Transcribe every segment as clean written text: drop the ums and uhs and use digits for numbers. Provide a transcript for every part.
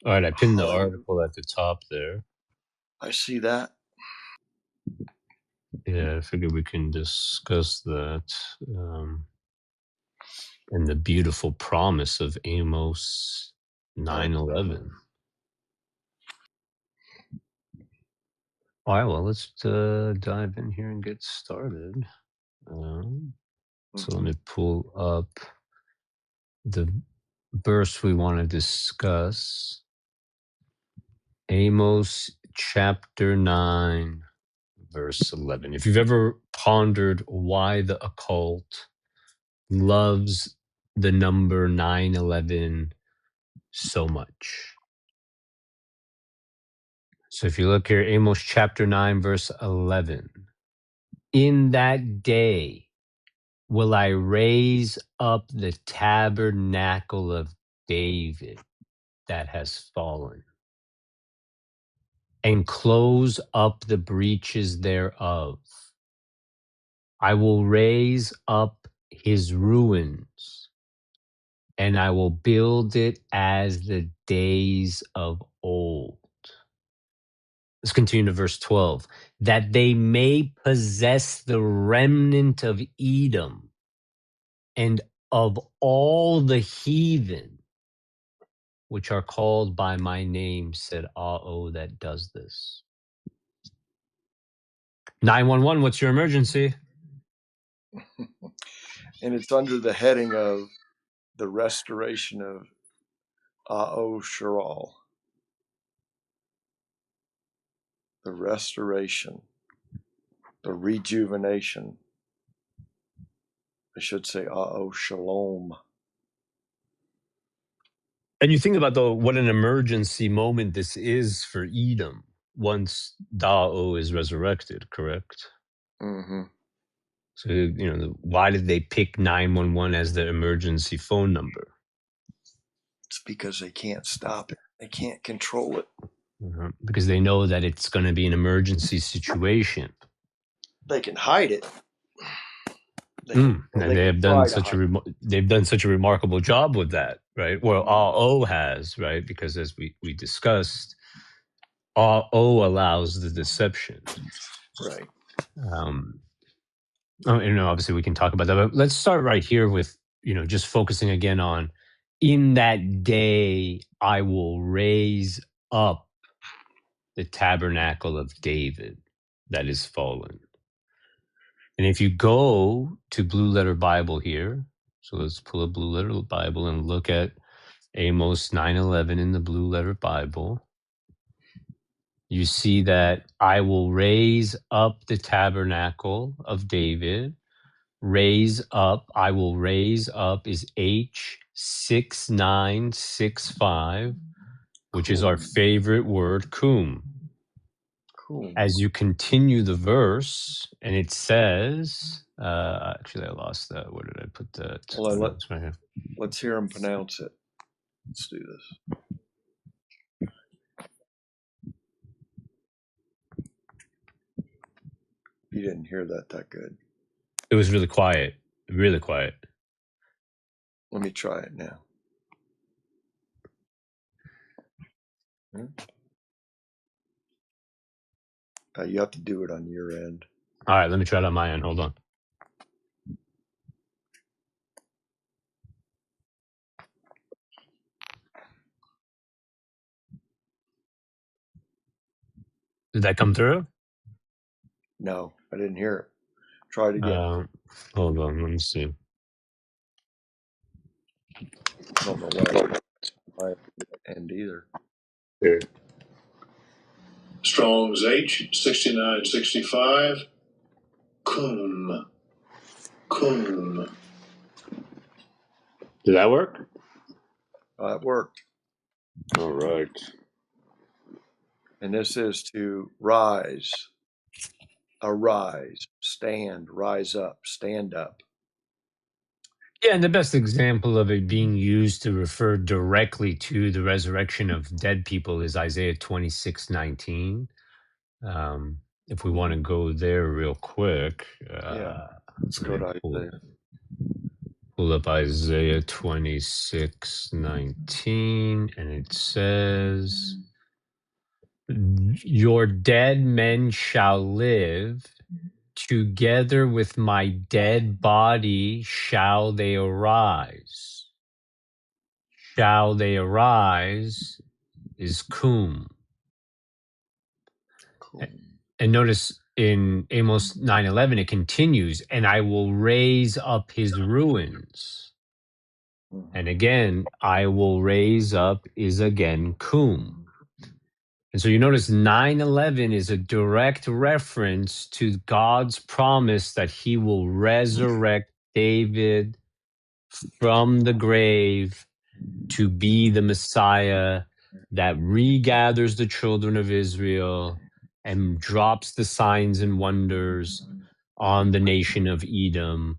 All right, I pinned the article at the top there. I see that. Yeah, I figured we can discuss that and the beautiful promise of Amos 9:11. All right, well, let's dive in here and get started. So let me pull up the verse we want to discuss. Amos chapter 9, verse 11. If you've ever pondered why the occult loves the number 911 so much. So if you look here, Amos chapter 9, verse 11. In that day will I raise up the tabernacle of David that has fallen, and close up the breaches thereof. I will raise up his ruins, and I will build it as the days of old. Let's continue to verse 12. That they may possess the remnant of Edom and of all the heathen which are called by my name, said Ah-Oh that does this. 911, what's your emergency? And it's under the heading of the restoration of Ah-Oh Shiral. The restoration, the rejuvenation. I should say Ah-Oh Shalom. And you think about what an emergency moment this is for Edom once Dao is resurrected, correct? Mm-hmm. So, why did they pick 911 as the emergency phone number? It's because they can't stop it. They can't control it. Because they know that it's going to be an emergency situation. They can hide it. And they have done they've done such a remarkable job with that, right? Well, Ah-Oh has, right? Because as we discussed, Ah-Oh allows the deception. Right. Obviously we can talk about that, but let's start right here with, just focusing again on, in that day, I will raise up the tabernacle of David that is fallen. And if you go to Blue Letter Bible here, so let's pull a Blue Letter Bible and look at Amos 9:11 in the Blue Letter Bible. You see that I will raise up the tabernacle of David. Raise up, I will raise up is H6965, which is our favorite word, kum. Cool. As you continue the verse, and it says, actually, I lost that. Where did I put that? Well, let's hear him pronounce it. Let's do this. You didn't hear that good. It was really quiet. Really quiet. Let me try it now. You have to do it on your end. All right, let me try it on my end. Hold on. Did that come through? No, I didn't hear it. Try it again. Hold on, let me see. I don't know why I end either. Here. Strong's H6965. Kum. Did that work? It worked. All right. And this is to rise, arise, stand, rise up, stand up. Yeah, and the best example of it being used to refer directly to the resurrection of dead people is Isaiah 26:19. If we want to go there real quick. Let's go to Isaiah. pull up Isaiah 26:19, and it says, "Your dead men shall live, together with my dead body shall they arise." Shall they arise is cum. Cool. And notice in Amos 9:11 it continues, "And I will raise up his ruins." And again, "I will raise up" is again cum. And so you notice 9:11 is a direct reference to God's promise that he will resurrect David from the grave to be the Messiah that regathers the children of Israel and drops the signs and wonders on the nation of Edom,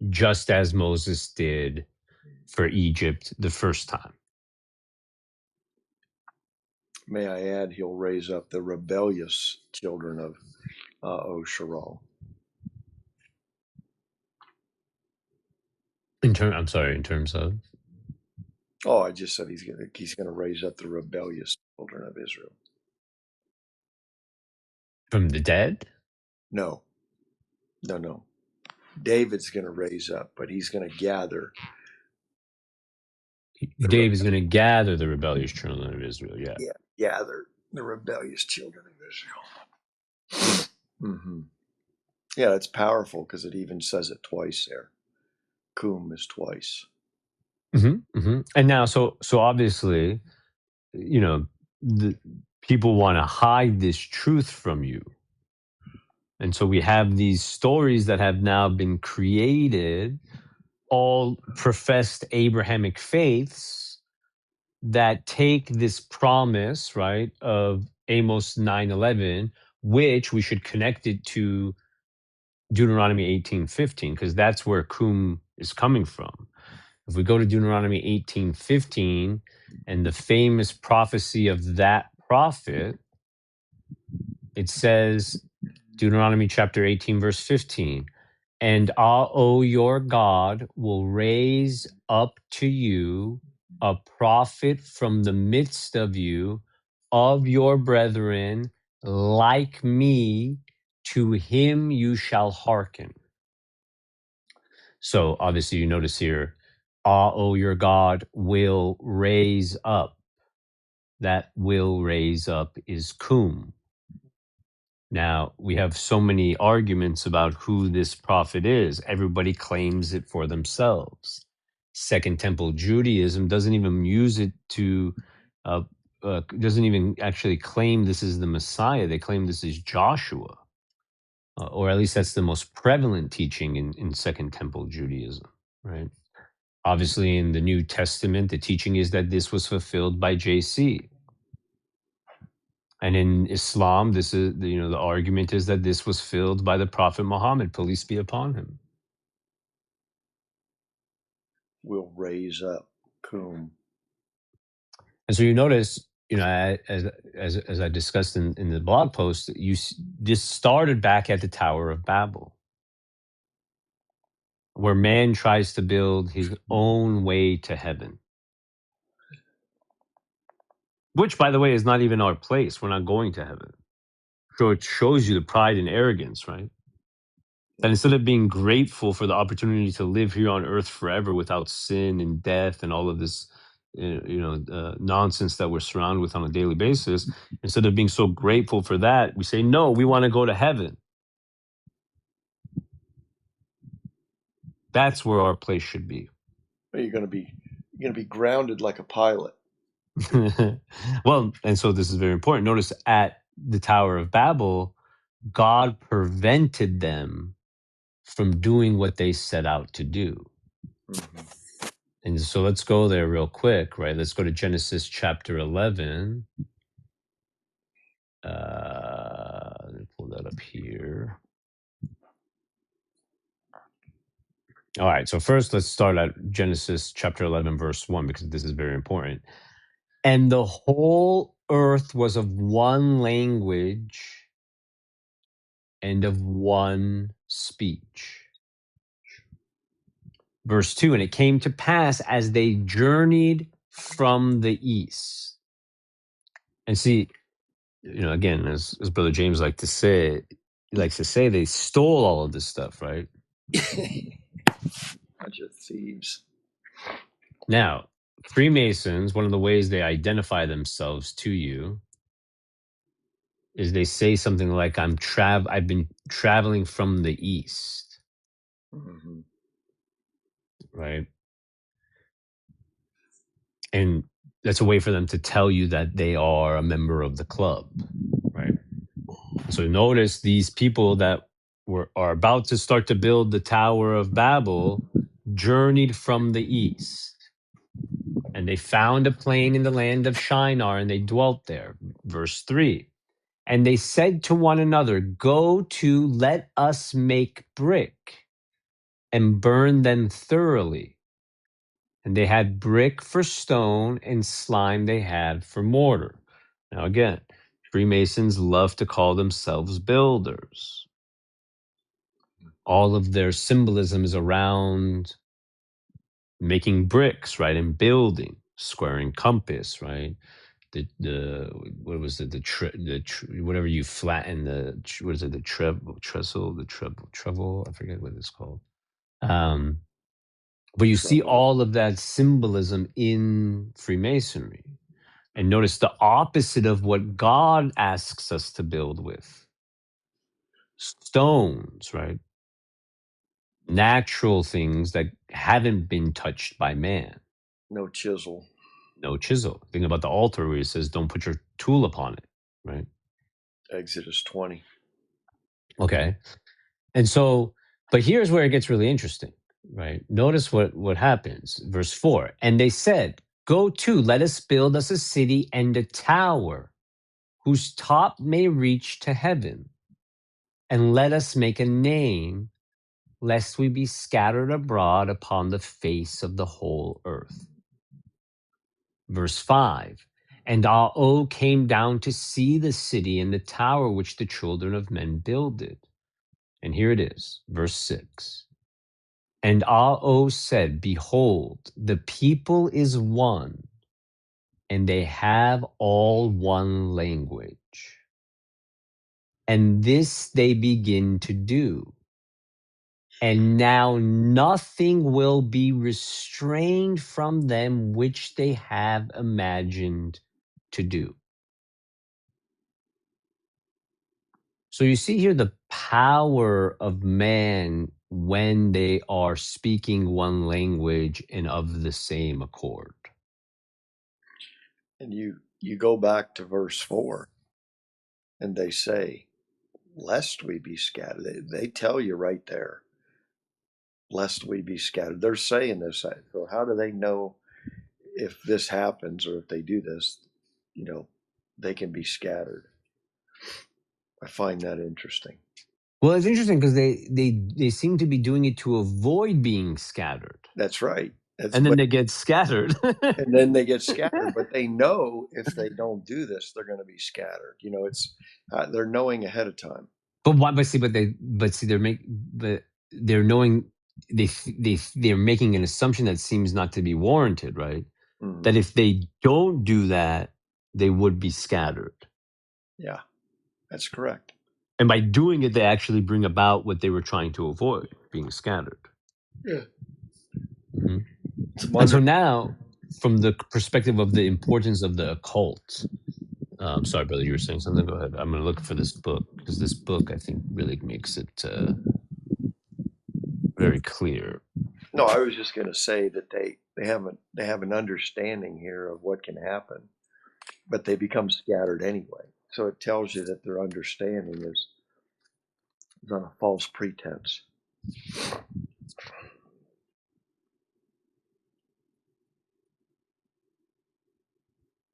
just as Moses did for Egypt the first time. May I add, he'll raise up the rebellious children of Osheral. In terms of Oh, I just said he's gonna raise up the rebellious children of Israel. from the dead. No. David's gonna raise up, but he's gonna gather. Dave is going to gather the rebellious children of Israel. Yeah. Gather the rebellious children of Israel. Mm-hmm. Yeah, that's powerful because it even says it twice there. Cum is twice. And now, so obviously, the people want to hide this truth from you, and so we have these stories that have now been created, all professed Abrahamic faiths that take this promise, right, of Amos 9:11, which we should connect it to Deuteronomy 18:15, because that's where cum is coming from. If we go to Deuteronomy 18:15 and the famous prophecy of that prophet, it says, Deuteronomy chapter 18, verse 15, "And your God will raise up to you a prophet from the midst of you, of your brethren, like me, to him you shall hearken." So obviously, you notice here, your God will raise up. That "will raise up" is cum. Now, we have so many arguments about who this prophet is. Everybody claims it for themselves. Second Temple Judaism doesn't even use it to, doesn't even actually claim this is the Messiah. They claim this is Joshua, or at least that's the most prevalent teaching in Second Temple Judaism, right? Obviously, in the New Testament, the teaching is that this was fulfilled by JC. And in Islam, this is the argument is that this was filled by the Prophet Muhammad, peace be upon him. Will raise up cum. And so you notice, as I discussed in the blog post, this started back at the Tower of Babel, where man tries to build his own way to heaven. Which, by the way, is not even our place. We're not going to heaven. So it shows you the pride and arrogance, right? That instead of being grateful for the opportunity to live here on earth forever without sin and death and all of this, nonsense that we're surrounded with on a daily basis, instead of being so grateful for that, we say, no, we want to go to heaven. That's where our place should be. You're going to be grounded like a pilot. Well, and so this is very important. Notice at the Tower of Babel, God prevented them from doing what they set out to do. Mm-hmm. And so let's go there real quick, right? Let's go to Genesis chapter 11. Let me pull that up here. All right, so first let's start at Genesis chapter 11, verse 1, because this is very important. "And the whole earth was of one language and of one speech." Verse 2, and it came to pass as they journeyed from the east. And see, again, as Brother James likes to say, they stole all of this stuff, right? Bunch of thieves. Now, Freemasons, one of the ways they identify themselves to you is they say something like, I've been traveling from the east, Mm-hmm. right? And that's a way for them to tell you that they are a member of the club, right? So notice these people that are about to start to build the Tower of Babel journeyed from the east. And they found a plain in the land of Shinar, and they dwelt there. Verse 3. And they said to one another, go to, let us make brick and burn them thoroughly. And they had brick for stone, and slime they had for mortar. Now, again, Freemasons love to call themselves builders. All of their symbolism is around making bricks, right? And building, square and compass, right? The what was it? Whatever you flatten what is it? The trestle, the treble. I forget what it's called. But you see Trouble. all of that symbolism in Freemasonry. And notice the opposite of what God asks us to build with stones, right? Natural things that haven't been touched by man. No chisel. No chisel. Think about the altar where he says, don't put your tool upon it, right? Exodus 20. Okay. And so, but here's where it gets really interesting, right? Notice what happens. Verse 4. And they said, go to, let us build us a city and a tower whose top may reach to heaven. And let us make a name, lest we be scattered abroad upon the face of the whole earth. Verse 5. And Ao came down to see the city and the tower which the children of men builded. And here it is, verse 6. And Ao said, behold, the people is one, and they have all one language. And this they begin to do. And now nothing will be restrained from them which they have imagined to do. So you see here the power of man when they are speaking one language and of the same accord. And you go back to verse 4, and they say, lest we be scattered. They tell you right there, lest we be scattered. They're saying this. So how do they know if this happens, or if they do this, they can be scattered? I find that interesting. Well, it's interesting because they seem to be doing it to avoid being scattered. That's right. And then they get scattered. And then they get scattered, but they know if they don't do this, they're going to be scattered. It's they're knowing ahead of time. But why? They're knowing they're making an assumption that seems not to be warranted, right? Mm-hmm. That if they don't do that, they would be scattered. Yeah, that's correct. And by doing it, they actually bring about what they were trying to avoid, being scattered. Yeah. Mm-hmm. And so now, from the perspective of the importance of the occult, sorry, brother, you were saying something? Go ahead. I'm going to look for this book because this book, I think, really makes it very clear. No, I was just going to say that they have an understanding here of what can happen, but they become scattered anyway. So it tells you that their understanding is on a false pretense.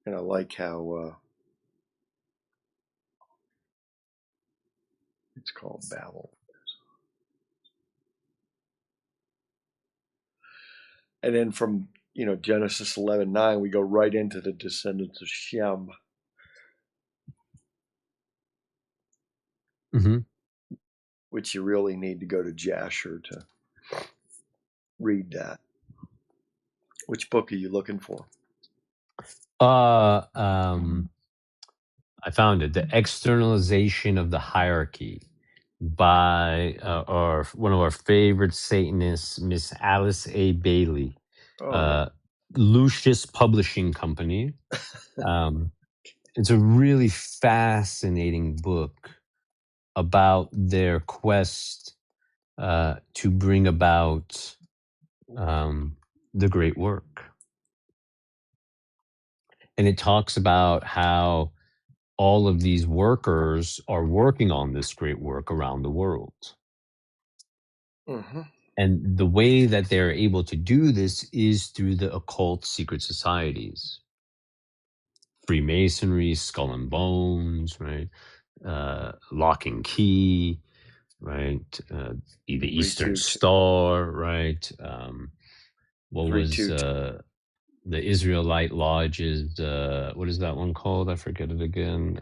And I like how it's called Babel. And then from Genesis 11:9, we go right into the descendants of Shem. Mm-hmm. Which you really need to go to Jasher read that. Which book are you looking for? I found it, The Externalization of the Hierarchy by one of our favorite Satanists, Miss Alice A. Bailey, Oh, Lucius Publishing Company. It's a really fascinating book about their quest to bring about the great work. And it talks about how all of these workers are working on this great work around the world. mm-hmm. And the way that they're able to do this is through the occult secret societies. Freemasonry, Skull and Bones, right? Lock and Key, right? The Eastern 322. Star, right? What was 322. the Israelite lodges? What is that one called? I forget it again.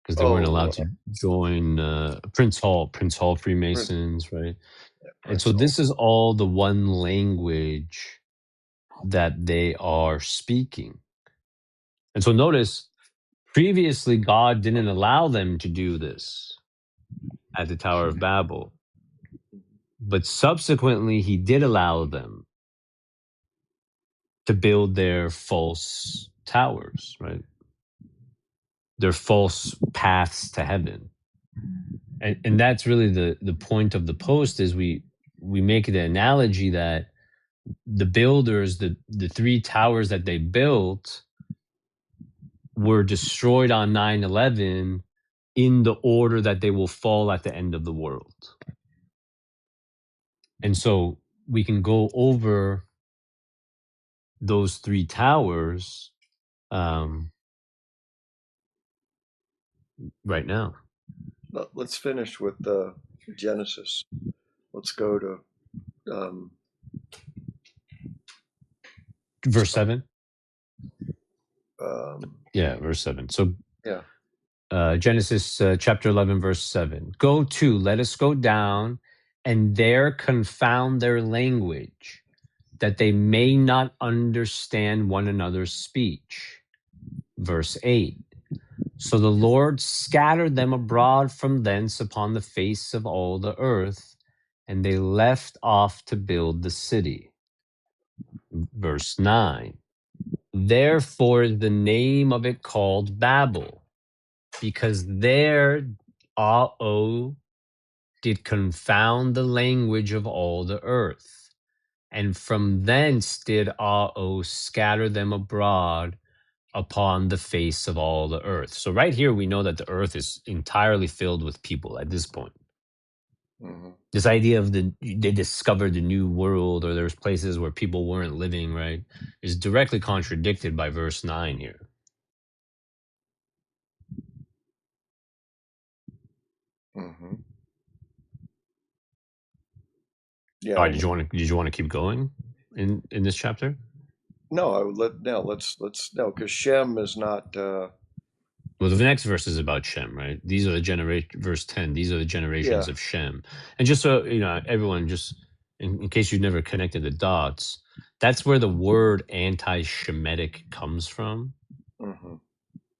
Because they weren't allowed to join Prince Hall Freemasons, right? Yeah, And so Prince this is all the one language that they are speaking. And so notice, previously, God didn't allow them to do this at the Tower of Babel. But subsequently, he did allow them to build their false towers, right? Their false paths to heaven. And that's really the point of the post is we make the analogy that the builders, the three towers that they built were destroyed on 9/11 in the order that they will fall at the end of the world. And so we can go over those three towers right now. Let's finish with Genesis. Let's go to Verse 7. Yeah, verse 7. So yeah. Genesis chapter 11, verse 7. Go to, let us go down, and there confound their language, that they may not understand one another's speech. Verse 8. So the Lord scattered them abroad from thence upon the face of all the earth, and they left off to build the city. Verse 9. Therefore is the name of it called Babel, because there did confound the language of all the earth. And from thence did scatter them abroad upon the face of all the earth. So right here, we know that the earth is entirely filled with people at this point. Mm-hmm. This idea of they discovered the new world, or there's places where people weren't living, right, is directly contradicted by verse 9 here. Mm-hmm. Yeah. All right, did you want to keep going in this chapter? No, let's no, because Shem is not. Well, the next verse is about Shem, right? These are the verse 10. These are the generations of Shem. And just so everyone, just in case you've never connected the dots, that's where the word anti-Shemitic comes from. Mm-hmm.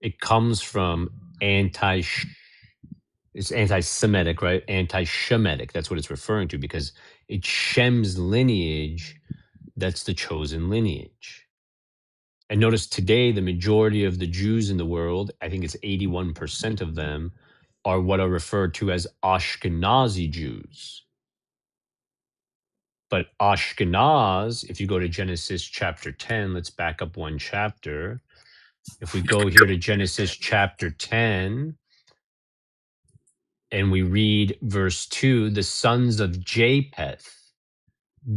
It comes from it's anti-Semitic, right? Anti-Shemitic. That's what it's referring to, because it's Shem's lineage that's the chosen lineage. And notice today, the majority of the Jews in the world, I think it's 81% of them, are what are referred to as Ashkenazi Jews. But Ashkenaz, if you go to Genesis chapter 10, let's back up one chapter. If we go here to Genesis chapter 10, and we read verse 2, the sons of Japheth,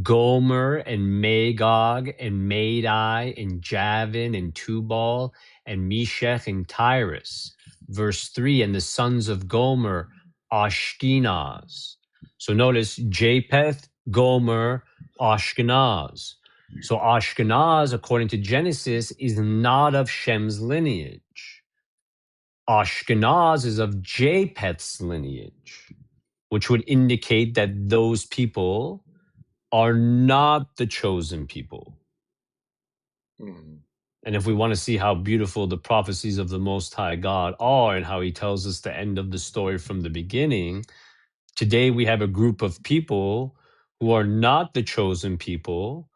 Gomer and Magog and Madai and Javin and Tubal and Meshech and Tyrus. Verse 3, and the sons of Gomer, Ashkenaz. So notice Japheth, Gomer, Ashkenaz. So Ashkenaz, according to Genesis, is not of Shem's lineage. Ashkenaz is of Japheth's lineage, which would indicate that those people are not the chosen people. Mhm. And if we want to see how beautiful the prophecies of the Most High God are and how he tells us the end of the story from the beginning, today we have a group of people who are not the chosen people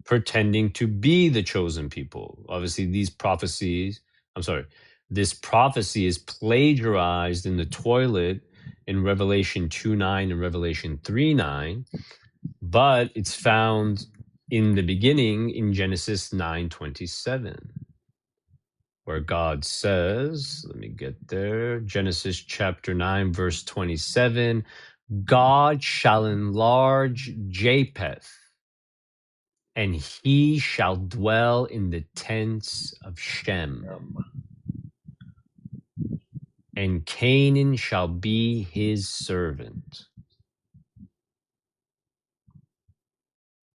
pretending to be the chosen people. Obviously, this prophecy is plagiarized in the toilet in Revelation 2:9 and Revelation 3:9, but it's found in the beginning in Genesis 9:27, where God says, let me get there, Genesis chapter 9, verse 27, God shall enlarge Japheth, and he shall dwell in the tents of Shem, and Canaan shall be his servant.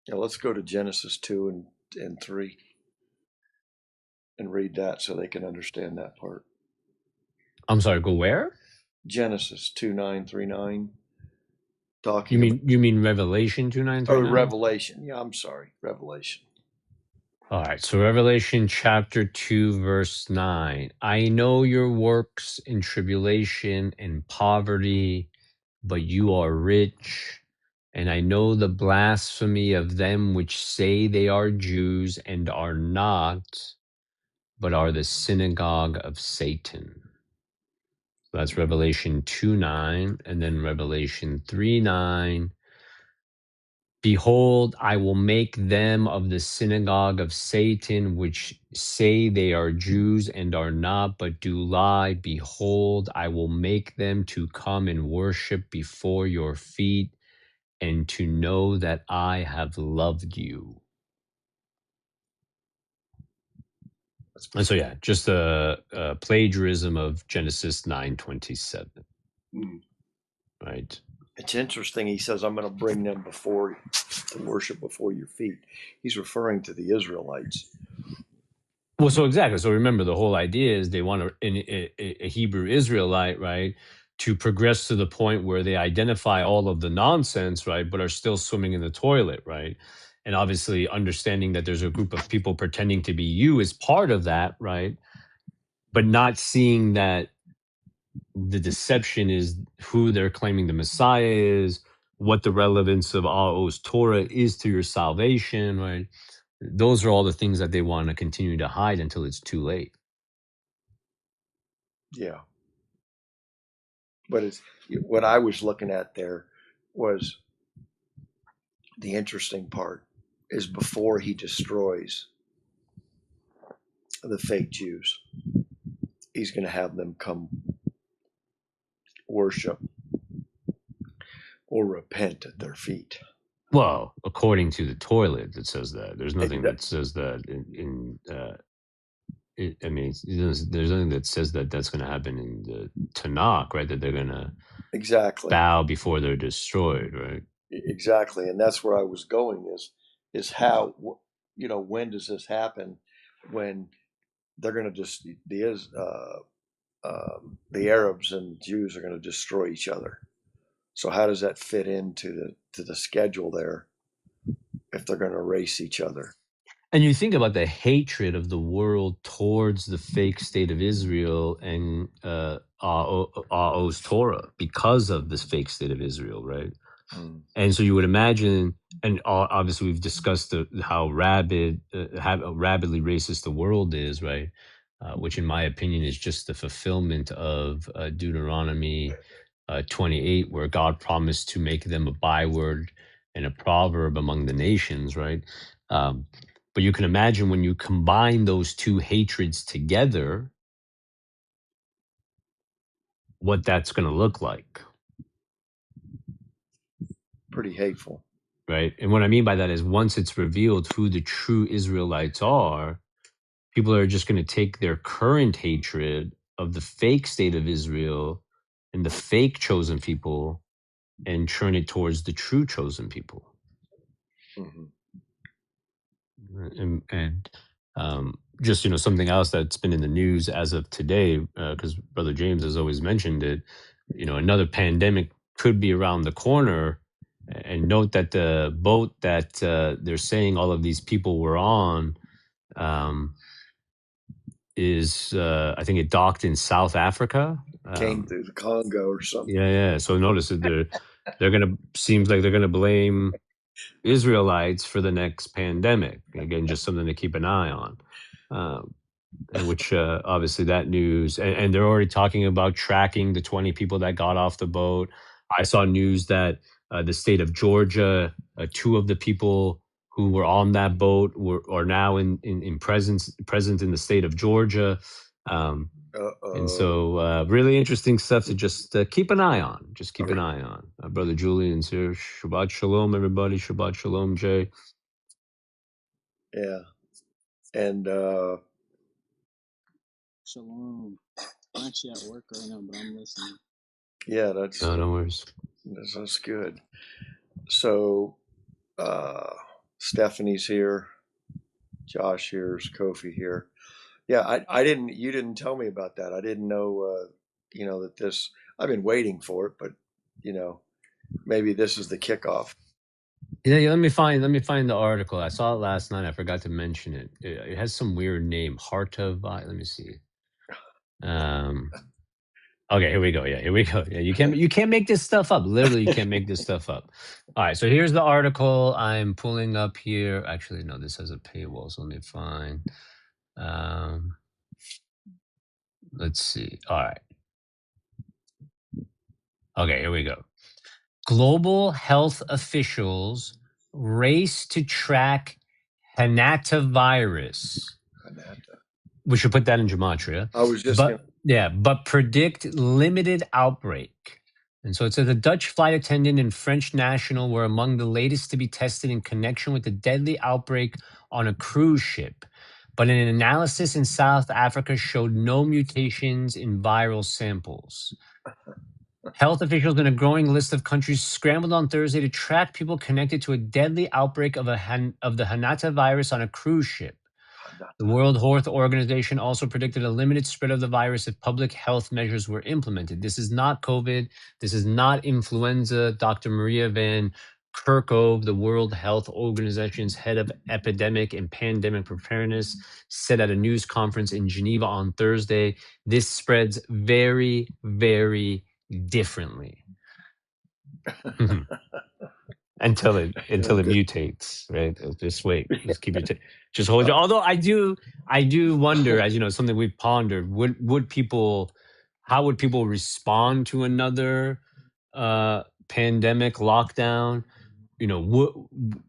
Now let's go to Genesis 2 and 3 and read that so they can understand that part. I'm sorry, go where? Genesis 2:9 through 9. You mean Revelation 2:9 through 9? Revelation. Yeah, I'm sorry. Revelation. All right, so Revelation chapter 2, verse 9. I know your works in tribulation and poverty, but you are rich. And I know the blasphemy of them which say they are Jews and are not, but are the synagogue of Satan. So that's Revelation 2:9, and then Revelation 3:9. Behold, I will make them of the synagogue of Satan, which say they are Jews and are not, but do lie. Behold, I will make them to come and worship before your feet, and to know that I have loved you. And so, yeah, just a plagiarism of Genesis 9:27. Right. It's interesting. He says, I'm going to bring them before to worship before your feet. He's referring to the Israelites. Well, so exactly. So remember, the whole idea is they want a Hebrew Israelite, right, to progress to the point where they identify all of the nonsense, right, but are still swimming in the toilet, right? And obviously, understanding that there's a group of people pretending to be you is part of that, right? But not seeing that the deception is who they're claiming the Messiah is, what the relevance of Ah's Torah is to your salvation, right? Those are all the things that they want to continue to hide until it's too late. Yeah. But it's what I was looking at there was the interesting part is before he destroys the fake Jews, he's going to have them come worship or repent at their feet. Well, according to the toilet, it says that. There's nothing that says that there's nothing that says that that's going to happen in the Tanakh, right? That they're going to bow before they're destroyed, right? Exactly, and that's where I was going. Is how, when does this happen? When they're going to just the Arabs and Jews are going to destroy each other. So how does that fit into the schedule there? If they're going to erase each other. And you think about the hatred of the world towards the fake state of Israel and Ah's Torah because of this fake state of Israel, right? And so you would imagine, and obviously we've discussed how rabidly racist the world is, right? Which, in my opinion, is just the fulfillment of Deuteronomy 28, where God promised to make them a byword and a proverb among the nations, right? But you can imagine when you combine those two hatreds together, what that's going to look like. Pretty hateful. Right. And what I mean by that is once it's revealed who the true Israelites are, people are just going to take their current hatred of the fake state of Israel and the fake chosen people and turn it towards the true chosen people. Mm-hmm. And just, something else that's been in the news as of today, because Brother James has always mentioned it, another pandemic could be around the corner. And note that the boat that they're saying all of these people were on um, is, I think it docked in South Africa. Came through the Congo or something. Yeah. So notice that they're gonna seems like they're gonna blame Israelites for the next pandemic. Again, just something to keep an eye on. And which obviously that news, and they're already talking about tracking the 20 people that got off the boat. I saw news that the state of Georgia, two of the people who were on that boat are now in present in the state of Georgia. And so really interesting stuff to just keep an eye on. Just keep an eye on. Brother Julian's here. Shabbat shalom, everybody. Shabbat shalom, Jay. Yeah. And Shalom. I'm actually at work right now, but I'm listening. yeah, that's No worries. That's good. So Stephanie's here, Josh here's Kofi here. Yeah, you didn't tell me about that. I didn't know that this, I've been waiting for it, but maybe this is the kickoff. Yeah, let me find the article. I saw it last night. I forgot to mention it. It has some weird name. Heart of let me see. Okay, here we go. Yeah, here we go. Yeah, you can't make this stuff up. Literally, you can't make this stuff up. All right, so here's the article I'm pulling up here. Actually, no, this has a paywall, so let me find. Let's see. All right. Okay, here we go. Global health officials race to track Hanatavirus. We should put that in gematria. I was just but predict limited outbreak. And so it says a Dutch flight attendant and French national were among the latest to be tested in connection with the deadly outbreak on a cruise ship. But an analysis in South Africa showed no mutations in viral samples. Health officials in a growing list of countries scrambled on Thursday to track people connected to a deadly outbreak of the Hanatavirus on a cruise ship. The World Health Organization also predicted a limited spread of the virus if public health measures were implemented. This is not COVID. This is not influenza. Dr. Maria Van Kerkhove, the World Health Organization's head of epidemic and pandemic preparedness, said at a news conference in Geneva on Thursday, this spreads very, very differently. Until it mutates, right? Just wait. Just keep your just hold your. Although I do wonder, as something we've pondered. How would people respond to another pandemic lockdown?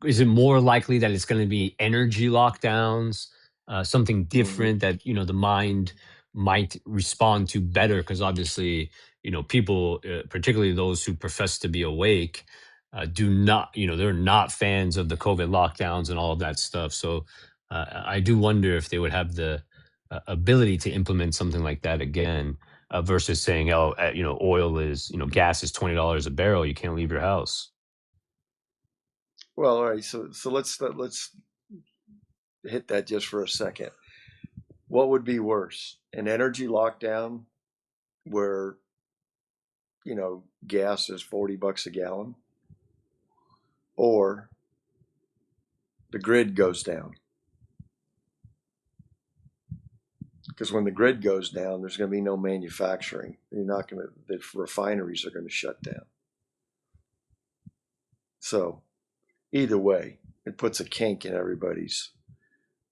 Is it more likely that it's going to be energy lockdowns, something different that the mind might respond to better? Because obviously, people, particularly those who profess to be awake, do not, they're not fans of the COVID lockdowns and all of that stuff. So I do wonder if they would have the ability to implement something like that again, versus saying, oil is, gas is $20 a barrel. You can't leave your house. Well, all right. So let's hit that just for a second. What would be worse, an energy lockdown where gas is $40 a gallon, or the grid goes down? Because when the grid goes down, there's going to be no manufacturing. The refineries are going to shut down. So either way, it puts a kink in everybody's.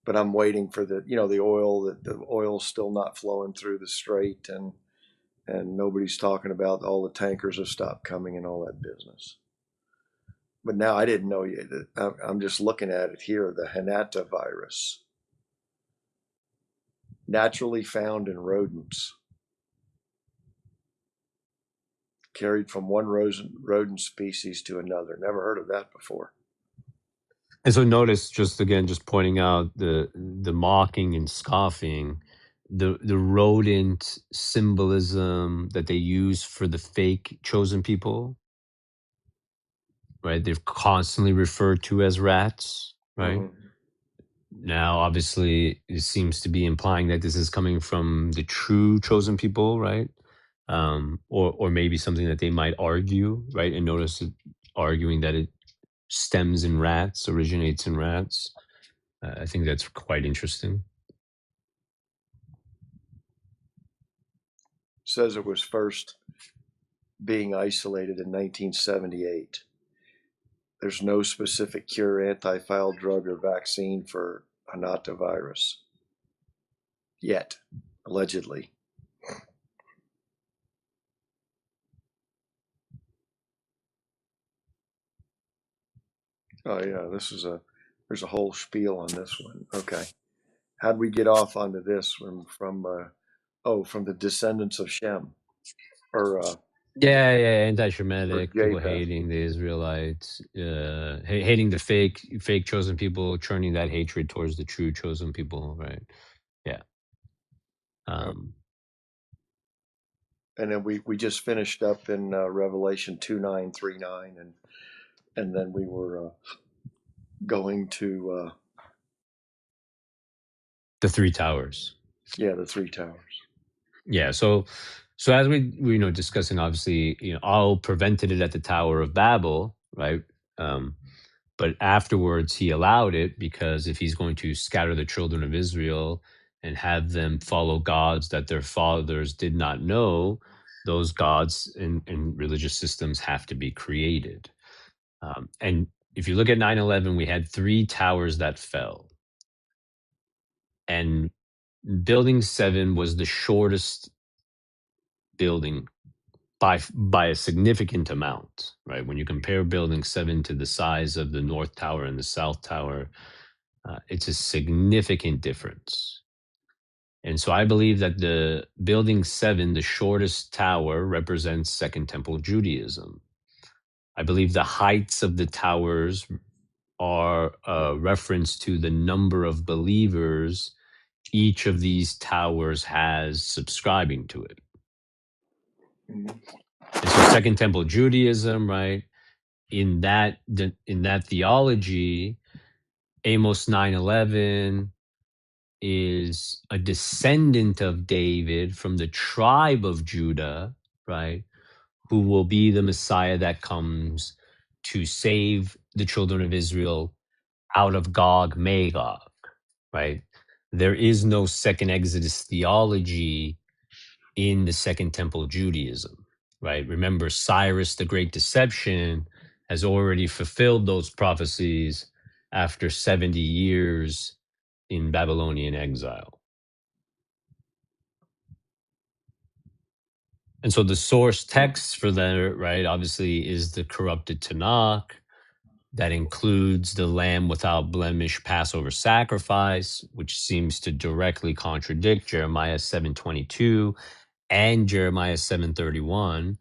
But I'm waiting for the oil. The oil's still not flowing through the strait, and nobody's talking about all the tankers have stopped coming and all that business. But now I didn't know yet. I'm just looking at it here. The Hanatavirus, naturally found in rodents, carried from one rodent species to another. Never heard of that before. And so notice, just pointing out the mocking and scoffing, the rodent symbolism that they use for the fake chosen people, right? They're constantly referred to as rats, right? Mm-hmm. Now, obviously, it seems to be implying that this is coming from the true chosen people, right? Or maybe something that they might argue, right? And notice that arguing that it stems in rats, originates in rats. I think that's quite interesting. Says it was first being isolated in 1978. There's no specific cure, antiviral drug, or vaccine for hantavirus yet, allegedly. Oh yeah, there's a whole spiel on this one. Okay, how'd we get off onto this one from the descendants of Shem, or Yeah, anti-Semitic, people Japheth? hating the Israelites, hating the fake chosen people, churning that hatred towards the true chosen people, right? Yeah. And then we just finished up in Revelation 2:9-3:9, and then we were going to The three towers. the three towers. Yeah, so as we discussing, obviously, all prevented it at the Tower of Babel, right? But afterwards he allowed it, because if he's going to scatter the children of Israel and have them follow gods that their fathers did not know, those gods and religious systems have to be created. And if you look at 9/11, we had three towers that fell. And Building 7 was the shortest building by a significant amount, right? When you compare Building 7 to the size of the North Tower and the South Tower, it's a significant difference. And so I believe that the Building 7, the shortest tower, represents Second Temple Judaism. I believe the heights of the towers are a reference to the number of believers each of these towers has subscribing to it. Mhm. And so Second Temple Judaism, right? In that theology, Amos 9:11 is a descendant of David from the tribe of Judah, right? Who will be the Messiah that comes to save the children of Israel out of Gog Magog, right? There is no second Exodus theology in the Second Temple Judaism, right? Remember, Cyrus the Great Deception has already fulfilled those prophecies after 70 years in Babylonian exile. And so the source text for that, right, obviously is the corrupted Tanakh that includes the lamb without blemish Passover sacrifice, which seems to directly contradict Jeremiah 7:22 and Jeremiah 7:31.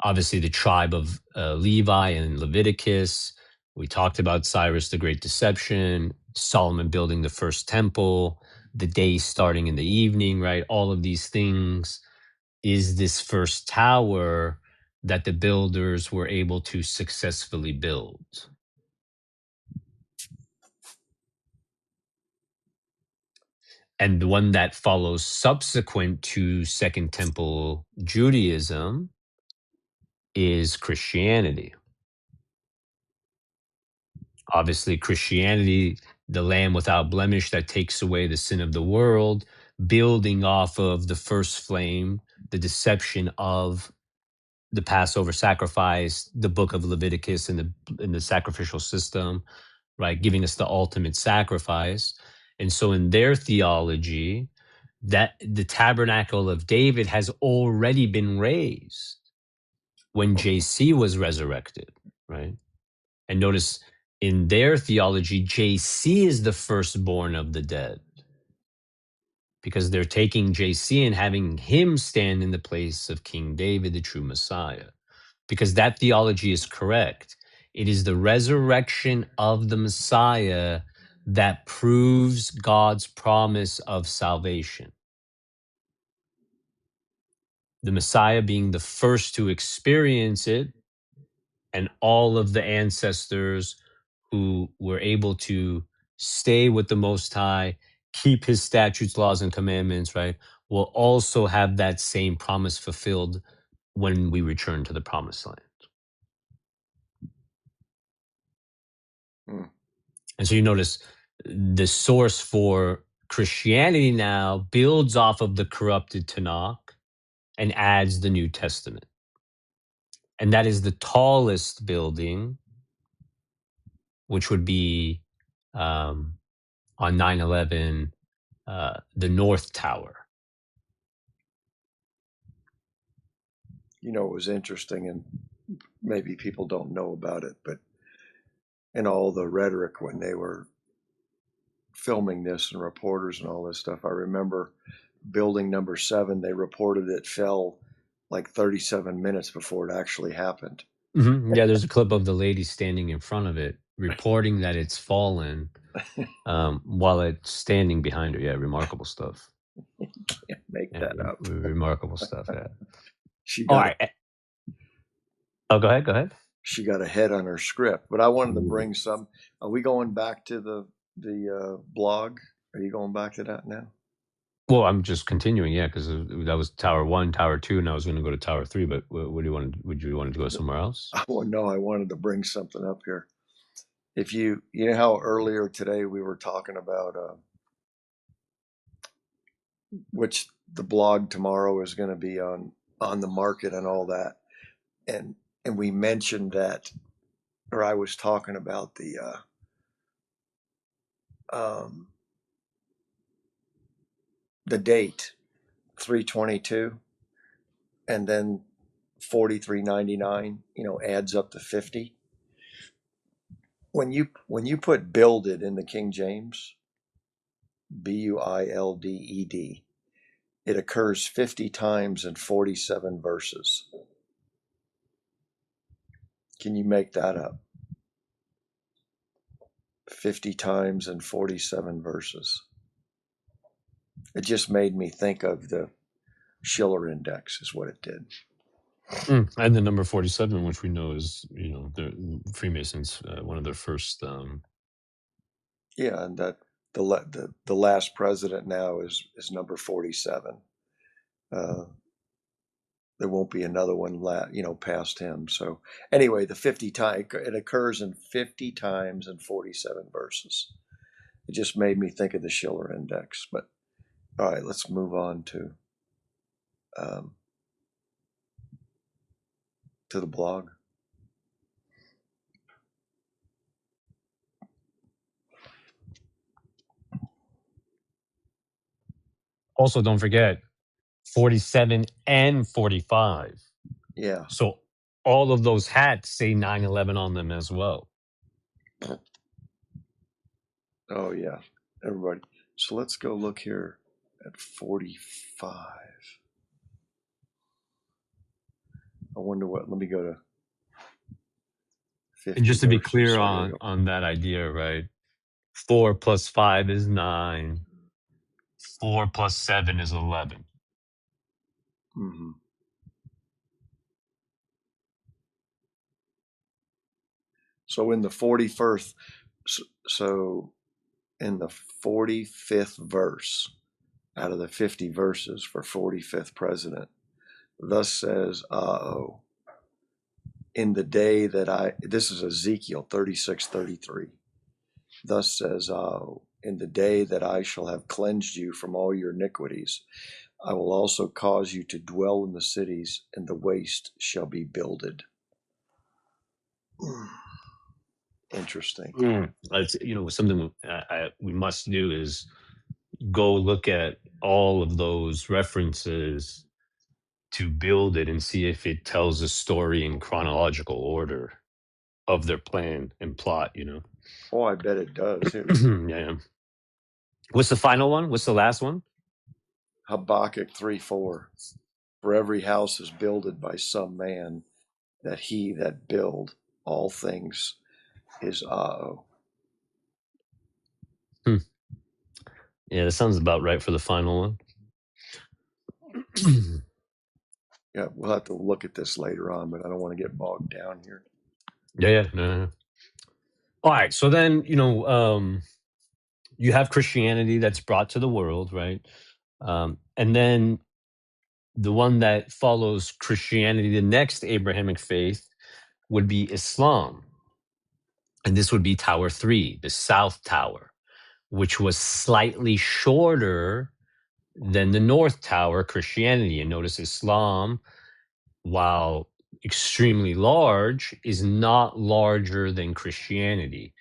Obviously, the tribe of Levi and Leviticus. We talked about Cyrus the Great Deception, Solomon building the first temple, the day starting in the evening, right? All of these things is this first tower that the builders were able to successfully build. And the one that follows subsequent to Second Temple Judaism is Christianity. Obviously, Christianity, the lamb without blemish that takes away the sin of the world, building off of the first flame, the deception of the Passover sacrifice, the book of Leviticus and the sacrificial system, right? Giving us the ultimate sacrifice. And so in their theology, that the tabernacle of David has already been raised when JC was resurrected, right? And notice in their theology, JC is the firstborn of the dead, because they're taking JC and having him stand in the place of King David, the true Messiah, because that theology is correct. It is the resurrection of the Messiah that proves God's promise of salvation. The Messiah being the first to experience it, and all of the ancestors who were able to stay with the Most High, keep his statutes, laws, and commandments, right, will also have that same promise fulfilled when we return to the promised land. Mm. And so you notice the source for Christianity now builds off of the corrupted Tanakh and adds the New Testament. And that is the tallest building, which would be on 9/11, the North Tower. You know, it was interesting, and maybe people don't know about it, but in all the rhetoric when they were filming this and reporters and all this stuff, I remember building number 7, they reported it fell like 37 minutes before it actually happened. Yeah, there's a clip of the lady standing in front of it, reporting that it's fallen while it's standing behind her. Yeah, remarkable stuff. Can't make Yeah, that up. remarkable stuff. Yeah. She All got right. Oh, go ahead. Go ahead. she got ahead on her script, but I wanted to bring some. Are we going back to the blog? Are you going back to that now? Well, I'm just continuing, yeah, because that was Tower 1, Tower 2, and I was going to go to Tower 3. But what do you want? Would you want to go somewhere else? Oh no, I wanted to bring something up here. If you know how earlier today we were talking about which the blog tomorrow is going to be on the market and all that, and we mentioned that, or I was talking about the date 3/22, and then 43.99, adds up to 50. When you put builded in the King James, builded, it occurs 50 times in 47 verses. Can you make that up? 50 times in 47 verses. It just made me think of the Schiller Index, is what it did. And the number 47, which we know is, the Freemasons, one of their first. Yeah, and that the last president now is number 47. There won't be another one past him. So anyway, the 50 time, it occurs in 50 times in 47 verses. It just made me think of the Schiller Index. But all right, let's move on to the blog. Also, don't forget 47 and 45. Yeah. So all of those hats say 9/11 on them as well. Oh yeah, everybody. So let's go look here at 45. I wonder what. Let me go to 50. And just to be verses. clear So on that idea, right? 4 plus 5 is 9. 4 plus 7 is 11. Mm-hmm. So in the 41st, so in the 45th verse out of the 50 verses for 45th president, thus says, in the day that this is Ezekiel 36:33. Thus says, in the day that I shall have cleansed you from all your iniquities, I will also cause you to dwell in the cities, and the waste shall be builded. Interesting. It's, something we must do is go look at all of those references to build it and see if it tells a story in chronological order of their plan and plot. Oh, I bet it does. Yeah. What's the final one? What's the last one? Habakkuk 3:4. For every house is builded by some man, that he that build all things is Ao. Yeah, that sounds about right for the final one. Yeah, we'll have to look at this later on, but I don't want to get bogged down here. Yeah. No. All right. So then, you have Christianity that's brought to the world, right? And then the one that follows Christianity, the next Abrahamic faith, would be Islam. And this would be Tower 3, the South Tower, which was slightly shorter than the North Tower, Christianity. And notice Islam, while extremely large, is not larger than Christianity.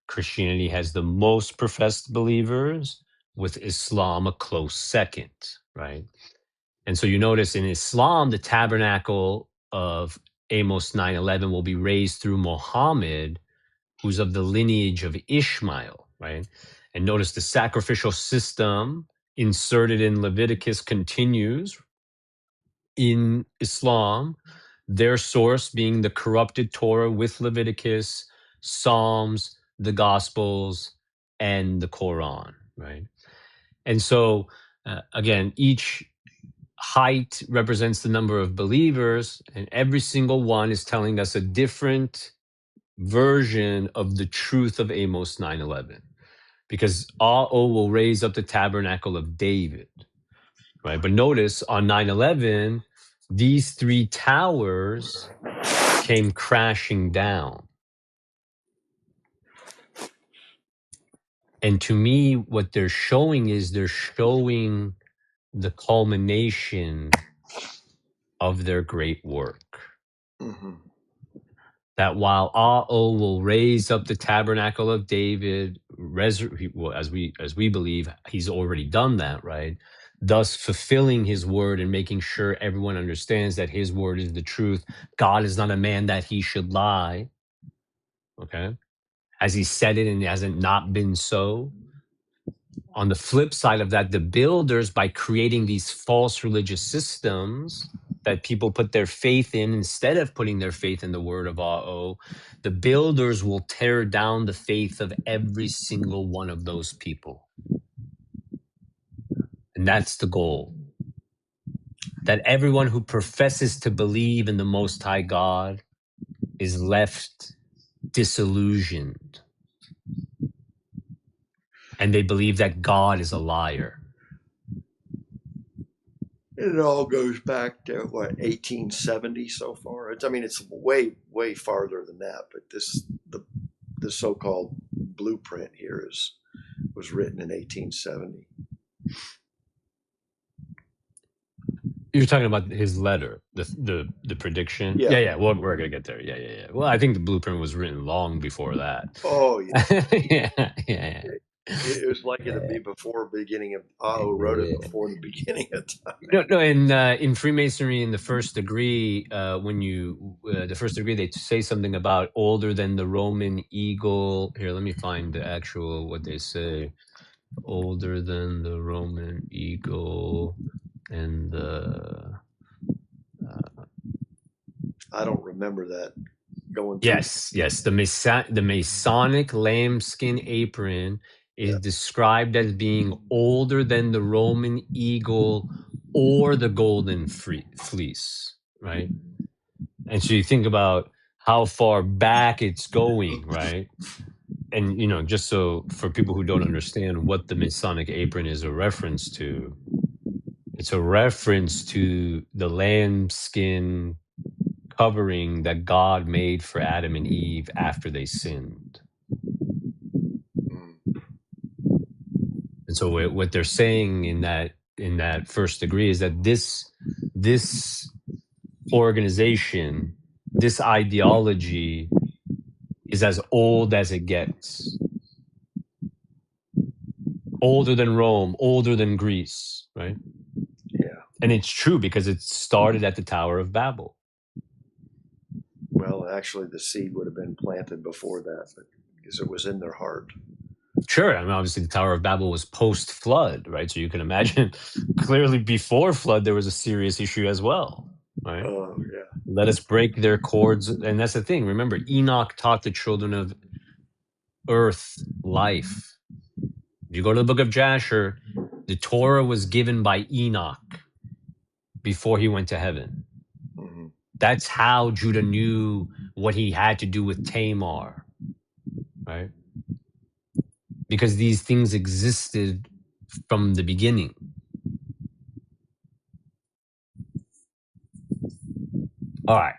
Christianity has the most professed believers, with Islam a close second, right? And so you notice in Islam, the tabernacle of Amos 9:11 will be raised through Muhammad, who's of the lineage of Ishmael, right? And notice the sacrificial system inserted in Leviticus continues in Islam, their source being the corrupted Torah with Leviticus, Psalms, the Gospels, and the Quran, right? And so, again, each height represents the number of believers, and every single one is telling us a different version of the truth of Amos 9:11. Because A'o will raise up the tabernacle of David, right? But notice on 9/11, these three towers came crashing down. And to me, what they're showing is they're showing the culmination of their great work. Mm-hmm. That while A'o will raise up the tabernacle of David, well, as we believe, he's already done that, right? Thus fulfilling his word and making sure everyone understands that his word is the truth. God is not a man that he should lie. Okay. As he said it and it hasn't not been so. On the flip side of that, the builders, by creating these false religious systems that people put their faith in instead of putting their faith in the word of A'o, the builders will tear down the faith of every single one of those people. And that's the goal. That everyone who professes to believe in the Most High God is left disillusioned. And they believe that God is a liar. It all goes back to what, 1870 so far. It's way, way farther than that. But the so-called blueprint here was written in 1870. You're talking about his letter, the prediction. Yeah. Yeah. Well, we're gonna get there. Yeah. Well, I think the blueprint was written long before that. Oh yeah. yeah. It was like it'd be before beginning of A'o wrote it before the beginning of time. No. In Freemasonry, in the first degree, when you the first degree, they say something about older than the Roman eagle. Here, let me find the actual what they say. Older than the Roman eagle, and I don't remember that going through. Yes. The Masonic lambskin apron is described as being older than the Roman eagle or the golden fleece, right? And so you think about how far back it's going, right? And just so for people who don't understand what the Masonic apron is a reference to, it's a reference to the lambskin covering that God made for Adam and Eve after they sinned. And so what they're saying in that first degree is that this organization, this ideology is as old as it gets. Older than Rome, older than Greece, right? Yeah. And it's true because it started at the Tower of Babel. Well, actually, the seed would have been planted before that, but because it was in their heart. Sure. Obviously, the Tower of Babel was post-flood, right? So you can imagine clearly before flood, there was a serious issue as well, right? Oh, yeah. Let us break their cords. And that's the thing. Remember, Enoch taught the children of earth life. If you go to the book of Jasher, the Torah was given by Enoch before he went to heaven. Mm-hmm. That's how Judah knew what he had to do with Tamar, right? Because these things existed from the beginning. All right.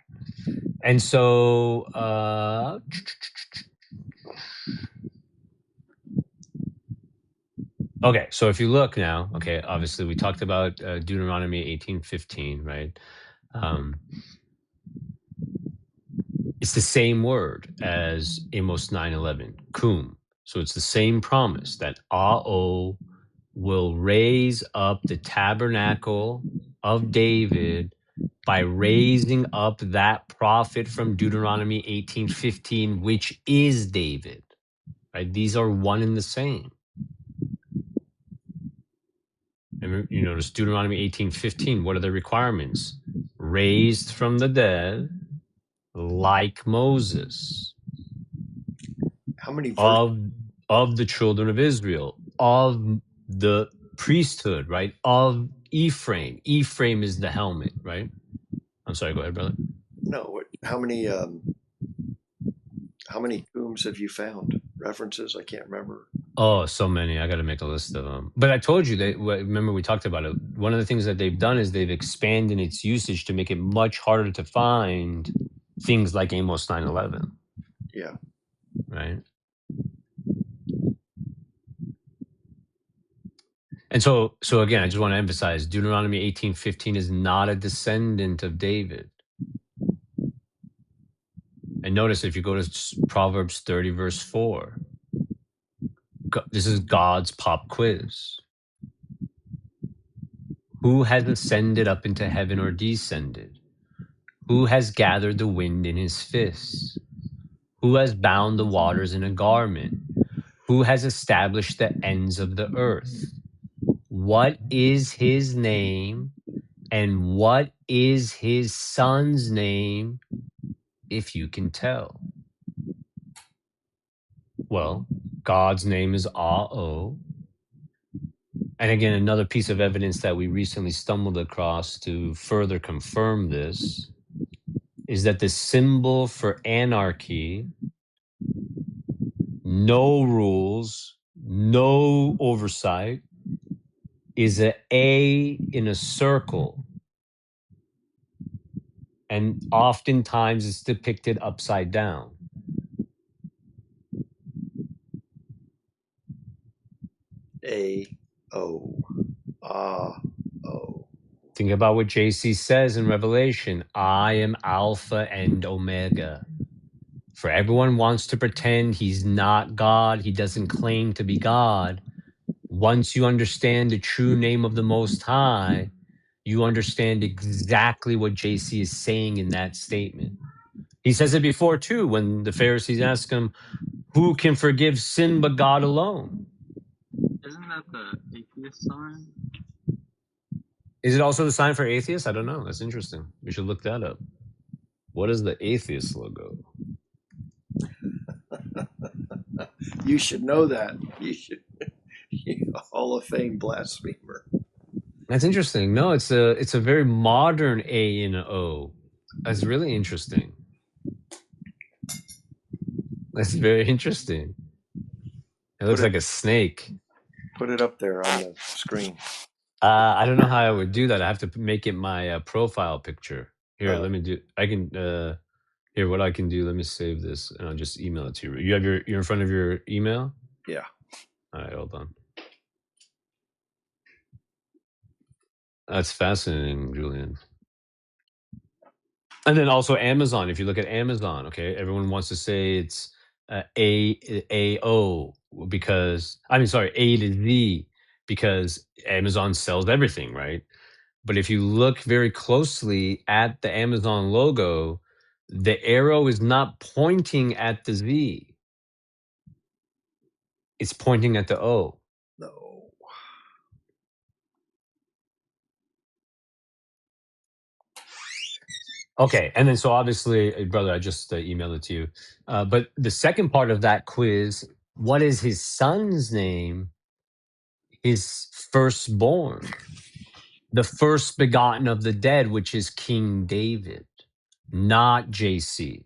And so Okay, so if you look now, okay, obviously we talked about Deuteronomy 18:15, right? Um, it's the same word as Amos 9:11, kum. So it's the same promise that Ao will raise up the tabernacle of David by raising up that prophet from Deuteronomy 18:15, which is David. Right? These are one and the same. And you notice Deuteronomy 18:15, what are the requirements? Raised from the dead, like Moses, How many verses? of the children of Israel, of the priesthood, right? Of Ephraim. Ephraim is the helmet, right? I'm sorry, go ahead, brother. No. How many tombs have you found? References? I can't remember. Oh, so many. I got to make a list of them. But I told you that, remember we talked about it. One of the things that they've done is they've expanded its usage to make it much harder to find things like Amos 9:11, Yeah. right? And so again, I just want to emphasize Deuteronomy 18:15 is not a descendant of David. And notice if you go to Proverbs 30 verse 4, this is God's pop quiz. Who has ascended up into heaven or descended? Who has gathered the wind in his fists? Who has bound the waters in a garment? Who has established the ends of the earth? What is his name? And what is his son's name, if you can tell? Well, God's name is Ao. And again, another piece of evidence that we recently stumbled across to further confirm this is that the symbol for anarchy, no rules, no oversight, is an A in a circle. And oftentimes it's depicted upside down. A-O. Ah-O. Think about what JC says in Revelation. I am Alpha and Omega. For everyone wants to pretend he's not God. He doesn't claim to be God. Once you understand the true name of the Most High, you understand exactly what JC is saying in that statement. He says it before too, when the Pharisees ask him, who can forgive sin but God alone? Isn't that the atheist sign? Is it also the sign for atheists? I don't know. That's interesting. We should look that up. What is the atheist logo? You should know that. You should. Hall of Fame blasphemer. That's interesting. No, it's a very modern A and O. That's really interesting. That's very interesting. It looks like a snake. Put it up there on the screen. I don't know how I would do that. I have to make it my profile picture. Here, let me do. I can. Here, what I can do. Let me save this, and I'll just email it to you. You have you're in front of your email. Yeah. All right, hold on. That's fascinating, Julian. And then also Amazon. If you look at Amazon, okay, everyone wants to say it's A-O because sorry, A to Z because Amazon sells everything, right? But if you look very closely at the Amazon logo, the arrow is not pointing at the Z. It's pointing at the O. No. Okay, and then so obviously, brother, I just emailed it to you. But the second part of that quiz, what is his son's name? His firstborn, the first begotten of the dead, which is King David, not JC,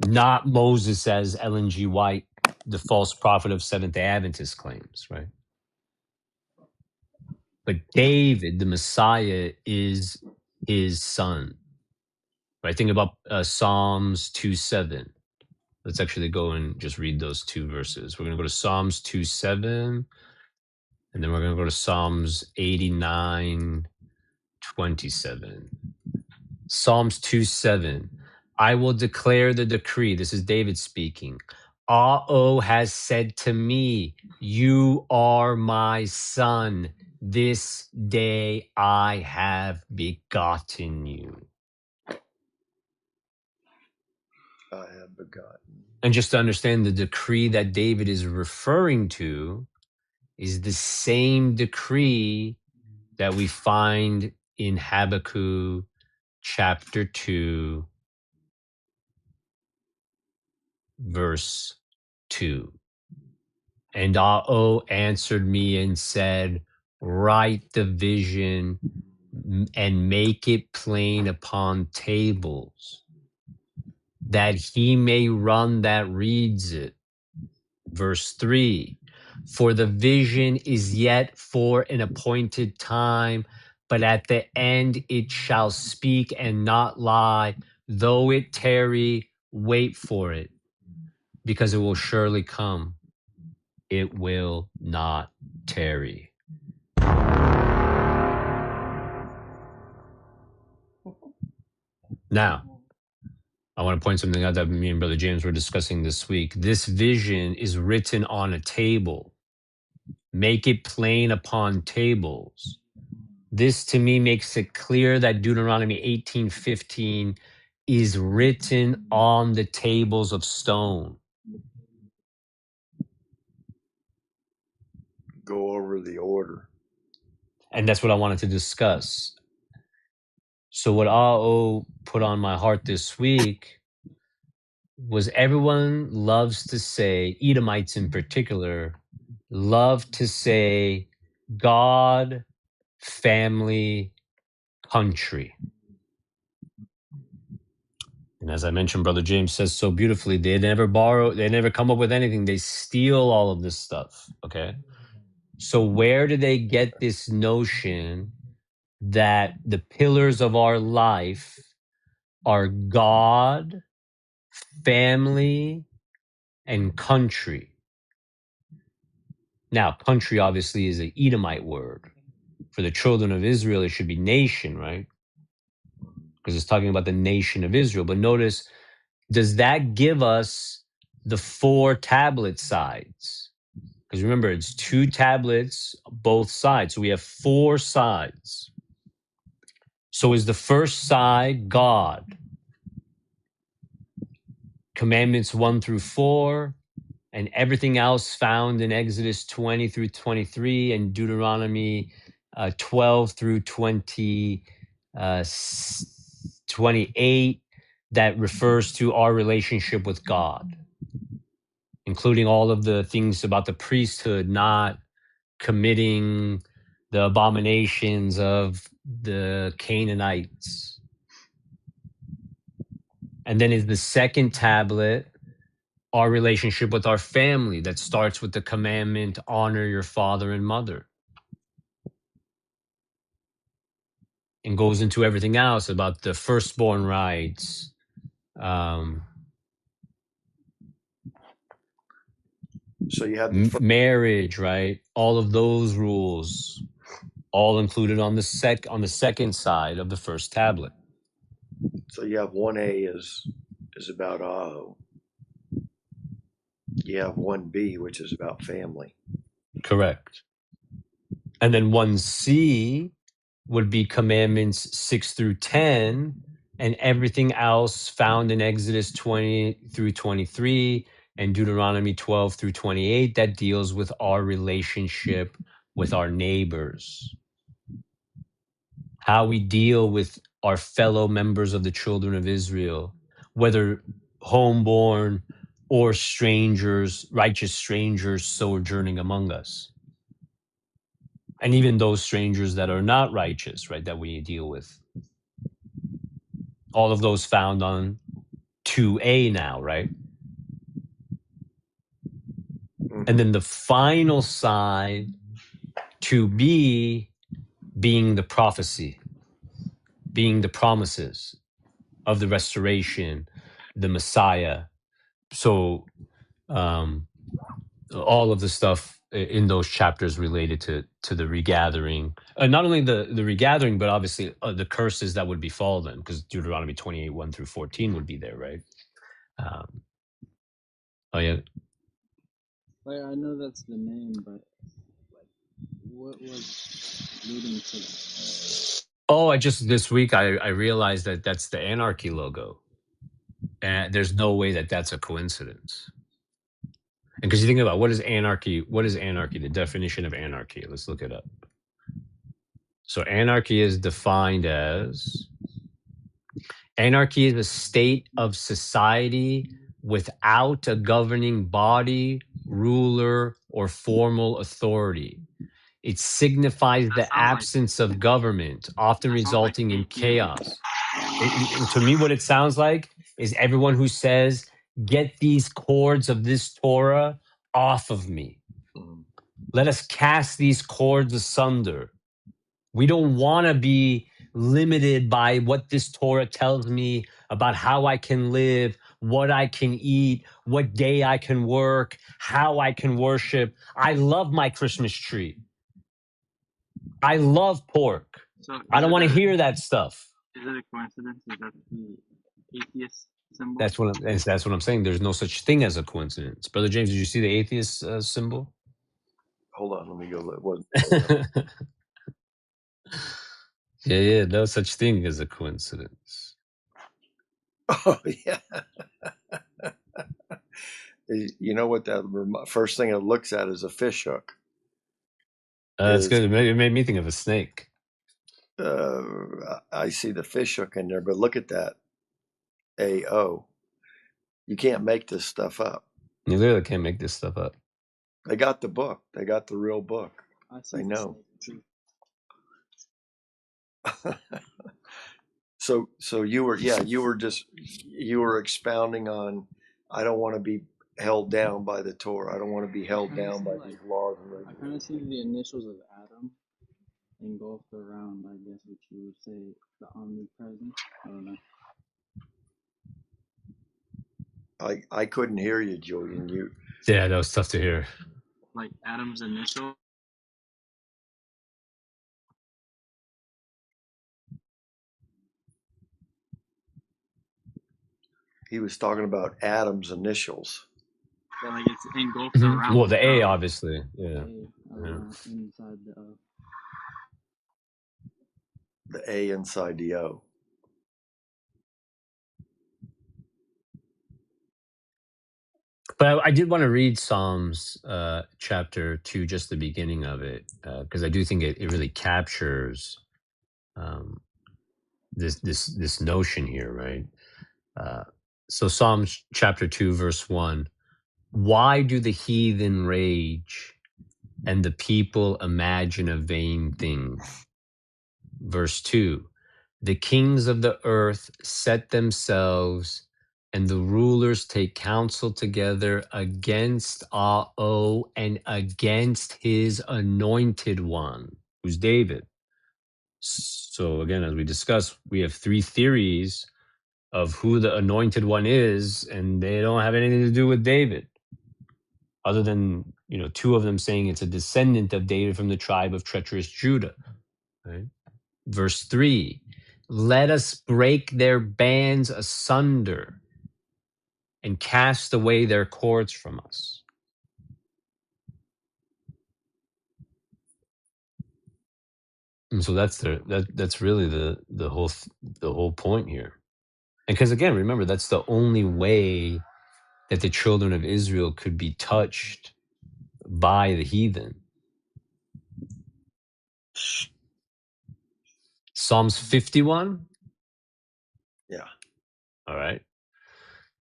not Moses, as Ellen G. White, the false prophet of Seventh-day Adventist, claims, right? But David, the Messiah, is his son. Right? Think about Psalms 2:7. Let's actually go and just read those two verses. We're going to go to Psalms 2:7. And then we're going to go to Psalms 89:27. Psalms 2:7. I will declare the decree. This is David speaking. Ah, has said to me, you are my son. This day I have begotten you. I have begotten. And just to understand, the decree that David is referring to is the same decree that we find in Habakkuk chapter 2, verse 2. And answered me and said, write the vision and make it plain upon tables, that he may run that reads it. Verse 3, for the vision is yet for an appointed time, but at the end it shall speak and not lie. Though it tarry, wait for it, because it will surely come. It will not tarry. Now, I want to point something out that me and Brother James were discussing this week. This vision is written on a table. Make it plain upon tables. This to me makes it clear that Deuteronomy 18:15 is written on the tables of stone. Go over the order. And that's what I wanted to discuss. So what A.O. put on my heart this week was everyone loves to say, Edomites in particular, love to say God, family, country. And as I mentioned, Brother James says so beautifully, they never borrow, they never come up with anything. They steal all of this stuff. Okay. So where do they get this notion that the pillars of our life are God, family, and country? Now, country obviously is an Edomite word. For the children of Israel, it should be nation, right? Because it's talking about the nation of Israel. But notice, does that give us the 4 tablet sides? Because remember, it's 2 tablets, both sides. So we have 4 sides. So is the first side God? Commandments 1 through 4, and everything else found in Exodus 20 through 23 and Deuteronomy 12 through 28 that refers to our relationship with God, including all of the things about the priesthood not committing the abominations of the Canaanites. And then is the second tablet our relationship with our family that starts with the commandment, honor your father and mother, and goes into everything else about the firstborn rights, So you have marriage, right? All of those rules, all included on the second side of the first tablet. So you have 1A is about Aho. You have 1B, which is about family. Correct. And then 1C would be commandments 6 through 10 and everything else found in Exodus 20 through 23 and Deuteronomy 12 through 28 that deals with our relationship with our neighbors. How we deal with our fellow members of the children of Israel, whether homeborn or strangers, righteous strangers sojourning among us. And even those strangers that are not righteous, right, that we deal with. All of those found on 2A now, right? And then the final side, 2B, being the prophecy, being the promises of the restoration, the Messiah. So all of the stuff in those chapters related to the regathering. Not only the regathering, but obviously the curses that would befall them, because Deuteronomy 28, 1 through 14 would be there, right? Oh yeah. Like, I know that's the name, but like, what was leading to that? Oh, I just this week I realized that that's the anarchy logo, and there's no way that that's a coincidence. And because you think about what is anarchy, the definition of anarchy? Let's look it up. So anarchy is defined as anarchy is a state of society without a governing body, ruler, or formal authority. It signifies the absence of government, often resulting in chaos. To me, what it sounds like is everyone who says, "Get these cords of this Torah off of me. Let us cast these cords asunder. We don't want to be limited by what this Torah tells me about how I can live, what I can eat, what day I can work, how I can worship. I love my Christmas tree. I love pork. So I don't want to hear that stuff." is it a coincidence? Is that the atheist symbol? That's what I'm saying. There's no such thing as a coincidence. Brother James, did you see the atheist symbol? Hold on, let me go. What? Yeah, no such thing as a coincidence. Oh yeah. You know what that first thing it looks at is a fish hook. That's good. It made me think of a snake. I see the fish hook in there, but look at that. AO. You can't make this stuff up. You literally can't make this stuff up. They got the book. They got the real book. They know. So you were expounding on, I don't want to be held down by the Torah. I don't want to be held down by these laws and regulations. I kind of see the initials of Adam engulfed around, I guess, what you would say, the omnipresent. I don't know. I couldn't hear you, Julian. Yeah, that was tough to hear. Like Adam's initial. He was talking about Adam's initials. But like it's engulfed around. Well, the A, obviously. Yeah. Inside the O. The A inside the O. But I did want to read Psalms chapter 2, just the beginning of it, because I do think it really captures this notion here, right? So Psalms chapter 2, verse 1. Why do the heathen rage and the people imagine a vain thing? Verse 2. The kings of the earth set themselves, and the rulers take counsel together against Ao and against his anointed one, who's David. So again, as we discussed, we have three theories of who the anointed one is, and they don't have anything to do with David, other than two of them saying it's a descendant of David from the tribe of treacherous Judah. Right? Verse 3. Let us break their bands asunder and cast away their cords from us. And so that's really the whole point here. And because again, remember, that's the only way that the children of Israel could be touched by the heathen. Psalms 51. Yeah. All right.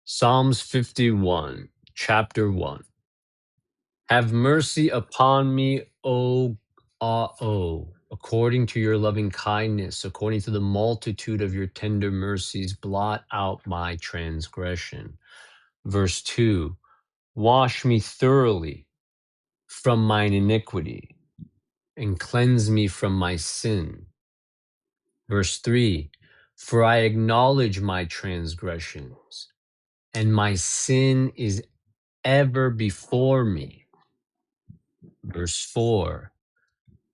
Psalms 51, chapter 1. Have mercy upon me, O according to your loving kindness, according to the multitude of your tender mercies, blot out my transgression. Verse 2. Wash me thoroughly from mine iniquity and cleanse me from my sin. Verse 3. For I acknowledge my transgressions, and my sin is ever before me. Verse 4,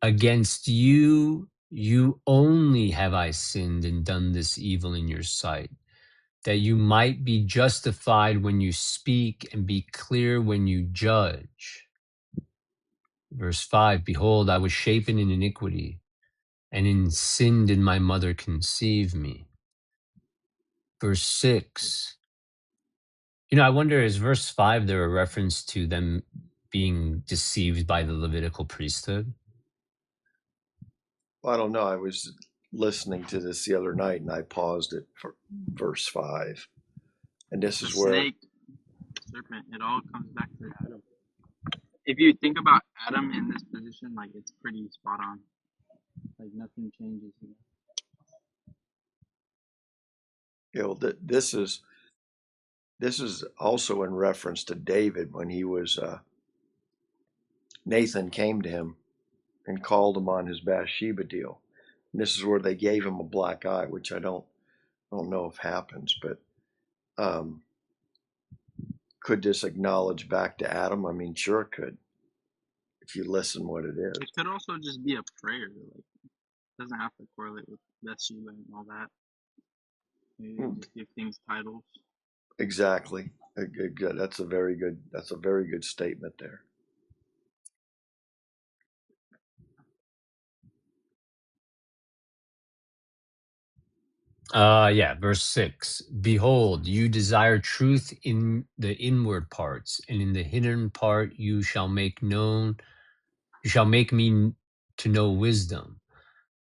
against you, you only have I sinned and done this evil in your sight, that you might be justified when you speak and be clear when you judge. Verse 5, behold, I was shapen in iniquity, and in sin did my mother conceive me. Verse 6, I wonder, is verse 5 there a reference to them being deceived by the Levitical priesthood? Well, I don't know. I was listening to this the other night and I paused it for verse 5. And this The is where, snake, serpent, it all comes back to Adam. If you think about Adam in this position, like it's pretty spot on. Like nothing changes. this is also in reference to David when he was, Nathan came to him and called him on his Bathsheba deal. And this is where they gave him a black eye, which I don't know if happens, but could this acknowledge back to Adam? I mean, sure it could, if you listen what it is. It could also just be a prayer. Like it doesn't have to correlate with Bathsheba and all that. Maybe just give things titles. Exactly. Good. That's a very good statement there. Verse 6. Behold, you desire truth in the inward parts, and in the hidden part you shall make me to know wisdom.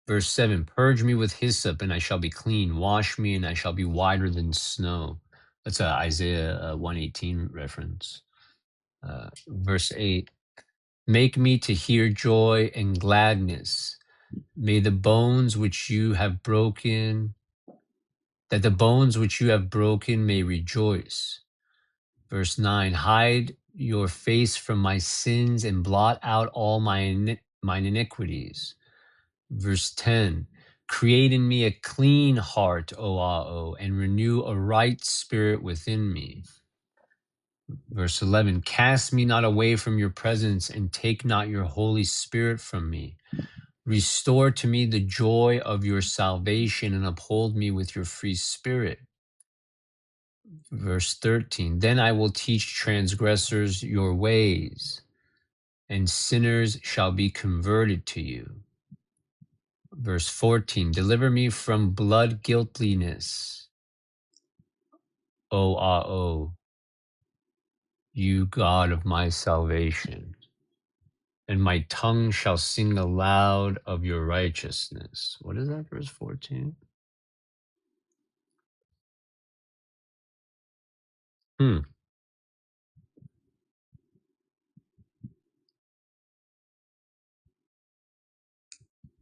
Verse 7. Purge me with hyssop, and I shall be clean. Wash me, and I shall be whiter than snow. That's a Isaiah 118 reference. Verse 8. Make me to hear joy and gladness. May the bones which you have broken, that the bones which you have broken may rejoice. Verse 9, hide your face from my sins and blot out all mine iniquities. Verse 10, create in me a clean heart, O Ah-Oh, and renew a right spirit within me. Verse 11, cast me not away from your presence and take not your Holy Spirit from me. Restore to me the joy of your salvation and uphold me with your free spirit. Verse 13, then I will teach transgressors your ways, and sinners shall be converted to you. Verse 14, deliver me from blood guiltiness, O Ah-Oh, you God of my salvation, and my tongue shall sing aloud of your righteousness. What is that, verse 14?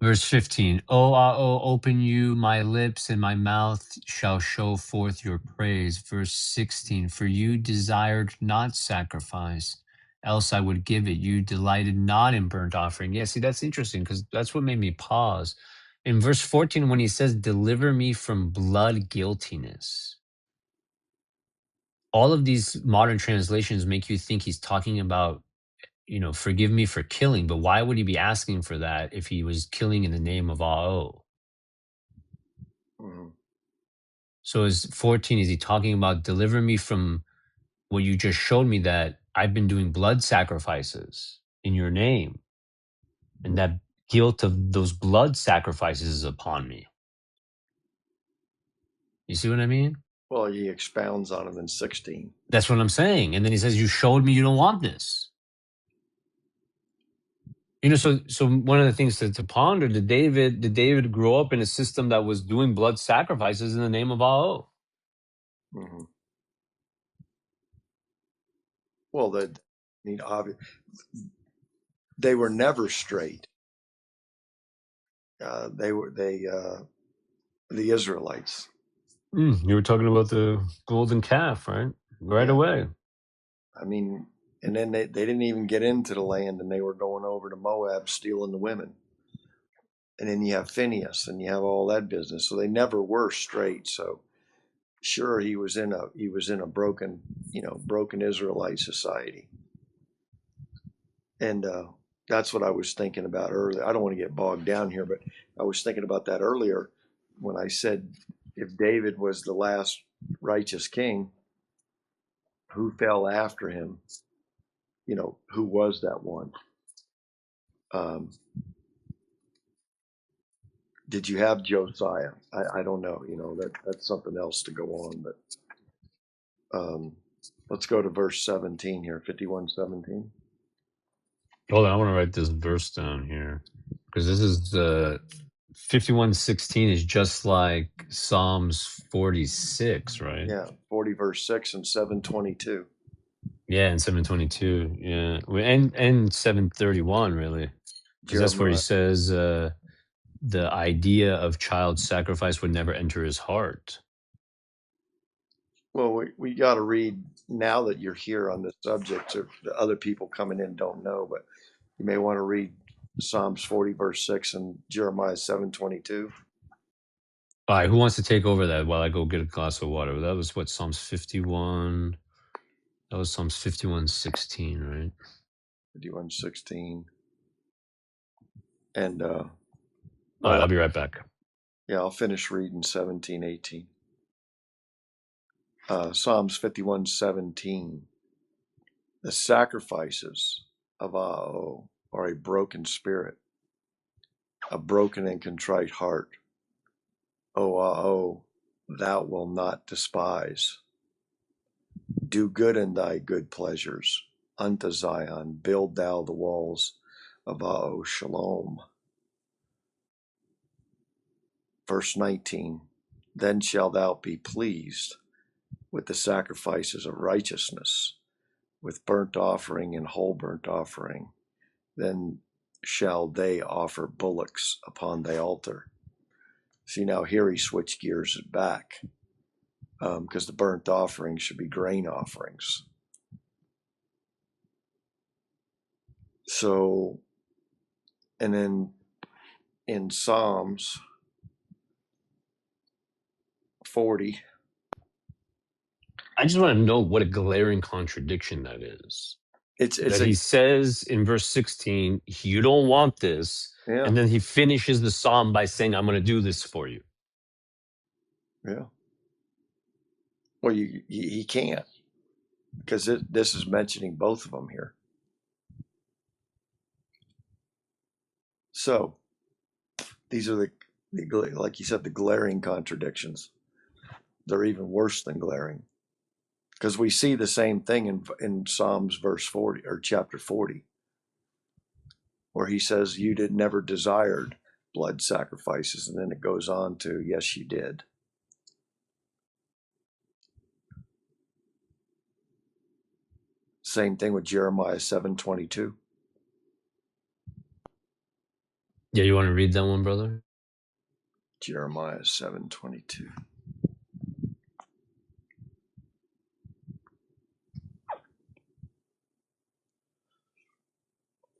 Verse 15, O Ah-Oh, open you my lips, and my mouth shall show forth your praise. Verse 16, for you desired not sacrifice, else I would give it. You delighted not in burnt offering. Yeah, see, that's interesting because that's what made me pause. In verse 14, when he says, deliver me from blood guiltiness, all of these modern translations make you think he's talking about, forgive me for killing, but why would he be asking for that if he was killing in the name of Ah-Oh? Mm-hmm. So is 14, is he talking about deliver me from what you just showed me, that I've been doing blood sacrifices in your name, and that guilt of those blood sacrifices is upon me? You see what I mean? Well, he expounds on it in 16. That's what I'm saying. And then he says, you showed me you don't want this. So one of the things to ponder, did David grow up in a system that was doing blood sacrifices in the name of Ah-Oh? Mm-hmm. Well, they were never straight. The Israelites. You were talking about the golden calf, right? Right Yeah. away. I mean, and then they didn't even get into the land, and they were going over to Moab stealing the women. And then you have Phineas, and you have all that business. So they never were straight. So sure, he was in a broken Israelite society. And That's what I was thinking about earlier. I don't want to get bogged down here, but I was thinking about that earlier when I said if David was the last righteous king, who fell after him? You know, who was that one? Did you have Josiah? I don't know. You know, that's something else to go on. But let's go to verse 17 here, 51:17. Hold on, I want to write this verse down here because this is 51:16 is just like Psalms 46, right? Yeah, 40 verse 6 and 7:22. Yeah, and 7:22. Yeah, and 7:31 really, because that's where he Jeremiah. says the idea of child sacrifice would never enter his heart. Well, we got to read now that you're here on this subject. Or the other people coming in don't know, but you may want to read Psalms 40 verse 6 and Jeremiah 7:22. All right, who wants to take over that while I go get a glass of water? That was what, Psalms 51. That was Psalms 51:16, right? 51:16. And All right, I'll be right back. yeah, I'll finish reading 17:18. Psalms 51:17. The sacrifices of Ao are a broken spirit, a broken and contrite heart. O Ao, thou wilt not despise. Do good in thy good pleasures. Unto Zion build thou the walls of Ao Shalom. Verse 19. Then shalt thou be pleased with the sacrifices of righteousness, with burnt offering and whole burnt offering. Then shall they offer bullocks upon thy altar. See, now here he switched gears back, because the burnt offerings should be grain offerings. So, and then in Psalms 40, I just want to know what a glaring contradiction that is. it's That he says in verse 16, you don't want this. yeah, And then he finishes the psalm by saying, I'm going to do this for you. yeah. Well, he can't, because this is mentioning both of them here. So these are the like you said, the glaring contradictions. They're even worse than glaring, because we see the same thing in Psalms verse 40 or chapter 40, where he says, you never desired blood sacrifices. And then it goes on to, yes, you did. Same thing with Jeremiah 7:22. Yeah, you want to read that one, brother? Jeremiah 7:22.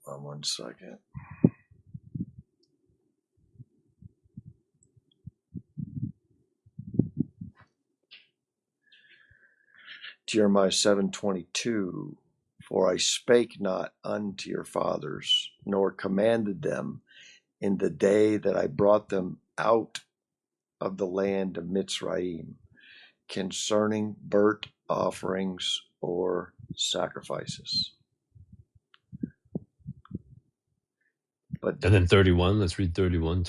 One second. Jeremiah 7:22. For I spake not unto your fathers, nor commanded them in the day that I brought them out of the land of Mitzrayim, concerning burnt offerings or sacrifices. But And then 31, let's read 31.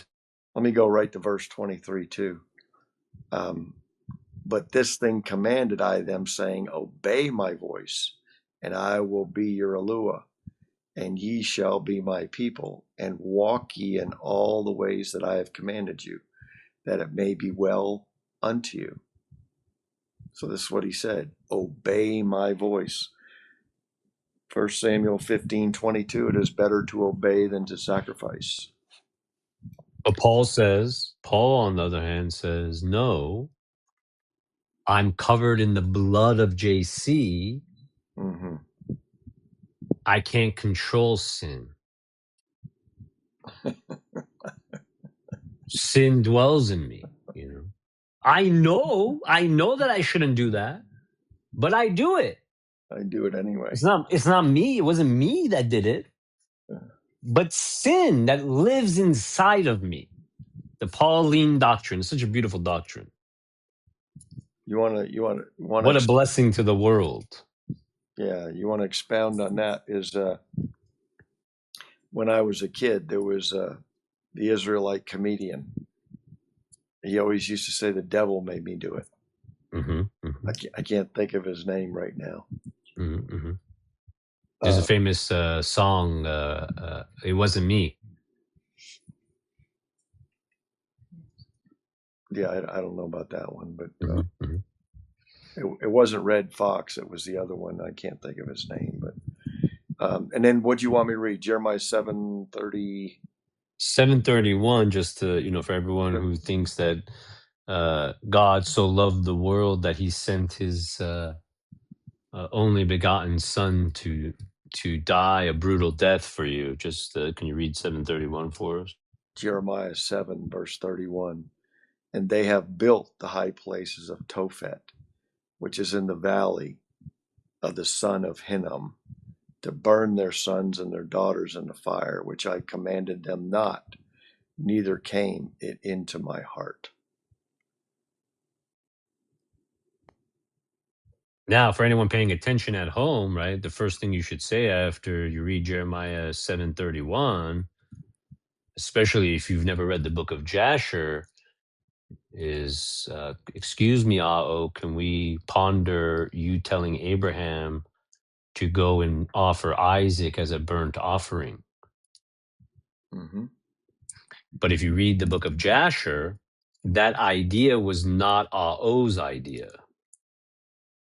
Let me go right to verse 23 too. But this thing commanded I them, saying, obey my voice, and I will be your Eluah, and ye shall be my people, and walk ye in all the ways that I have commanded you, that it may be well unto you. So this is what he said, obey my voice. 1 Samuel 15:22, it is better to obey than to sacrifice. But Paul, on the other hand, says, no, I'm covered in the blood of JC. Mm-hmm. I can't control sin. Sin dwells in me, you know. I know that I shouldn't do that, but I do it. I do it anyway. It's not me. It wasn't me that did it. but sin that lives inside of me. The Pauline doctrine is such a beautiful doctrine. You want What a blessing to the world. Yeah, you want to expound on that? Is when I was a kid, there was the Israelite comedian. He always used to say, "The devil made me do it." I can't think of his name right now. There's a famous song, It Wasn't Me. Yeah, I don't know about that one, but it wasn't Red Fox. It was the other one. I can't think of his name. But and then what do you want me to read? Jeremiah 7:30. 7:31, just to, for everyone who thinks that God so loved the world that he sent his only begotten son to die a brutal death for you. Just can you read 7:31 for us? Jeremiah 7, verse 31. And they have built the high places of Tophet, which is in the valley of the son of Hinnom, to burn their sons and their daughters in the fire, which I commanded them not, neither came it into my heart. Now, for anyone paying attention at home, right, the first thing you should say after you read Jeremiah 7:31, especially if you've never read the book of Jasher, is, excuse me, can we ponder you telling Abraham to go and offer Isaac as a burnt offering? But if you read the book of Jasher, that idea was not Aho's idea.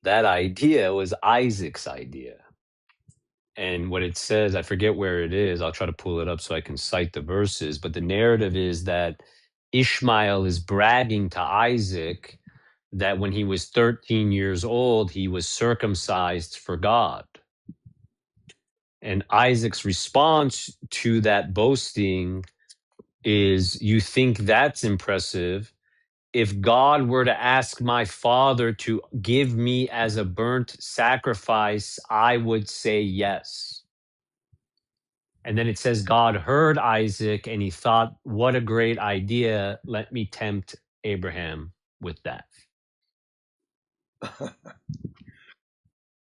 That idea was Isaac's idea. And what it says, I forget where it is. I'll try to pull it up so I can cite the verses. But the narrative is that Ishmael is bragging to Isaac that when he was 13 years old, he was circumcised for God. And Isaac's response to that boasting is, you think that's impressive? If God were to ask my father to give me as a burnt sacrifice, I would say yes. And then it says God heard Isaac and he thought, what a great idea. Let me tempt Abraham with that.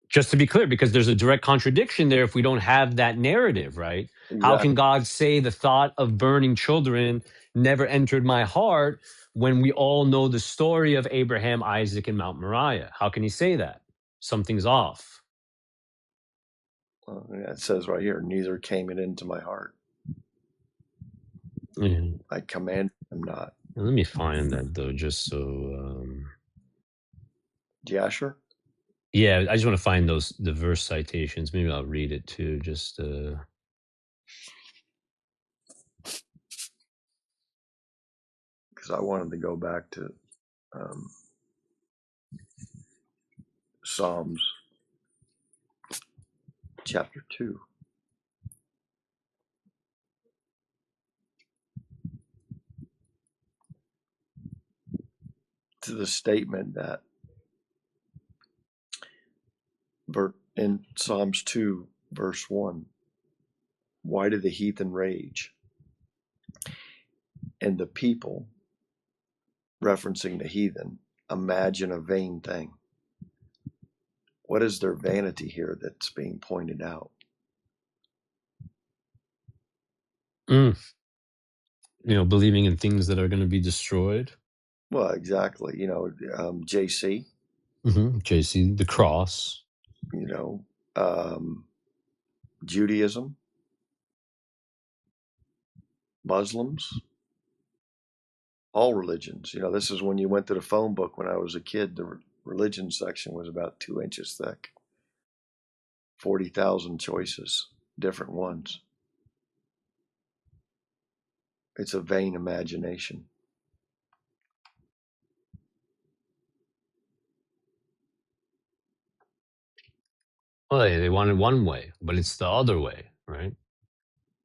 Just to be clear, because there's a direct contradiction there if we don't have that narrative, right? Exactly. How can God say the thought of burning children never entered my heart when we all know the story of Abraham, Isaac, and Mount Moriah? How can he say that? Something's off. It says right here, neither came it into my heart. I command him not. Let me find that, though, just so... Jasher? Yeah, I just want to find the verse citations. Maybe I'll read it, too, just... Because I wanted to go back to Psalms chapter 2. To the statement that in Psalms 2, verse 1, why do the heathen rage? And the people, referencing the heathen, imagine a vain thing. What is their vanity here that's being pointed out? Believing in things that are going to be destroyed. Well, exactly. JC. JC, the cross. Judaism, Muslims, all religions. This is when you went to the phone book when I was a kid. The religion section was about 2 inches thick. 40,000 choices, different ones. It's a vain imagination. Well, they want it one way, but it's the other way, right?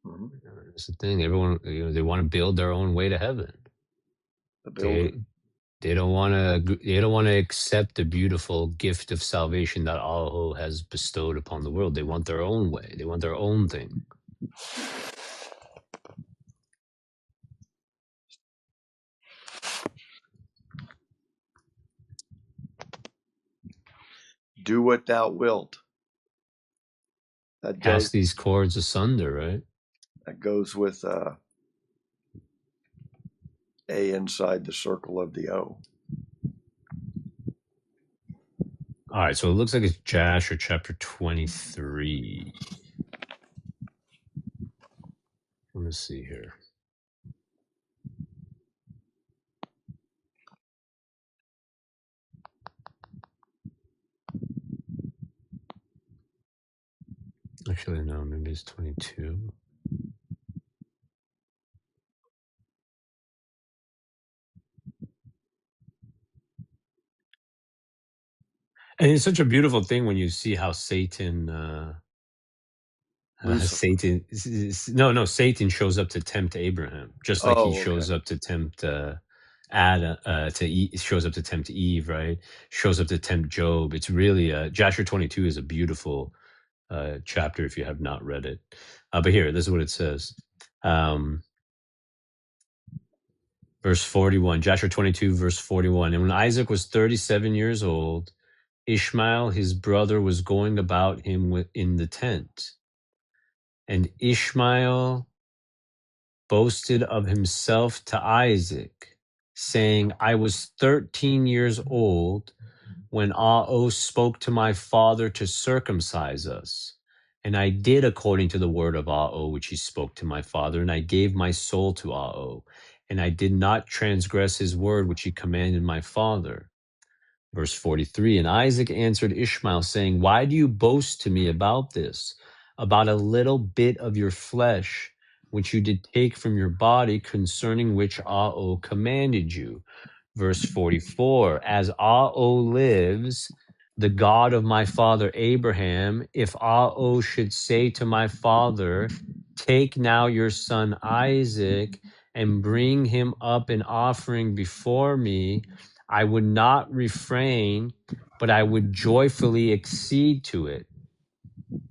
That's the thing. Everyone, they want to build their own way to heaven. They don't want to. They don't want to accept the beautiful gift of salvation that Allah has bestowed upon the world. They want their own way. They want their own thing. Do what thou wilt. That goes. Cast these cords asunder, right? That goes with A inside the circle of the O. All right, so it looks like it's Jasher chapter 23. Let me see here. Actually, no, maybe it's 22. And it's such a beautiful thing when you see how Satan Lucifer. Satan shows up to tempt Abraham, just like he Oh, shows okay. up to tempt Adam, shows up to tempt Eve, right? Shows up to tempt Job. It's really Joshua 22 is a beautiful chapter if you have not read it. But here, this is what it says. Verse 41, Joshua 22, verse 41. And when Isaac was 37 years old, Ishmael, his brother, was going about him in the tent. And Ishmael boasted of himself to Isaac, saying, I was 13 years old when spoke to my father to circumcise us. And I did according to the word of which he spoke to my father, and I gave my soul to and I did not transgress his word which he commanded my father. Verse 43, and Isaac answered Ishmael, saying, why do you boast to me about this, about a little bit of your flesh, which you did take from your body, concerning which commanded you? Verse 44, as lives, the God of my father Abraham, if should say to my father, take now your son Isaac and bring him up an offering before me, I would not refrain, but I would joyfully accede to it.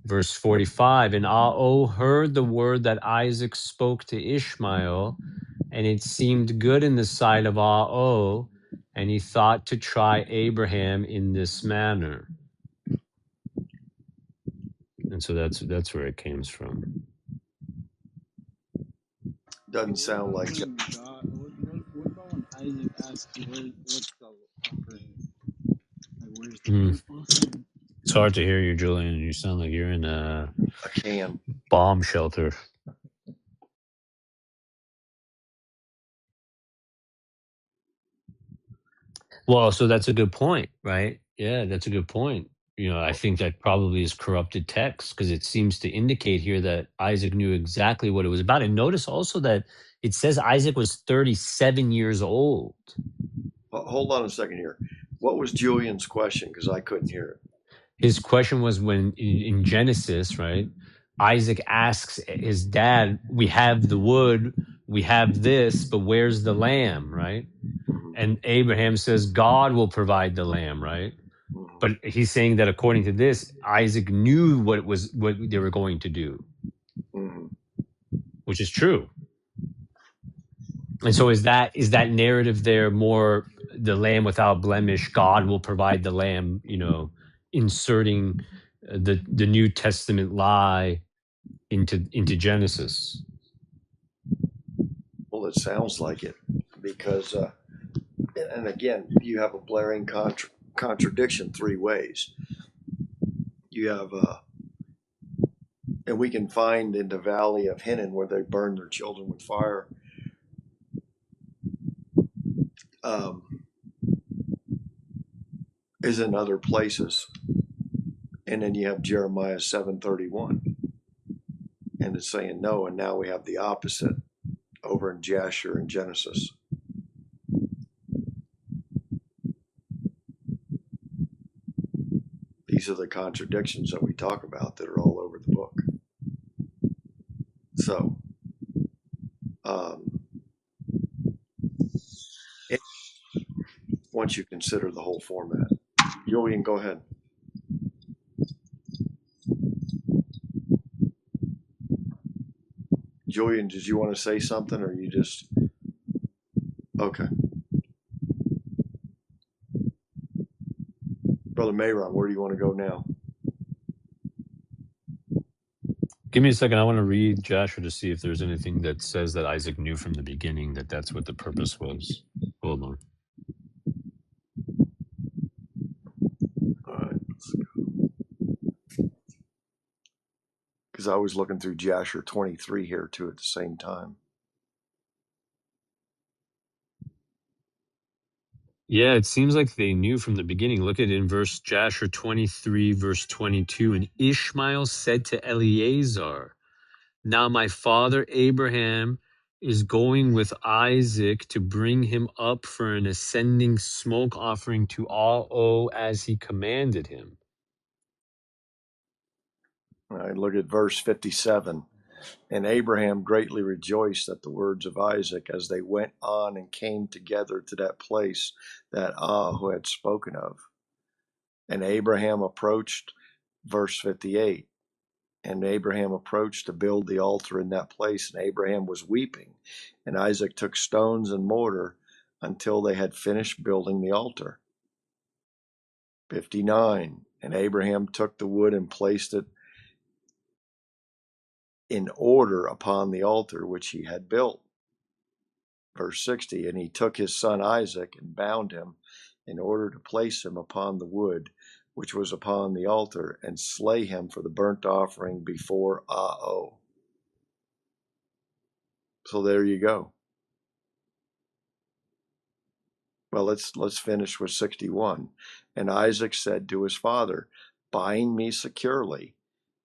Verse 45, and heard the word that Isaac spoke to Ishmael, and it seemed good in the sight of and he thought to try Abraham in this manner. And so that's where it came from. Doesn't sound like it. What about when Isaac asked, what's the offering? Like, where's the offering? It's hard to hear you, Julian. You sound like you're in a can. bomb shelter. Well, so that's a good point, right? Yeah, that's a good point. I think that probably is corrupted text because it seems to indicate here that Isaac knew exactly what it was about. And notice also that it says Isaac was 37 years old. Hold on a second here. What was Julian's question? Because I couldn't hear it. His question was when in Genesis, right? Isaac asks his dad, we have the wood, we have this, but where's the lamb, right? And Abraham says, God will provide the lamb, right? But he's saying that according to this, Isaac knew what they were going to do, which is true. And so is that narrative there more the lamb without blemish? God will provide the lamb, inserting the New Testament lie into Genesis. Well, it sounds like it because, and again, you have a blaring contradiction three ways. You have, and we can find in the valley of Hinnom where they burned their children with fire. Is in other places, and then you have Jeremiah 7:31, and it's saying no, and now we have the opposite over in Jasher and Genesis. These are the contradictions that we talk about that are all over the book. So, once you consider the whole format, Julian, go ahead. Julian, did you want to say something, or you just okay? Brother Mayron, where do you want to go now? Give me a second. I want to read Joshua to see if there's anything that says that Isaac knew from the beginning that that's what the purpose was. Hold on. All right, let's go. Because I was looking through Joshua 23 here too at the same time. Yeah, it seems like they knew from the beginning. Look at it in verse Joshua 23, verse 22. And Ishmael said to Eleazar, now my father Abraham is going with Isaac to bring him up for an ascending smoke offering to all as he commanded him. All right, look at verse 57. And Abraham greatly rejoiced at the words of Isaac as they went on and came together to that place that who had spoken of. And Abraham approached, verse 58. And Abraham approached to build the altar in that place, and Abraham was weeping. And Isaac took stones and mortar until they had finished building the altar. 59. And Abraham took the wood and placed it in order upon the altar which he had built. Verse 60. And he took his son Isaac and bound him in order to place him upon the wood which was upon the altar, and slay him for the burnt offering before Ao. So there you go. Well, let's finish with 61. And Isaac said to his father, bind me securely,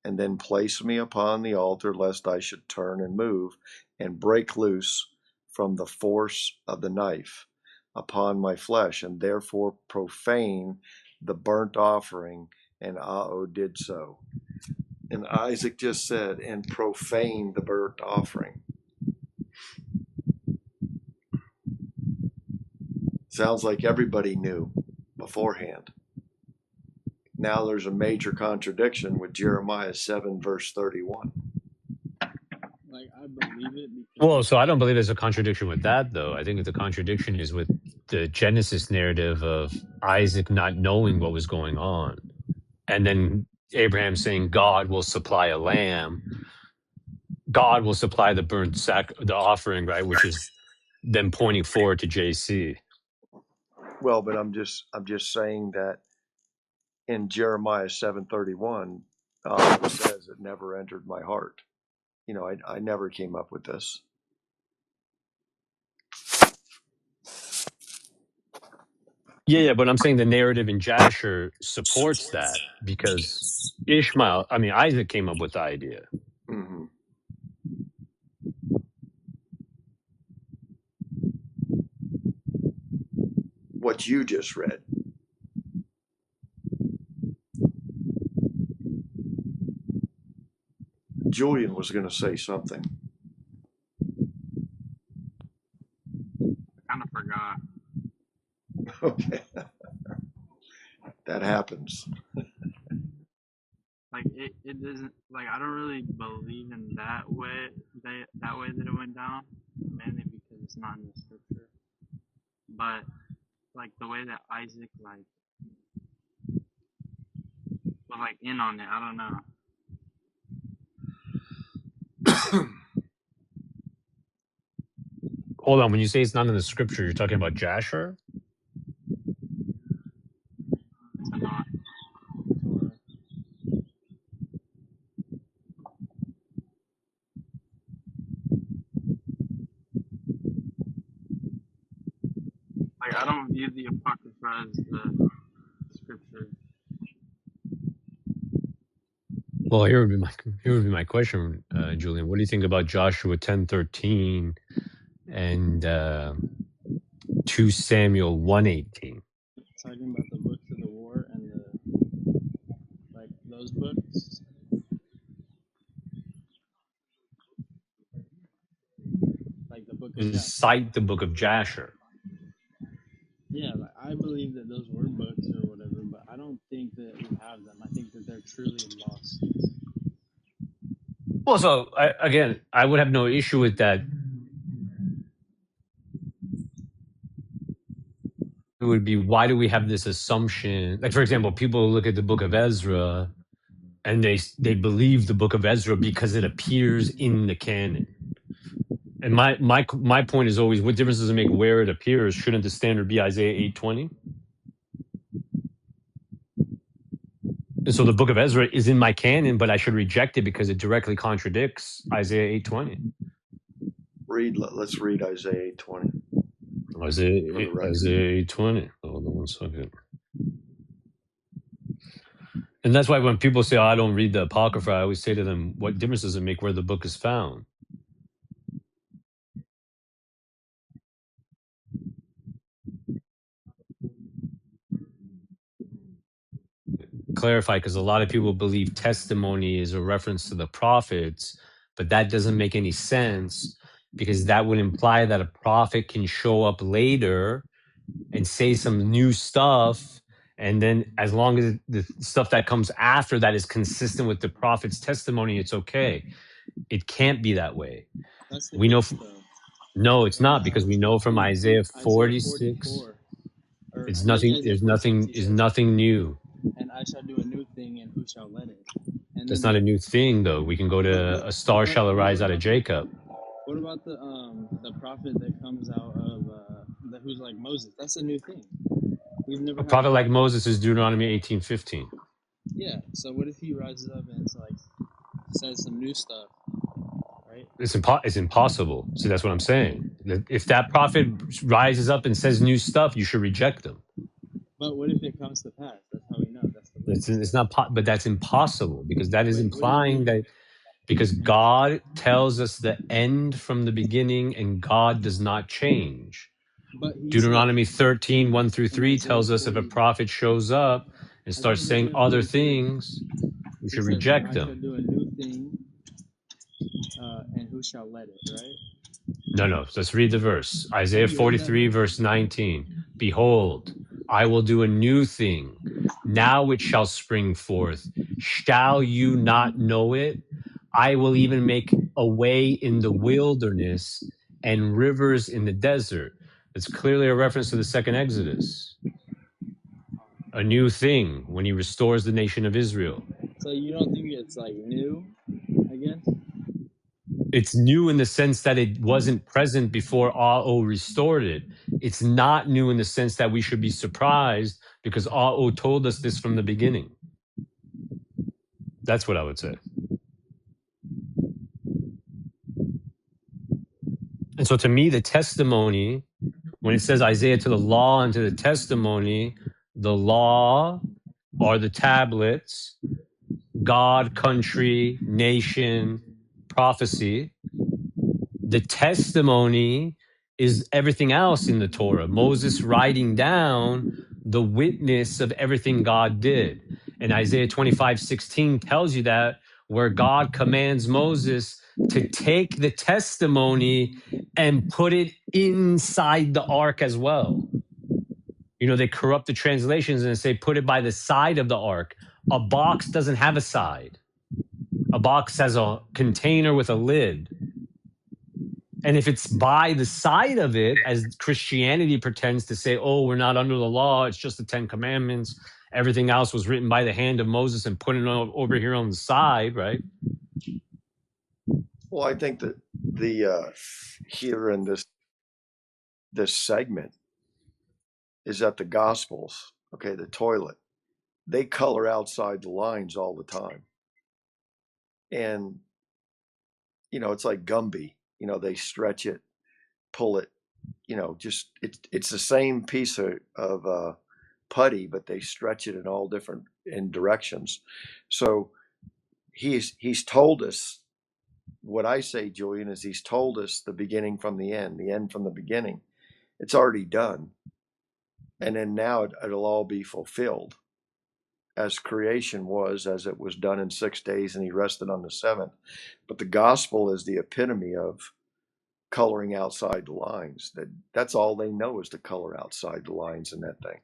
and then place me upon the altar, lest I should turn and move, and break loose from the force of the knife upon my flesh, and therefore profane the burnt offering. And Ao did so. And Isaac just said, and profane the burnt offering. Sounds like everybody knew beforehand. Now there's a major contradiction with Jeremiah 7, verse 31. Like, I believe it because... Well, so I don't believe there's a contradiction with that, though. I think the contradiction is with the Genesis narrative of Isaac not knowing what was going on. And then Abraham saying God will supply a lamb. God will supply the the offering, right? Which is them pointing forward to JC. Well, but I'm just saying that in Jeremiah 7:31, it says it never entered my heart. You know, I never came up with this. Yeah, but I'm saying the narrative in Jasher supports that because Isaac came up with the idea. Mm-hmm. What you just read. Julian was going to say something. I kind of forgot. Okay. That happens. Like, it doesn't, like, I don't really believe in that way that it went down, mainly because it's not in the scripture. But, like, the way that Isaac, like, was, like, in on it, I don't know. Hold on, when you say it's not in the scripture, you're talking about Jasher? It's not. Like, I don't view the Apocrypha as the scripture. Well, here would be my question, Julian. What do you think about Joshua 10:13 and 2 Samuel 1:18? Talking about the books of the war and like those books. Like the book of Jasher. Cite the book of Jasher. Yeah, like, I believe that those were books or whatever, but I don't think that we have them. I think that they're truly lost. Well, so I would have no issue with that. would be, why do we have this assumption? Like, for example, people look at the book of Ezra and they believe the book of Ezra because it appears in the canon. And my point is always, what difference does it make where it appears? Shouldn't the standard be Isaiah 8:20? And so the book of Ezra is in my canon, but I should reject it because it directly contradicts Isaiah 8:20. Let's read Isaiah 8:20. Isaiah 8:20. Hold on one second. And that's why when people say, oh, I don't read the Apocrypha, I always say to them, what difference does it make where the book is found? Clarify, because a lot of people believe testimony is a reference to the prophets, but that doesn't make any sense because that would imply that a prophet can show up later and say some new stuff. And then as long as the stuff that comes after that is consistent with the prophet's testimony, it's okay. It can't be that way. That's the We know. case, though. No, it's not, because we know from Isaiah 46, it's nothing. There's nothing. Is nothing new. And I shall do a new thing, and who shall let it? And That's not a new thing, though. We can go to a star shall arise out of Jacob. What about the prophet that comes out of who's like Moses? That's a new thing. We've never. A prophet like Moses is Deuteronomy 18:15. Yeah. So what if he rises up and says some new stuff? Right? It's impossible. See, that's what I'm saying. If that prophet rises up and says new stuff, you should reject them. But what if it comes to pass? That's how we know. It's not. But that's impossible, because that is implying that, because God tells us the end from the beginning, and God does not change. Deuteronomy 13, 1-3 tells us if a prophet shows up and starts saying other things, we should reject them. I shall do a new thing, and who shall let it, right? No. Let's read the verse. Isaiah 43, verse 19. Behold, I will do a new thing. Now it shall spring forth. Shall you not know it? I will even make a way in the wilderness and rivers in the desert. It's clearly a reference to the second Exodus. A new thing when he restores the nation of Israel. So you don't think it's new, I guess? It's new in the sense that it wasn't present before Ah-Oh restored it. It's not new in the sense that we should be surprised because Ah-Oh told us this from the beginning. That's what I would say. And so to me, the testimony, when it says Isaiah to the law and to the testimony, the law are the tablets, God, country, nation, prophecy. The testimony is everything else in the Torah. Moses writing down the witness of everything God did. And Isaiah 25:16 tells you that, where God commands Moses to take the testimony and put it inside the ark as well. You know, they corrupt the translations and say, put it by the side of the ark. A box doesn't have a side. A box has a container with a lid. And if it's by the side of it, as Christianity pretends to say, oh, we're not under the law, it's just the 10 Commandments, everything else was written by the hand of Moses and put it over here on the side, right? Well, I think that the here in this segment is that the Gospels, okay, the toilet, they color outside the lines all the time. And, you know, it's like Gumby. You know, they stretch it, pull it, you know, just it's the same piece of putty, but they stretch it in all different directions. So he's told us, what I say, Julian, is he's told us the beginning from the end from the beginning. It's already done. And then now it'll all be fulfilled as creation was, as it was done in 6 days, and he rested on the seventh. But the gospel is the epitome of coloring outside the lines. That's all they know, is to color outside the lines in that thing.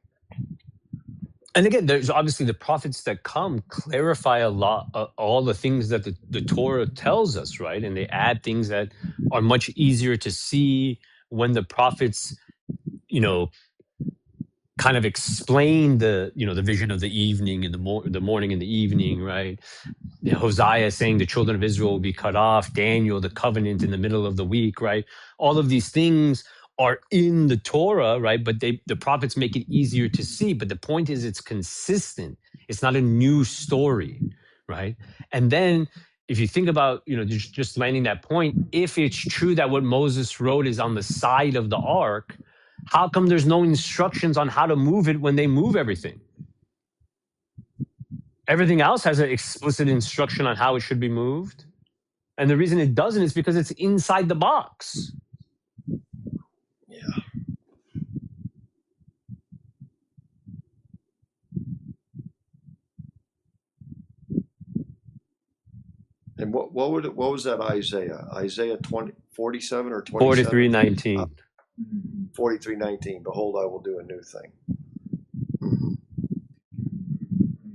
And again, there's obviously the prophets that come clarify a lot, all the things that the Torah tells us, right? And they add things that are much easier to see when the prophets, you know, kind of explain the vision of the evening and the morning and the evening, right? Hosea saying the children of Israel will be cut off, Daniel, the covenant in the middle of the week, right? All of these things are in the Torah, right? But the prophets make it easier to see. But the point is, it's consistent. It's not a new story, right? And then if you think about, just landing that point, if it's true that what Moses wrote is on the side of the ark, how come there's no instructions on how to move it when they move everything? Everything else has an explicit instruction on how it should be moved. And the reason it doesn't is because it's inside the box. Yeah. And what was that Isaiah? Isaiah 47 or 27? 43:19. 43:19. Behold, I will do a new thing.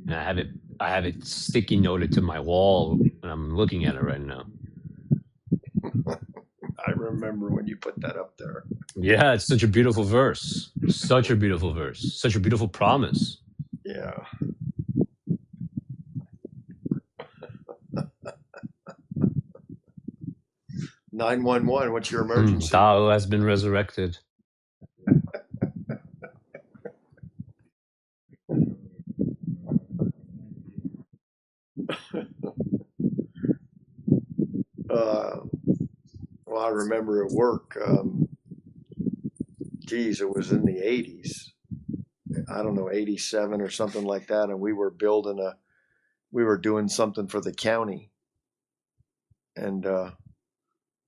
And I have it sticky noted to my wall, and I'm looking at it right now. I remember when you put that up there. Yeah, it's such a beautiful verse. Such a beautiful verse. Such a beautiful promise. Yeah. "911, what's your emergency?" Thou has been resurrected. Well, I remember at work, it was in the 80s. I don't know, 87 or something like that. And we were doing something for the county. And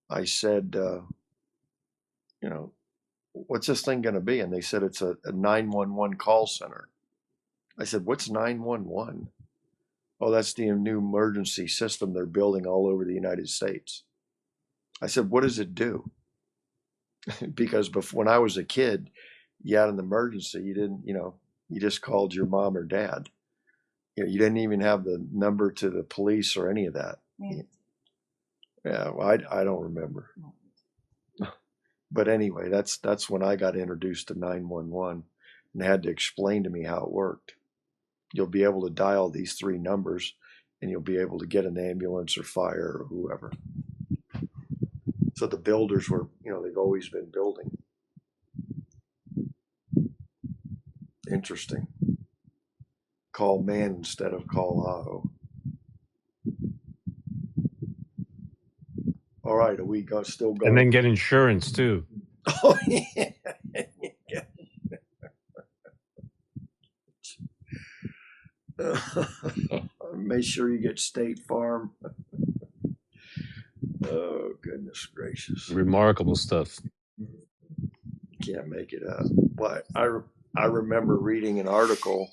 I said, what's this thing going to be? And they said, it's a 911 call center. I said, what's 911? Oh, that's the new emergency system they're building all over the United States. I said, what does it do? Because when I was a kid, you had an emergency. You didn't, you just called your mom or dad. You didn't even have the number to the police or any of that. Yeah, well, I don't remember. But anyway, that's when I got introduced to 911 and they had to explain to me how it worked. You'll be able to dial these 3 numbers and you'll be able to get an ambulance or fire or whoever. So the builders were, they've always been building. Interesting. Call man instead of call Aho. All right, are we still going? And then get insurance too. Oh, yeah. Make sure you get State Farm. Oh, goodness gracious. Remarkable stuff. Can't make it up. But I remember reading an article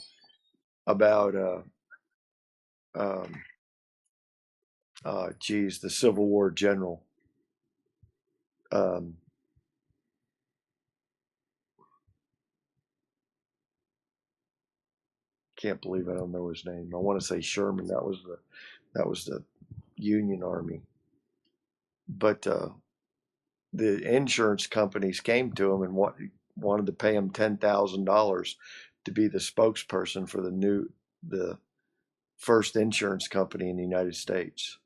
about the Civil War general. Can't believe I don't know his name. I want to say Sherman. That was the Union Army. But the insurance companies came to him and wanted to pay him $10,000 to be the spokesperson for the first insurance company in the United States.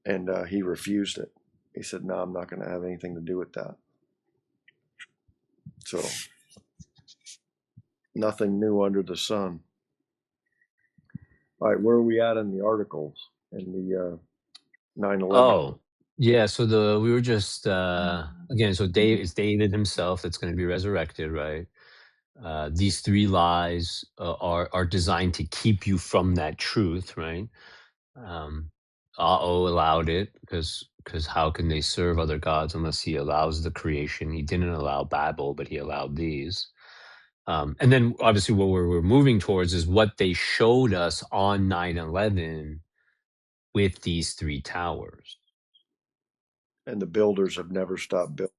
And he refused it. He said, no, I'm not going to have anything to do with that. So nothing new under the sun. All right, where are we at in the articles in the 9/11? Oh, yeah. So we were just again. So it's David himself that's going to be resurrected, right? These 3 lies are designed to keep you from that truth, right? Allowed it because how can they serve other gods unless he allows the creation? He didn't allow Babel, but he allowed these. And then obviously what we're moving towards is what they showed us on 9/11 with these 3 towers. And the builders have never stopped building.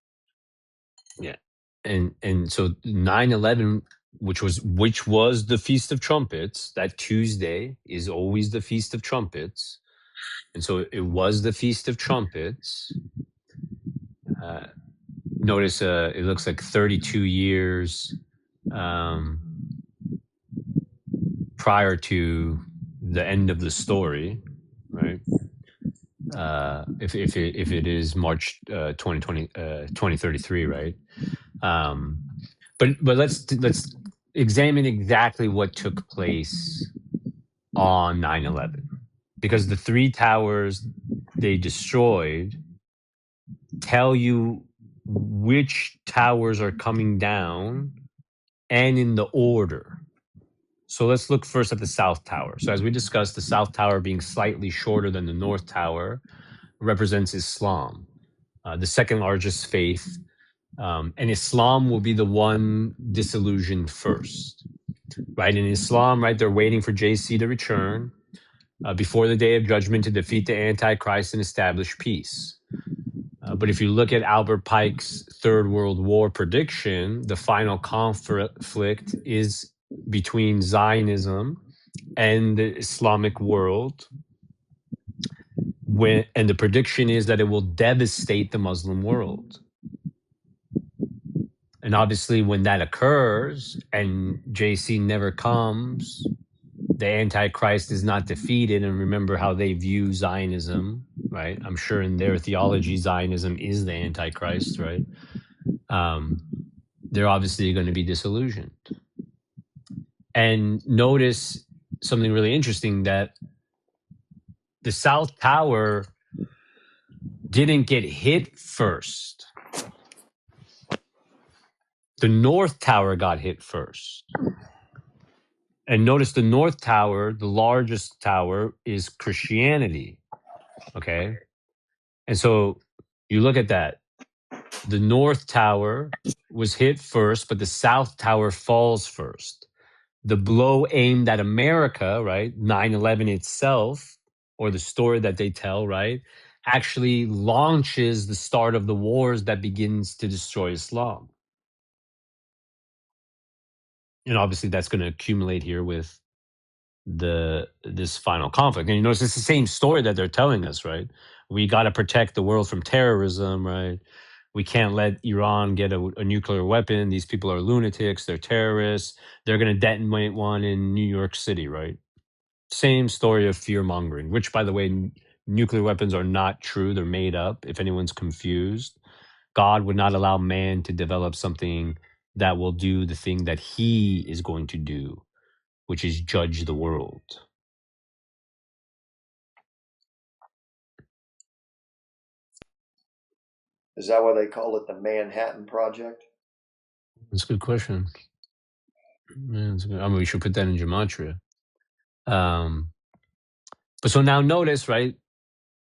Yeah. And so 9/11, which was the Feast of Trumpets, that Tuesday is always the Feast of Trumpets. And so it was the Feast of Trumpets. Notice it looks like 32 years um, prior to the end of the story, right? If it is March 2033, right? Um, but let's examine exactly what took place on 9/11, because the three towers they destroyed tell you which towers are coming down and in the order. So let's look first at the South Tower. So as we discussed, the South Tower being slightly shorter than the North Tower represents Islam, the second largest faith. And Islam will be the one disillusioned first, right? In Islam, right, they're waiting for JC to return before the day of judgment to defeat the Antichrist and establish peace. But if you look at Albert Pike's Third World War prediction, the final conflict is between Zionism and the Islamic world. And the prediction is that it will devastate the Muslim world. And obviously, when that occurs and JC never comes, the Antichrist is not defeated. And remember how they view Zionism, right? I'm sure in their theology, Zionism is the Antichrist, right? They're obviously going to be disillusioned. And notice something really interesting, that the South Tower didn't get hit first. The North Tower got hit first. And notice the North Tower, the largest tower, is Christianity. Okay. And so you look at that. The North Tower was hit first, but the South Tower falls first. The blow aimed at America, right? 9/11 itself, or the story that they tell, right, actually launches the start of the wars that begins to destroy Islam. And obviously that's going to accumulate here with this final conflict. And you notice it's the same story that they're telling us, right? We got to protect the world from terrorism, right? We can't let Iran get a nuclear weapon. These people are lunatics. They're terrorists. They're going to detonate one in New York City, right? Same story of fear mongering, which, by the way, nuclear weapons are not true. They're made up. If anyone's confused, God would not allow man to develop something that will do the thing that he is going to do, which is judge the world. Is that why they call it the Manhattan Project? That's a good question. Yeah, that's good. I mean, we should put that in gematria. But so now notice, right?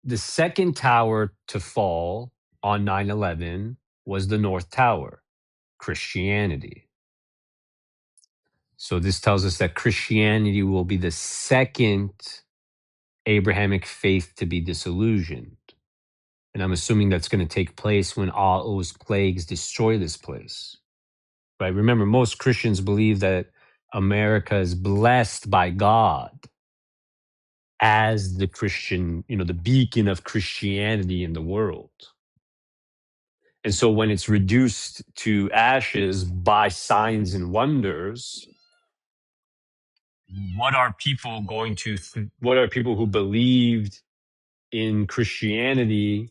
The second tower to fall on 9/11 was the North Tower, Christianity. So this tells us that Christianity will be the second Abrahamic faith to be disillusioned. And I'm assuming that's going to take place when all those plagues destroy this place. Right? Remember, most Christians believe that America is blessed by God as the Christian, the beacon of Christianity in the world. And so when it's reduced to ashes by signs and wonders, what are people who believed in Christianity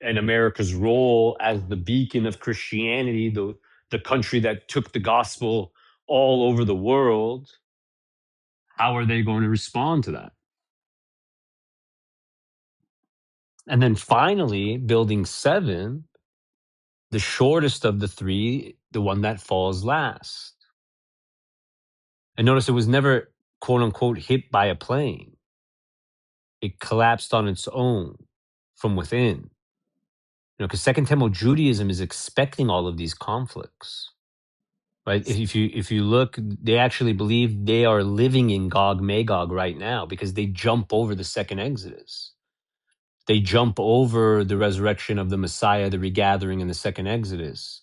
and America's role as the beacon of Christianity, the country that took the gospel all over the world, how are they going to respond to that? And then finally, building 7, the shortest of the three, the one that falls last. And notice it was never, quote unquote, hit by a plane. It collapsed on its own from within. Because Second Temple Judaism is expecting all of these conflicts. Right? If you look, they actually believe they are living in Gog Magog right now because they jump over the second Exodus. They jump over the resurrection of the Messiah, the regathering, and the second Exodus.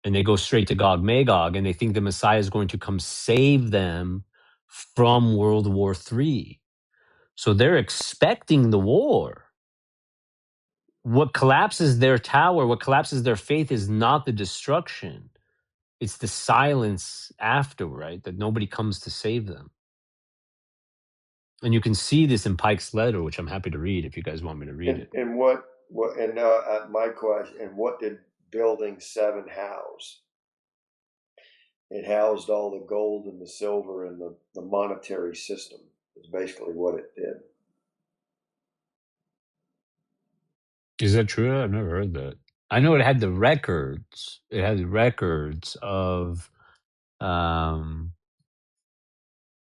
And they go straight to Gog Magog, and they think the Messiah is going to come save them from World War III. So they're expecting the war. What collapses their tower, what collapses their faith is not the destruction. It's the silence after, right? That nobody comes to save them. And you can see this in Pike's letter, which I'm happy to read if you guys want me to read it. And my question, and what did building 7 house? It housed all the gold and the silver and the monetary system, is basically what it did. Is that true? I've never heard that. I know it had the records. It had the records of,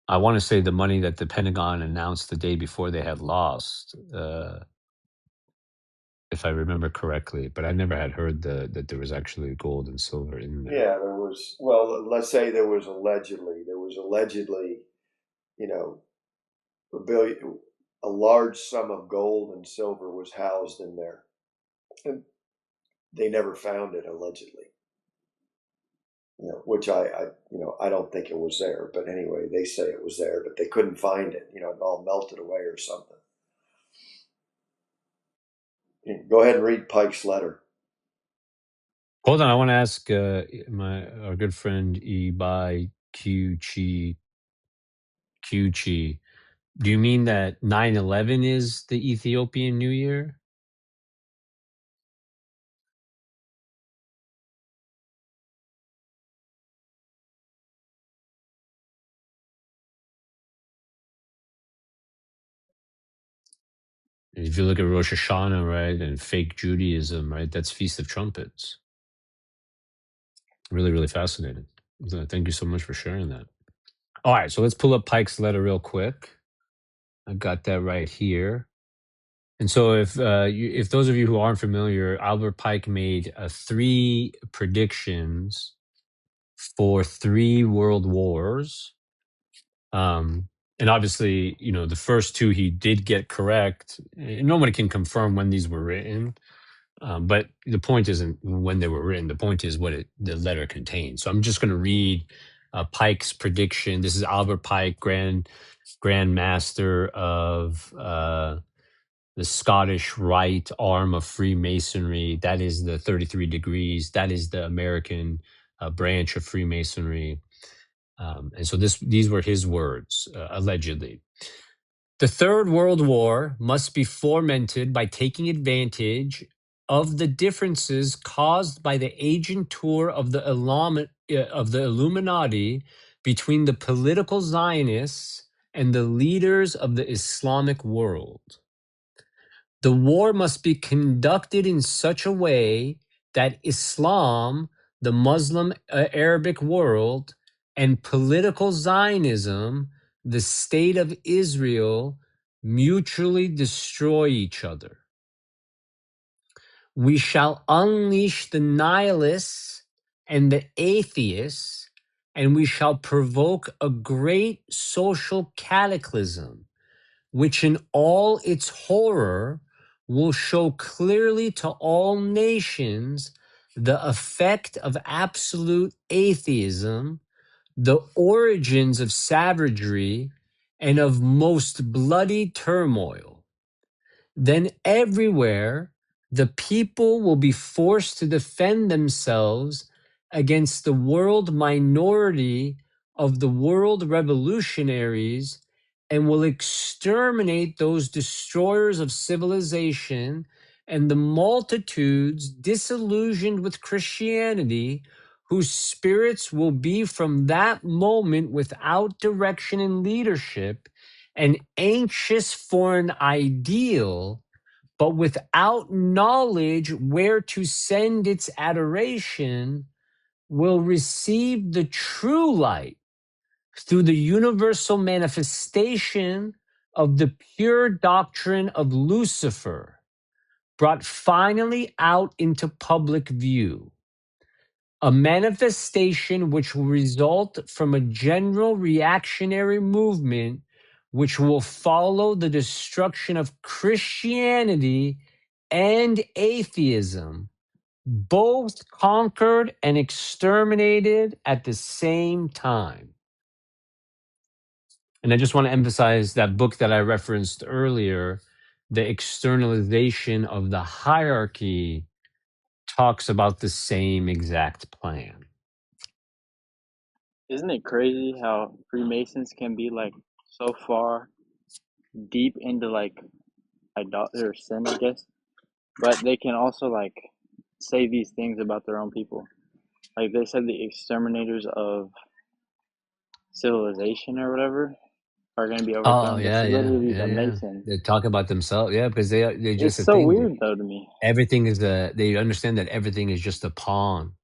I want to say the money that the Pentagon announced the day before they had lost, if I remember correctly. But I never had heard that there was actually gold and silver in there. Yeah, there was. Well, let's say there was allegedly, you know, a large sum of gold and silver was housed in there, and they never found it allegedly. Which I don't think it was there, but anyway, they say it was there, but they couldn't find it. It all melted away or something. Go ahead and read Pike's letter. Hold on, I want to ask our good friend Ibai Q-Chi. Do you mean that 9/11 is the Ethiopian New Year? If you look at Rosh Hashanah, right, and fake Judaism, right, that's Feast of Trumpets. Really, really fascinating. So thank you so much for sharing that. All right, so let's pull up Pike's letter real quick. I've got that right here. And so, if those of you who aren't familiar, Albert Pike made 3 predictions for 3 world wars. And obviously, the first 2 he did get correct. Nobody can confirm when these were written. But the point isn't when they were written. The point is what the letter contains. So I'm just going to read Pike's prediction. This is Albert Pike, Grand Master of the Scottish Rite arm of Freemasonry. That is the 33 degrees. That is the American branch of Freemasonry. And so these were his words, allegedly. The Third World War must be fomented by taking advantage of the differences caused by the agentur of the Illuminati between the political Zionists and the leaders of the Islamic world. The war must be conducted in such a way that Islam, the Muslim Arabic world, and political Zionism, the state of Israel, mutually destroy each other. We shall unleash the nihilists and the atheists, and we shall provoke a great social cataclysm, which in all its horror will show clearly to all nations the effect of absolute atheism, the origins of savagery, and of most bloody turmoil. Then everywhere the people will be forced to defend themselves against the world minority of the world revolutionaries and will exterminate those destroyers of civilization and the multitudes disillusioned with Christianity, whose spirits will be from that moment without direction and leadership and anxious for an ideal, but without knowledge where to send its adoration, will receive the true light through the universal manifestation of the pure doctrine of Lucifer, brought finally out into public view. A manifestation which will result from a general reactionary movement which will follow the destruction of Christianity and atheism, both conquered and exterminated at the same time. And I just want to emphasize that book that I referenced earlier, The Externalization of the Hierarchy, talks about the same exact plan. Isn't it crazy how Freemasons can be like so far deep into like idolatry or sin, I guess, but they can also like say these things about their own people. Like they said, the exterminators of civilization or whatever are going to be Oh overthrown. This yeah, is yeah, literally yeah, the yeah. Masons. They talk about themselves, yeah, because they just It's a so thing. weird though to me. Everything is they understand that everything is just a pawn.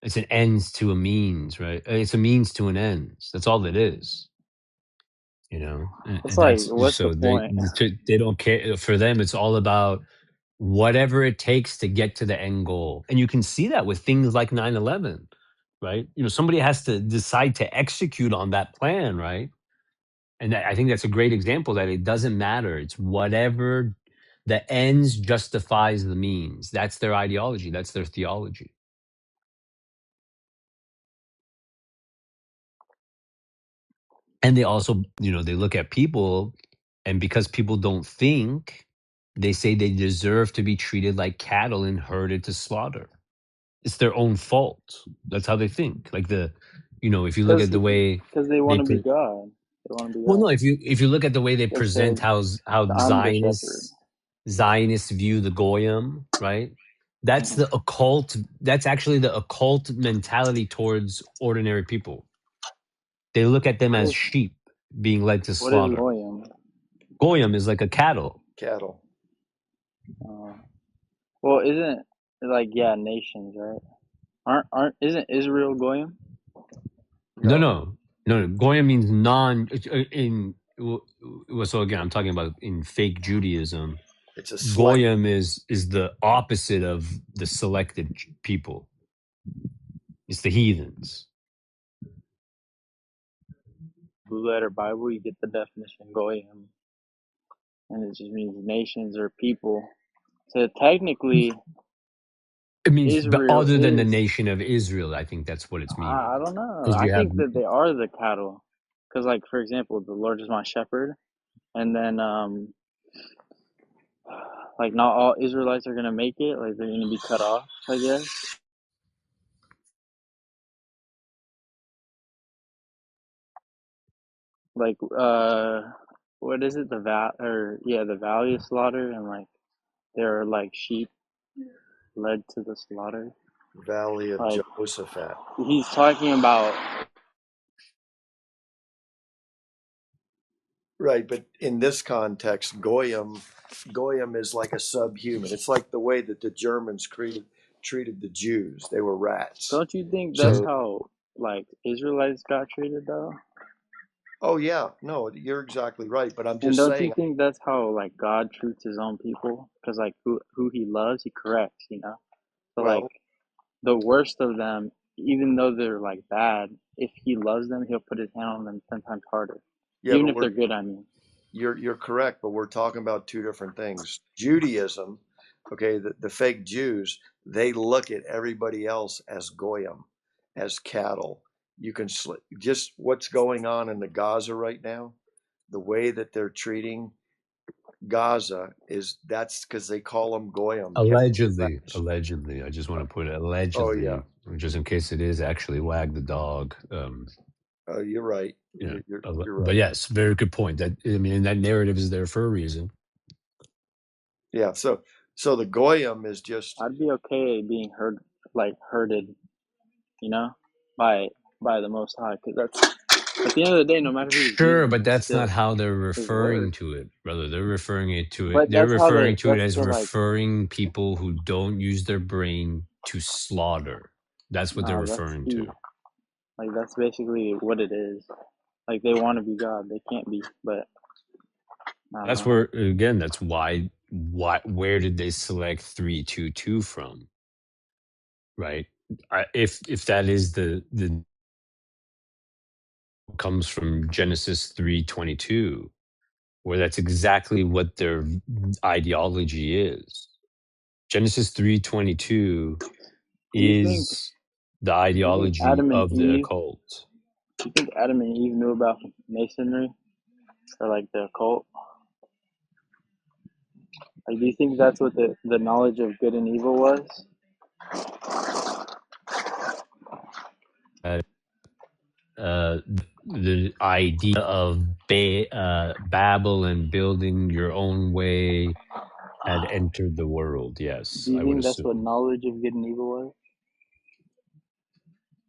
It's an ends to a means, right? It's a means to an ends. That's all it is, you know. It's And like, that's what's the so point? they don't care. For them, it's all about whatever it takes to get to the end goal. And you can see that with things like 9/11, right? You know, somebody has to decide to execute on that plan, right? And I think that's a great example that it doesn't matter. It's whatever the ends justifies the means. That's their ideology. That's their theology. And they also, you know, they look at people, and because people don't think, they say they deserve to be treated like cattle and herded to slaughter. It's their own fault. That's how they think. Like you know, if you look Because at the way they want they to be pre- God. They want to be well, no, God. if you look at the way they They present said, how I'm the shepherd. Zionists view the goyim, right? That's Mhm. the occult. That's actually the occult mentality towards ordinary people. They look at them What as is sheep being led to what is slaughter. Goyim? Goyim is like a cattle. Cattle. Uh, well, isn't like yeah nations, right? Aren't isn't Israel Goyim? No, No, no, no. Goyim means non. So again, I'm talking about in fake Judaism. it's a select. Goyim is the opposite of the selected people. It's the heathens. Blue Letter Bible, you get the definition Goyim, and it just means nations or people. So technically, It means, but Israel other than the is. nation of Israel, I think that's what it's meaning. I don't know. Because I you have think that they are the cattle, because like for example, the Lord is my shepherd, and then like not all Israelites are gonna make it. Like they're gonna be cut off, I guess. Like what is it? The valley of slaughter, and like there are like sheep led to the slaughter. Valley of Like Jehoshaphat. he's talking about. Right, but in this context, goyim is like a subhuman. It's like the way that the Germans treated the Jews. They were rats. Don't you think that's So, how like Israelites got treated though? oh yeah, no, you're exactly right. But I'm And just don't you saying, think that's how like God treats His own people? Because like who He loves, He corrects. So like well, the worst of them, even though they're like bad, if He loves them, He'll put His hand on them 10 times harder, yeah, even but if they're good. I mean, you're correct, but we're talking about two different things. Judaism, okay, the fake Jews, they look at everybody else as goyim, as cattle. You can just what's going on in the Gaza right now, the way that they're treating Gaza that's because they call them goyim, cattle rats. allegedly. I just want to put it Oh yeah, allegedly, just in case it is actually Wag the dog. oh you're right. You know, You're but right. yes, very good point. That I mean, that narrative is there for a reason. Yeah, so the goyim is just I'd be okay being herded, you know, by the Most High, because that's at the end of the day, no matter who's Sure, leading them, but it's that's not still how they're His word. referring to it, brother. They're referring it to it. But They're referring to it that's as the like. referring people who don't use their brain to slaughter. That's what they're No, referring to. that's basically what it is. Like they want to be God, they can't be. But I don't That's know. where again. That's why. Where did they select 322 from? Right. If that is the comes from Genesis 3:22, where that's exactly what their ideology is. Genesis 3:22 Do you think is the ideology Adam and of the Eve? occult. Do you think Adam and Eve knew about masonry or like the occult? Like, do you think that's what the knowledge of good and evil was? Uh, the idea of Babel and building your own way had entered the world. Yes, Do you I would think that's what assume. knowledge of good and evil was?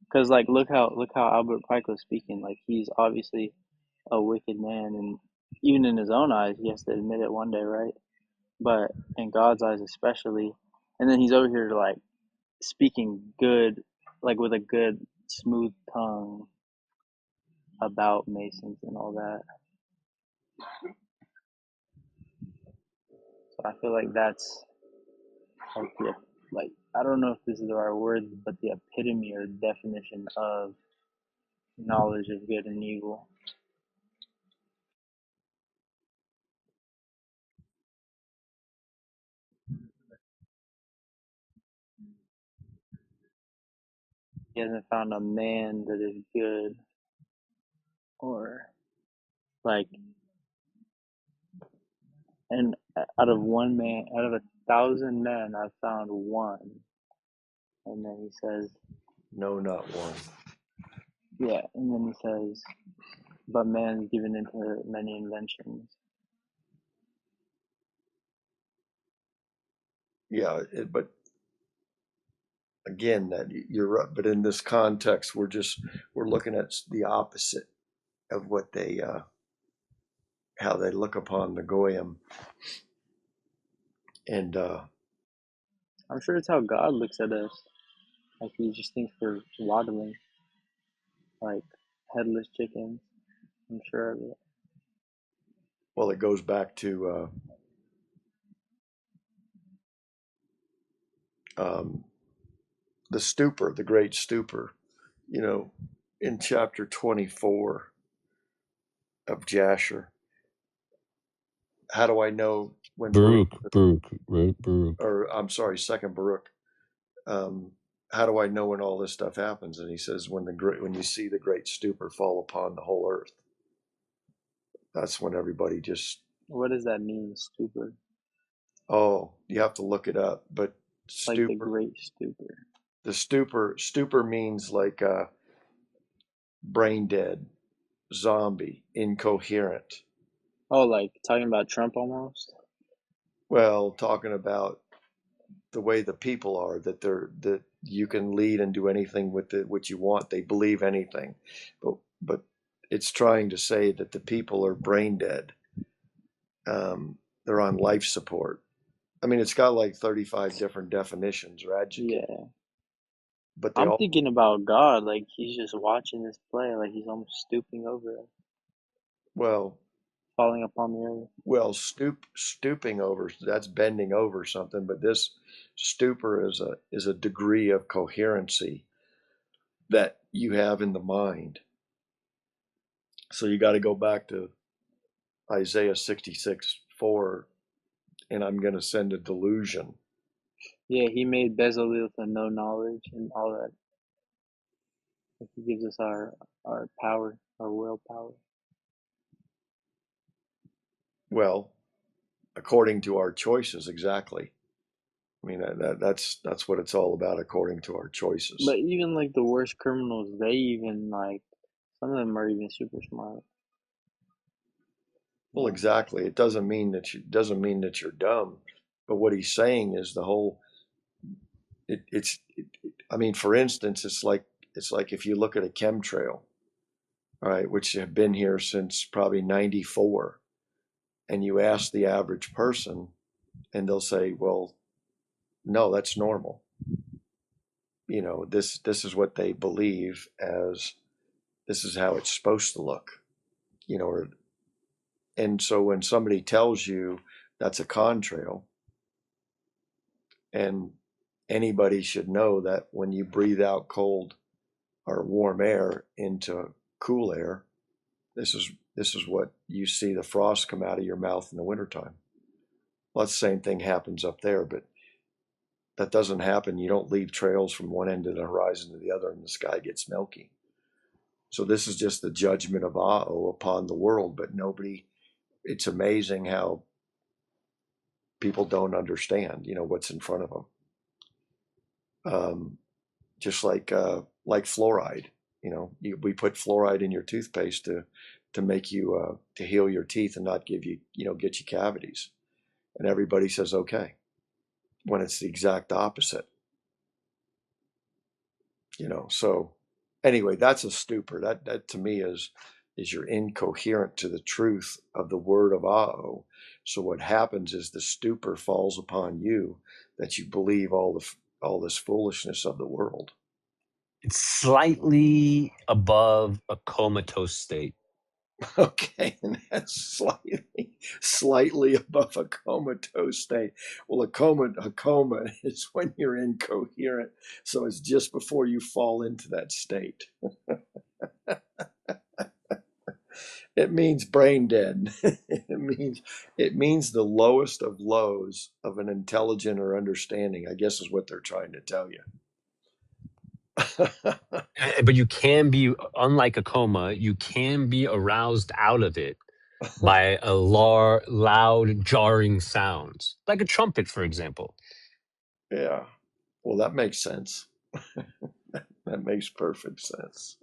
Because like, look how Albert Pike was speaking. Like, he's obviously a wicked man, and even in his own eyes, he has to admit it one day, right? But in God's eyes, especially. And then he's over here like speaking good, like with a good, smooth tongue about Masons and all that. So I feel like that's like like, I don't know if this is the right word, but the epitome or definition of knowledge of good and evil. He hasn't found a man that is good, or like, and out of 1,000 men, I've found one. And then he says, No, not one. yeah, and then he says, but man's given into many inventions. Yeah, but again, that you're right. But in this context, we're looking at the opposite of what they how they look upon the goyim, and I'm sure it's how God looks at us. Like, he just thinks we're waddling, like headless chickens. I'm sure of it. well, it goes back to the stupor, the great stupor. You know, in chapter 24 of Jasher, how do I know when Baruch, Baruch. or I'm sorry, second Baruch, how do I know when all this stuff happens? And he says, when you see the great stupor fall upon the whole earth, that's when everybody just, What does that mean, stupor? oh, you have to look it up. But Like the stupor, great stupor. the stupor means like brain dead, zombie, incoherent. Oh, like talking about Trump almost? Well, talking about the way the people are, that you can lead and do anything with it what you want. They believe anything, but it's trying to say that the people are brain dead. They're on life support. I mean, it's got like 35 different definitions or adjectives, Yeah. but they I'm all, thinking about God, like he's just watching this play, like he's almost stooping over it, well, falling upon the earth. stooping over, that's bending over something, but this stupor is a degree of coherency that you have in the mind. So you got to go back to Isaiah 66:4, and I'm going to send a delusion. Yeah, he made Bezalel to know knowledge and all that. Like, he gives us our power, our willpower. Well, according to our choices, exactly. I mean, that's what it's all about, according to our choices. But even like the worst criminals, they even like, some of them are even super smart. Well, exactly. It doesn't mean that you're dumb, but what he's saying is the whole. I mean, for instance, it's like if you look at a chemtrail, all right, which have been here since probably '94, and you ask the average person, and they'll say, "Well, no, that's normal." You know, this is what they believe as this is how it's supposed to look. You know, and so when somebody tells you that's a contrail, and anybody should know that when you breathe out cold or warm air into cool air, this is what you see, the frost come out of your mouth in the wintertime. Well, that's the same thing happens up there, but that doesn't happen. You don't leave trails from one end of the horizon to the other and the sky gets milky. So this is just the judgment of Ao upon the world, but nobody, it's amazing how people don't understand, you know, what's in front of them. Just like fluoride, We put fluoride in your toothpaste to make you to heal your teeth and not give you, get you cavities. And everybody says okay, when it's the exact opposite. So anyway, that's a stupor. That to me is you're incoherent to the truth of the word of Ao. So what happens is the stupor falls upon you, that you believe all this foolishness of the world. It's slightly above a comatose state. Okay, and that's slightly above a comatose state. Well, a coma is when you're incoherent, so it's just before you fall into that state. It means brain dead. it means the lowest of lows of an intelligent or understanding, I guess is what they're trying to tell you. But you can be, unlike a coma, you can be aroused out of it by a loud, jarring sounds, like a trumpet, for example. Yeah. Well, that makes sense. That makes perfect sense.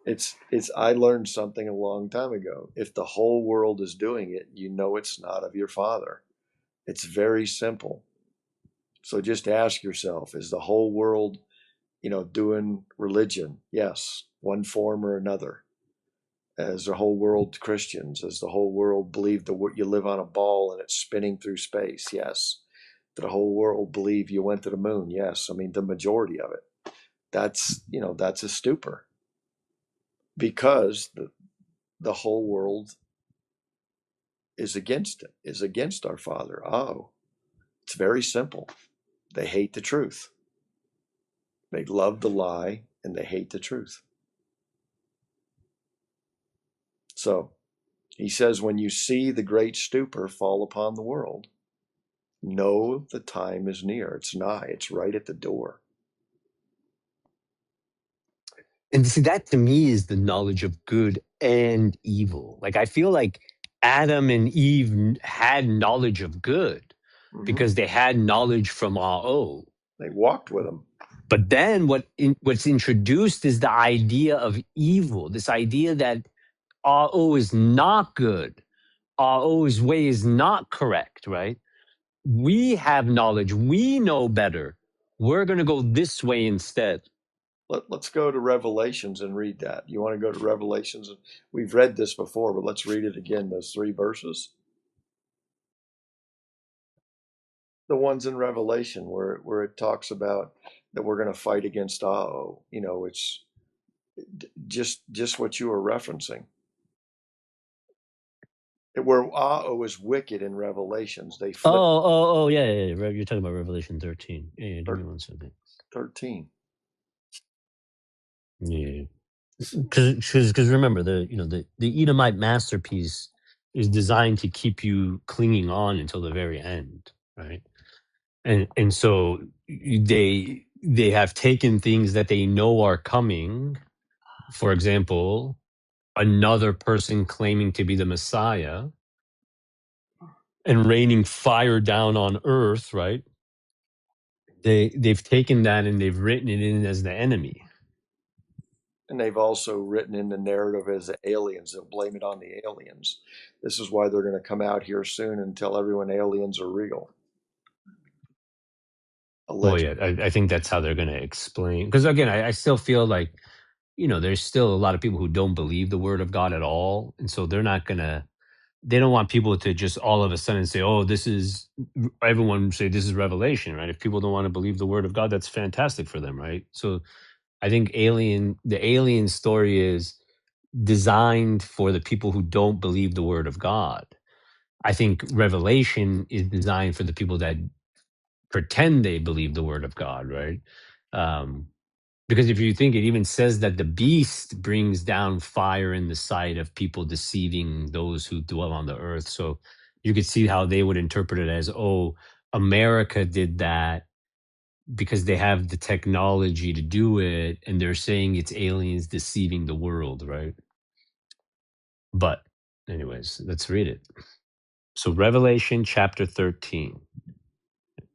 It's I learned something a long time ago. If the whole world is doing it, it's not of your Father. It's very simple. So just ask yourself, is the whole world, doing religion? Yes, one form or another. As the whole world Christians, as the whole world believe you live on a ball and it's spinning through space? Yes. Did the whole world believe you went to the moon? Yes. I mean, the majority of it. That's a stupor, because the whole world is against it, is against our Father. Oh, it's very simple. They hate the truth. They love the lie and they hate the truth. So he says, when you see the great stupor fall upon the world, know the time is near. It's nigh. It's right at the door. And see, that to me is the knowledge of good and evil. Like, I feel like Adam and Eve had knowledge of good because they had knowledge from Ao. They walked with him. But then what's introduced is the idea of evil, this idea that Ao is not good. Ao's way is not correct, right? We have knowledge. We know better. We're going to go this way instead. Let's go to Revelations and read that. You want to go to Revelations? We've read this before, but let's read it again, those 3 verses. The ones in Revelation where it talks about that we're going to fight against Ao. It's just what you were referencing. Where Ao is wicked in Revelations, they flip. Yeah. You're talking about Revelation 13. Yeah, give me 1 second. 13. Yeah, because remember, the Edomite masterpiece is designed to keep you clinging on until the very end, right? And so they have taken things that they know are coming. For example, another person claiming to be the Messiah and raining fire down on earth, right? They've taken that and they've written it in as the enemy. And they've also written in the narrative as the aliens. They'll blame it on the aliens. This is why they're going to come out here soon and tell everyone aliens are real. Allegedly. Oh yeah, I think that's how they're going to explain. Because again, I still feel like, there's still a lot of people who don't believe the word of God at all. And so they don't want people to just all of a sudden say, oh, everyone say this is revelation, right? If people don't want to believe the word of God, that's fantastic for them, right? So I think the alien story is designed for the people who don't believe the word of God. I think Revelation is designed for the people that pretend they believe the word of God, right? Because if you think, it even says that the beast brings down fire in the sight of people, deceiving those who dwell on the earth. So you could see how they would interpret it as, oh, America did that because they have the technology to do it, and they're saying it's aliens deceiving the world, right? But anyways, let's read it. So Revelation chapter 13.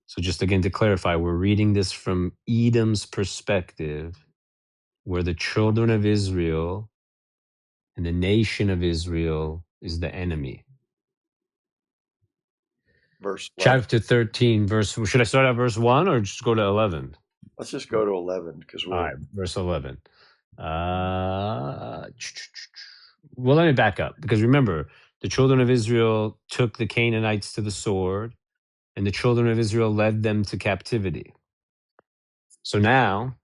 So just again to clarify, we're reading this from Edom's perspective. where the children of Israel and the nation of Israel is the enemy. Verse 11. Chapter 13, verse, should I start at verse 1 or just go to 11? Let's just go to 11 because All right, verse 11. Well, let me back up because remember, the children of Israel took the Canaanites to the sword, and the children of Israel led them to captivity. So now,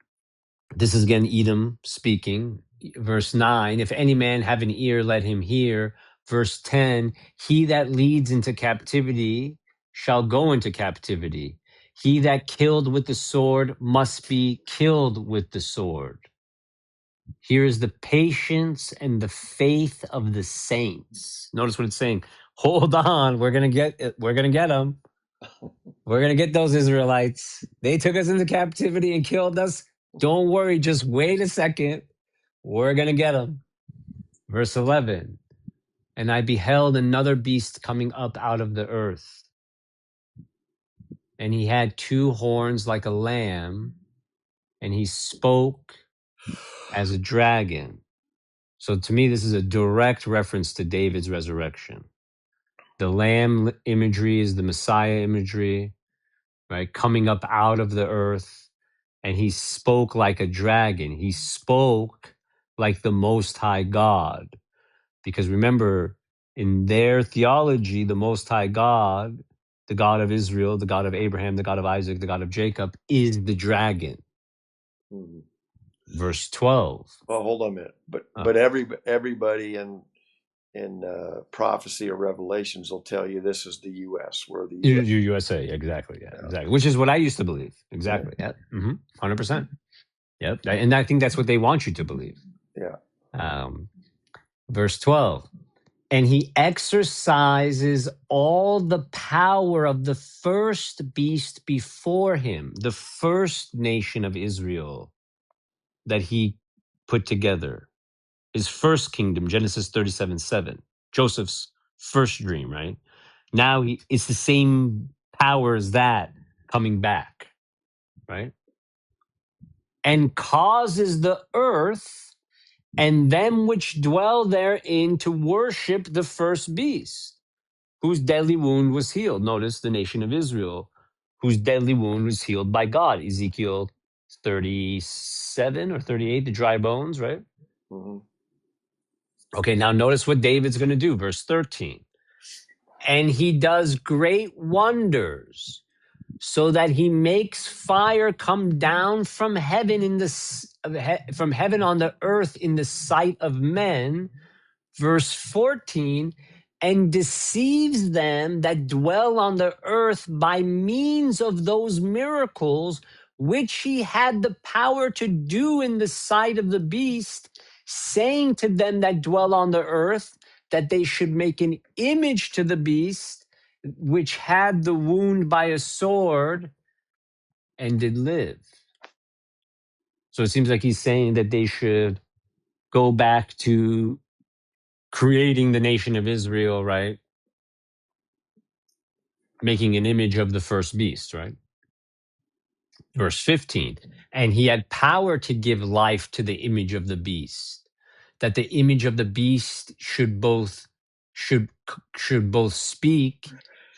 this is again Edom speaking. Verse 9, if any man have an ear, let him hear. Verse 10, he that leads into captivity shall go into captivity. He that killed with the sword must be killed with the sword. Here is the patience and the faith of the saints. Notice what it's saying. Hold on, we're gonna get them. We're gonna get those Israelites. They took us into captivity and killed us. Don't worry, just wait a second. We're gonna get them. Verse 11. And I beheld another beast coming up out of the earth, and he had two horns like a lamb, and he spoke as a dragon. So to me, this is a direct reference to David's resurrection. The lamb imagery is the Messiah imagery, right? Coming up out of the earth. And he spoke like a dragon. He spoke like the Most High God. Because remember, in their theology, the Most High God, the God of Israel, the God of Abraham, the God of Isaac, the God of Jacob, is the dragon. Mhm. Verse 12. Well, hold on a minute. But everybody in prophecy or revelations will tell you this is the U.S. where the U.S. USA, exactly. Yeah, exactly. Which is what I used to believe. Exactly. Yeah. 100%. Yep. And I think that's what they want you to believe. Yeah. Verse 12. And he exercises all the power of the first beast before him, the first nation of Israel that he put together. His first kingdom, Genesis 37:7, Joseph's first dream, right? Now it's the same power as that coming back, right? And causes the earth and them which dwell therein to worship the first beast, whose deadly wound was healed. Notice the nation of Israel, whose deadly wound was healed by God. Ezekiel 37 or 38, the dry bones, right? Mm-hmm. Okay, now notice what David's going to do. Verse 13. And he does great wonders, so that he makes fire come down from heaven from heaven on the earth in the sight of men. Verse 14, and deceives them that dwell on the earth by means of those miracles which he had the power to do in the sight of the beast, saying to them that dwell on the earth that they should make an image to the beast which had the wound by a sword and did live. So it seems like he's saying that they should go back to creating the nation of Israel, right? Making an image of the first beast, right? Verse 15, and he had power to give life to the image of the beast, that the image of the beast should both speak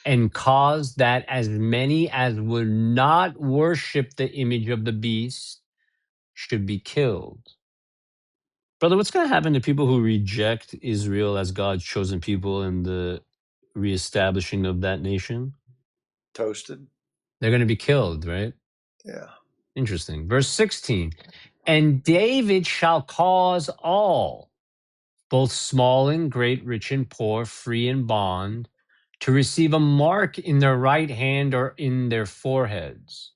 and cause that as many as would not worship the image of the beast should be killed. Brother, what's going to happen to people who reject Israel as God's chosen people and the reestablishing of that nation? Toasted. They're going to be killed, right? Yeah. Interesting. Verse 16. And David shall cause all, both small and great, rich and poor, free and bond, to receive a mark in their right hand or in their foreheads.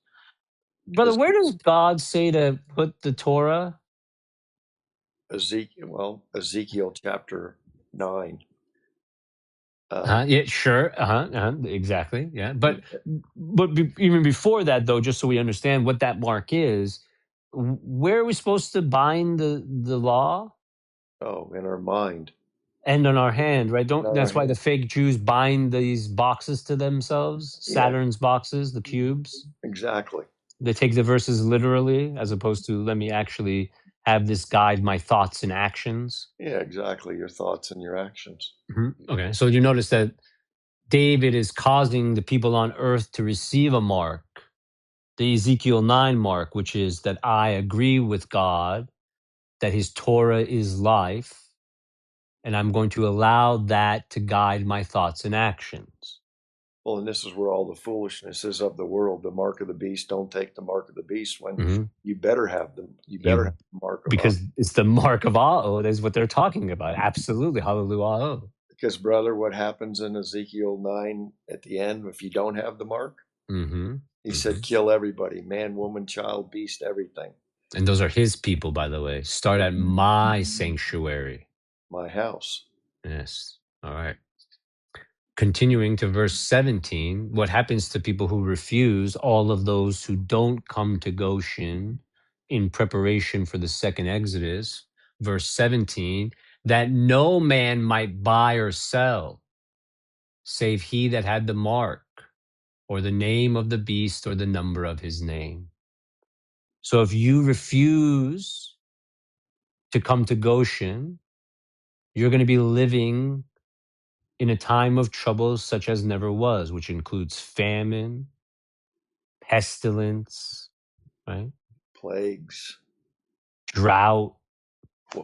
Brother, where does God say to put the Torah? Ezekiel chapter 9. Yeah, sure. Exactly. Yeah. But even before that, though, just so we understand what that mark is, where are we supposed to bind the law? Oh, in our mind. And on our hand, right? That's why hand. the fake Jews bind these boxes to themselves, Saturn's boxes, the cubes. Exactly. They take the verses literally as opposed to let me actually have this guide my thoughts and actions. Yeah, exactly. Your thoughts and your actions. Okay, so you notice that David is causing the people on earth to receive a mark, the Ezekiel 9 mark, which is that I agree with God, that his Torah is life, and I'm going to allow that to guide my thoughts and actions. Well, and this is where all the foolishness is of the world. The mark of the beast. Don't take the mark of the beast. When you better have them. You better have the mark of because it's the mark of Ao. That's what they're talking about. Absolutely, hallelujah. Because, brother, what happens in Ezekiel 9 at the end if you don't have the mark? He said, kill everybody, man, woman, child, beast, everything. And those are his people, by the way. Start at my sanctuary. My house. Yes. All right. Continuing to verse 17, what happens to people who refuse, all of those who don't come to Goshen in preparation for the second Exodus? Verse 17, that no man might buy or sell, save he that had the mark, or the name of the beast, or the number of his name. So if you refuse to come to Goshen, you're going to be living in a time of trouble such as never was, which includes famine, pestilence, right? Plagues. Drought.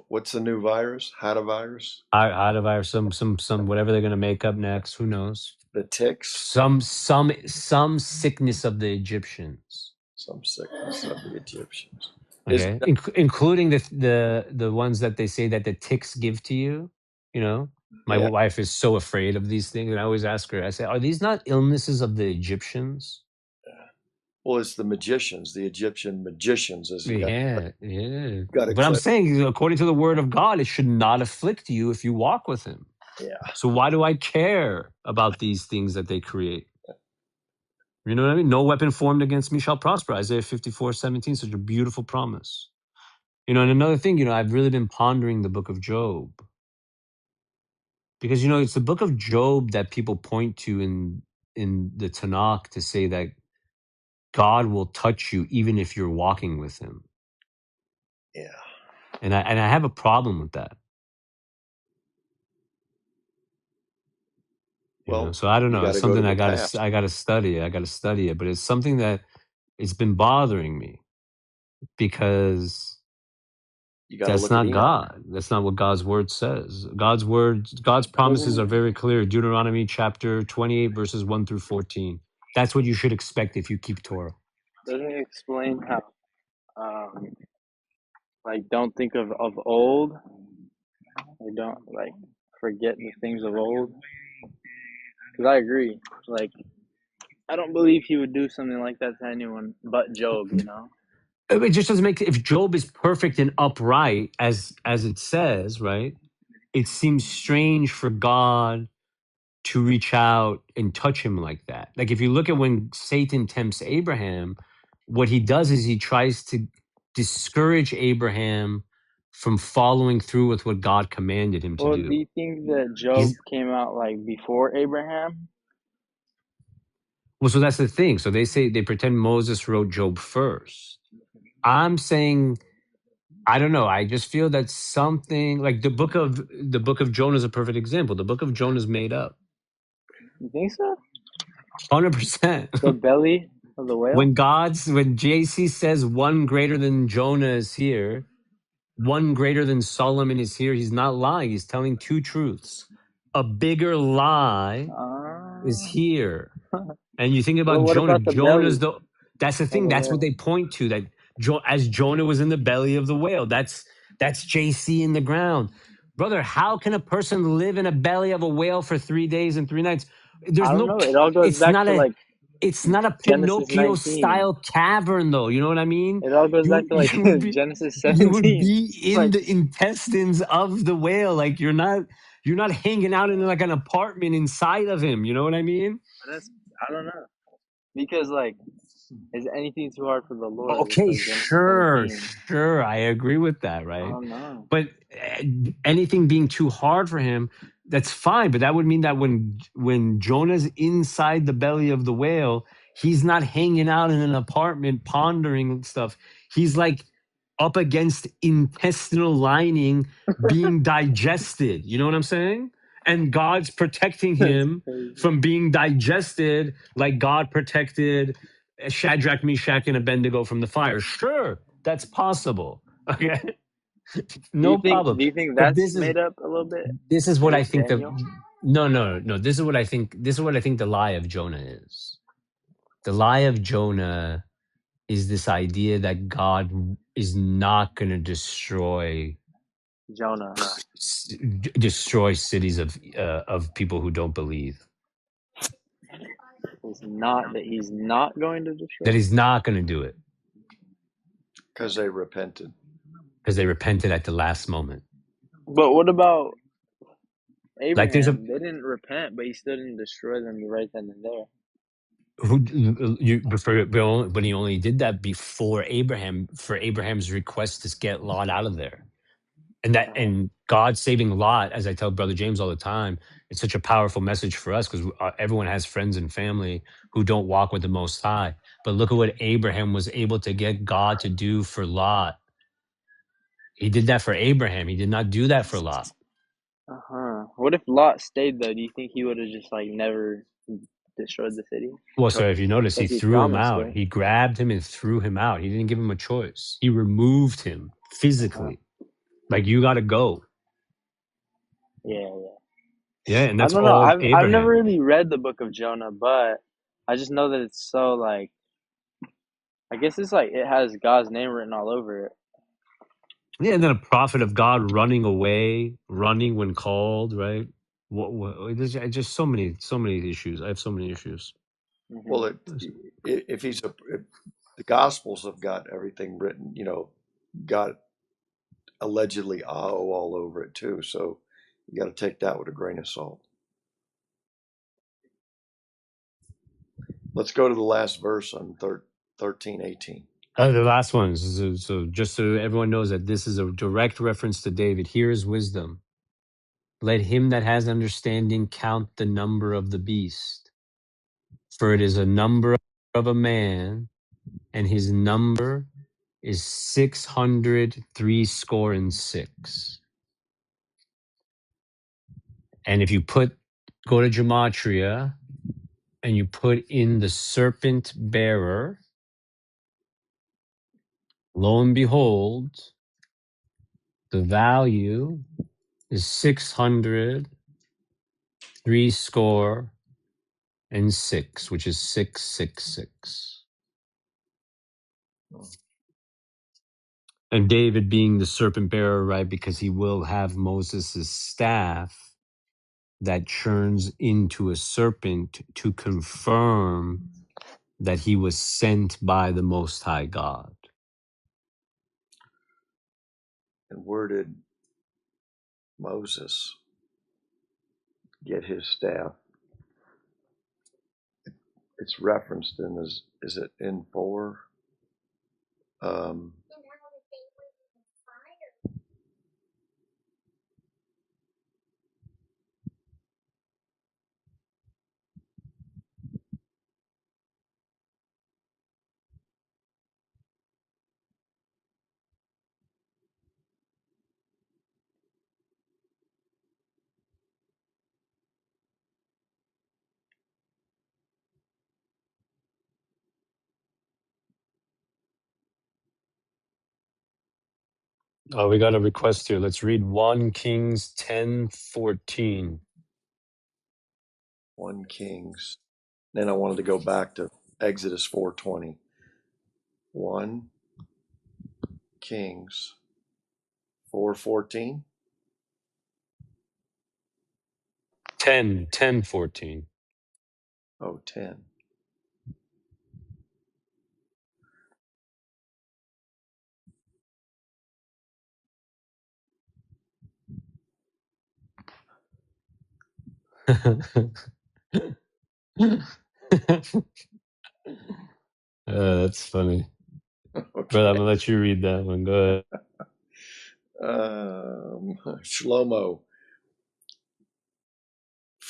What's the new virus? Hatavirus? Hatavirus, some whatever they're going to make up next. Who knows? The ticks? Some sickness of the Egyptians. Some sickness of the Egyptians. Okay, including the ones that they say that the ticks give to you. You know, my wife is so afraid of these things, and I always ask her. I say, "Are these not illnesses of the Egyptians?" Well, it's the magicians, the Egyptian magicians. Yeah. But I'm saying, according to the word of God, it should not afflict you if you walk with him. Yeah. So why do I care about these things that they create? You know what I mean? No weapon formed against me shall prosper. Isaiah 54:17, such a beautiful promise. You know, and another thing, I've really been pondering the book of Job. Because, it's the book of Job that people point to in the Tanakh to say that God will touch you even if you're walking with him. Yeah. And I have a problem with that. Well, so I don't know. It's something I gotta study. I gotta study it. But it's something that it's been bothering me because that's not God. That's not what God's word says. God's promises are very clear. Deuteronomy chapter 28, verses 1 through 14. That's what you should expect if you keep Torah. Doesn't it explain how, don't think of old? Don't, forget the things of old? Because I agree. I don't believe he would do something like that to anyone but Job, It just doesn't make, if Job is perfect and upright, as it says, right? It seems strange for God to reach out and touch him like that. Like if you look at when Satan tempts Abraham, what he does is he tries to discourage Abraham from following through with what God commanded him to do. Well, do you think that Job came out before Abraham? Well, so that's the thing. So they pretend Moses wrote Job first. I'm saying, I don't know. I just feel that something like the book of Jonah is a perfect example. The book of Jonah is made up. You think so? 100%. The belly of the whale? When JC says one greater than Jonah is here, one greater than Solomon is here, he's not lying. He's telling two truths. A bigger lie is here. And you think about Jonah. Jonah's that's the thing. That's what they point to. That as Jonah was in the belly of the whale. That's JC in the ground. Brother, how can a person live in a belly of a whale for 3 days and 3 nights? There's I don't know. It all goes back to it's not a Pinocchio style cavern, though. You know what I mean? It all goes back to Genesis 17. You would be in the intestines of the whale. Like you're not hanging out in an apartment inside of him. You know what I mean? I don't know. Because is anything too hard for the Lord? Okay, sure. I agree with that, right? I don't know. But anything being too hard for him, that's fine. But that would mean that when Jonah's inside the belly of the whale, he's not hanging out in an apartment pondering stuff. He's up against intestinal lining being digested. You know what I'm saying? And God's protecting That's him crazy. from being digested like God protected Shadrach, Meshach, and Abednego from the fire. Sure, that's possible. Okay, no problem. Do you think But that's made up a little bit? this is what Like I it's think the Daniel? no. This is what I think. This is what I think the lie of Jonah is. The lie of Jonah is this idea that God is not going to Jonah. destroy cities of people who don't believe. It's not that he's not going to That destroy. he's not going to do it Because they repented. because they repented at the last moment. But what about Like there's a Abraham? They didn't repent, but he still didn't destroy them right then and there. but he only did that before Abraham for Abraham's request to get Lot out of there. And God saving Lot, as I tell Brother James all the time, it's such a powerful message for us because everyone has friends and family who don't walk with the Most High. But look at what Abraham was able to get God to do for Lot. He did that for Abraham. He did not do that for Lot. What if Lot stayed though? Do you think he would have just like never destroyed the city? Well, so if you notice, he Like he threw him promised out. to. He grabbed him and threw him out. He didn't give him a choice. He removed him physically. Like, you got to go. Yeah. Yeah, and I that's don't know. all of I've never Abraham. really read the book of Jonah, but I just know that it's so like I guess it's like it has God's name written all over it. Yeah, and then a prophet of God running away, running when called, right? There's just so many issues. I have so many issues. Mm-hmm. Well, if if the Gospels have got everything written, got allegedly all over it too. So you got to take that with a grain of salt. Let's go to the last verse on 13, 18. The last one. So just so everyone knows that this is a direct reference to David. Here is wisdom. Let him that has understanding count the number of the beast, for it is a number of a man, and his number is 666. And if you go to Gematria and you put in the serpent bearer, lo and behold, the value is 666, which is 666. And David being the serpent bearer, right? Because he will have Moses' staff that churns into a serpent to confirm that he was sent by the Most High God. And where did Moses get his staff? It's referenced in is it in 4? Oh, we got a request here. Let's read 1 Kings 10:14. 1 Kings. Then I wanted to go back to Exodus 4:20. 1 Kings 4:14. 10:14. Oh, 10. That's funny. Okay. Brother, I'm gonna let you read that one. Go ahead. Shlomo.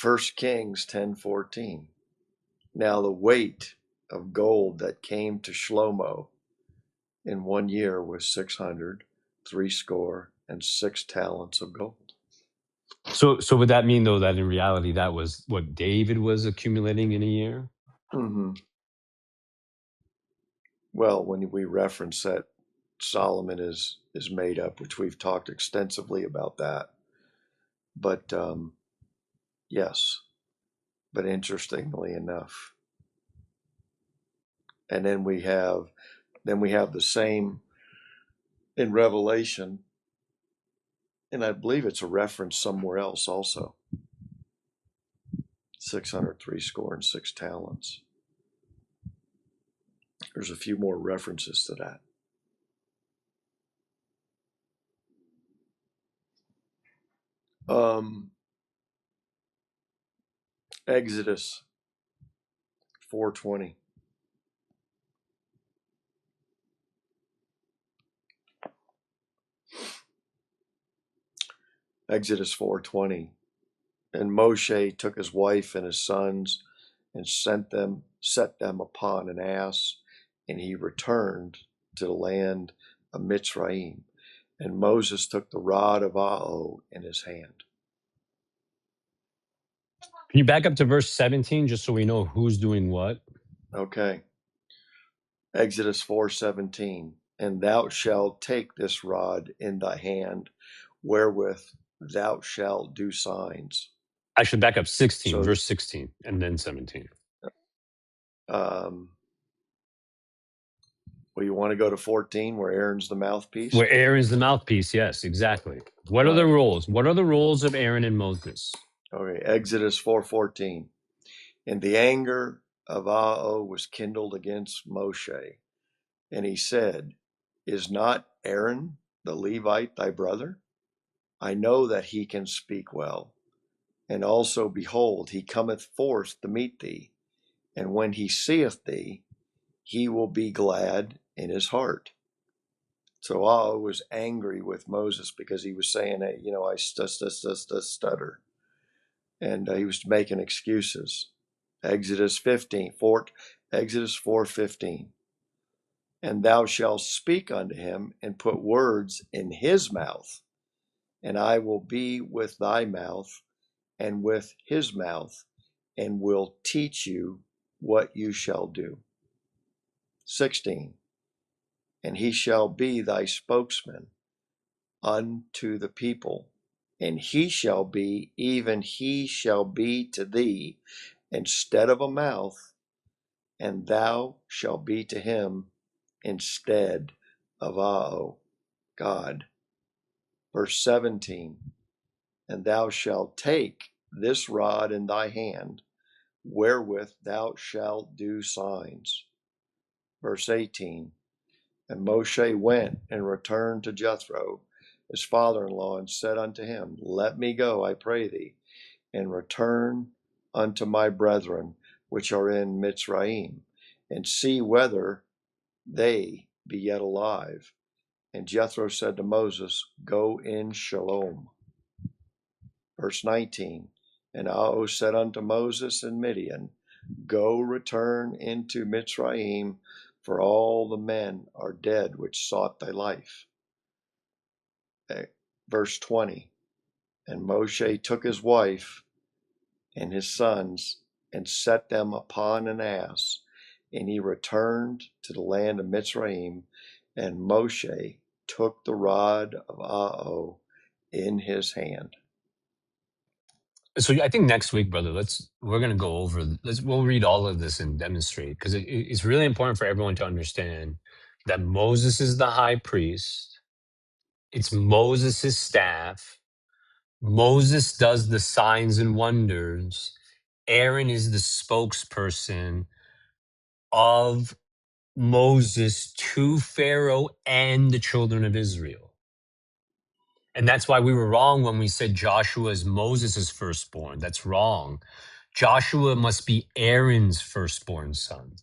1 Kings 10:14. Now the weight of gold that came to Shlomo in 1 year was 600, 60 talents of gold. So would that mean though that in reality that was what David was accumulating in a year? Mm-hmm. Well, when we reference that Solomon is made up, which we've talked extensively about that, but yes, but interestingly enough, and then we have the same in Revelation, and I believe it's a reference somewhere else also. 600 talents. There's a few more references to that. Exodus 4:20. Exodus 4:20. And Moshe took his wife and his sons and set them upon an ass, and he returned to the land of Mitzrayim. And Moses took the rod of Aaron in his hand. Can you back up to verse 17 just so we know who's doing what? Okay. Exodus 4:17. And thou shalt take this rod in thy hand, wherewith thou shalt do signs. I should back up 16, So, verse 16, and then 17. Well, you want to go to 14 where Aaron's the mouthpiece? Where Aaron's the mouthpiece, yes, exactly. What are the roles? What are the roles of Aaron and Moses? Okay, Exodus 4:14. And the anger of Aaron was kindled against Moshe, and he said, Is not Aaron the Levite thy brother? I know that he can speak well. And also, behold, he cometh forth to meet thee, and when he seeth thee, he will be glad in his heart. So Aaron was angry with Moses because he was saying, hey, I stutter. And he was making excuses. Exodus 4:15. And thou shalt speak unto him and put words in his mouth, and I will be with thy mouth and with his mouth, and will teach you what you shall do. 16. And he shall be thy spokesman unto the people, and he shall be to thee instead of a mouth, and thou shalt be to him instead of God. Verse 17. And thou shalt take this rod in thy hand, wherewith thou shalt do signs. Verse 18. And Moshe went and returned to Jethro, his father-in-law, and said unto him, Let me go, I pray thee, and return unto my brethren which are in Mitzrayim, and see whether they be yet alive. And Jethro said to Moses, Go in shalom. Verse 19. And Aaron said unto Moses in Midian, Go return into Mitzrayim, for all the men are dead which sought thy life. Verse 20. And Moshe took his wife and his sons and set them upon an ass, and he returned to the land of Mitzrayim, and Moshe took the rod of Aaron in his hand. So I think next week, brother, we're gonna go over. We'll read all of this and demonstrate, because it's really important for everyone to understand that Moses is the high priest. It's Moses' staff. Moses does the signs and wonders. Aaron is the spokesperson of Moses to Pharaoh and the children of Israel. And that's why we were wrong when we said Joshua is Moses' firstborn. That's wrong. Joshua must be Aaron's firstborn son,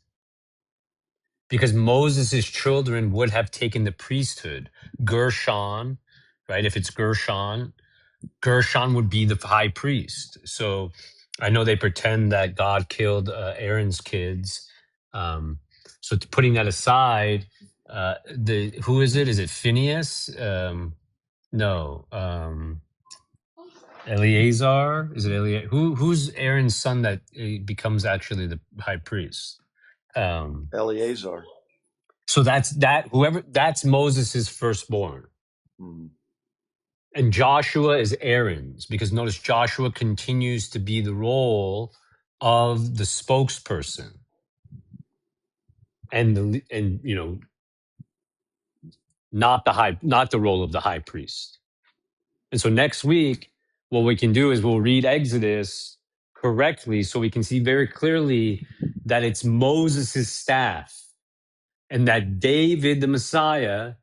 because Moses' children would have taken the priesthood. Gershon, right? If it's Gershon would be the high priest. So I know they pretend that God killed Aaron's kids. So putting that aside, Who is it? Is it Phineas? No. Eleazar? Is it Eleazar? Who's Aaron's son that becomes actually the high priest? Eleazar. So that's Moses' firstborn. Mm. And Joshua is Aaron's, because notice Joshua continues to be the role of the spokesperson and not the role of the high priest. And so next week, what we can do is we'll read Exodus correctly so we can see very clearly that it's Moses' staff and that David, the Messiah,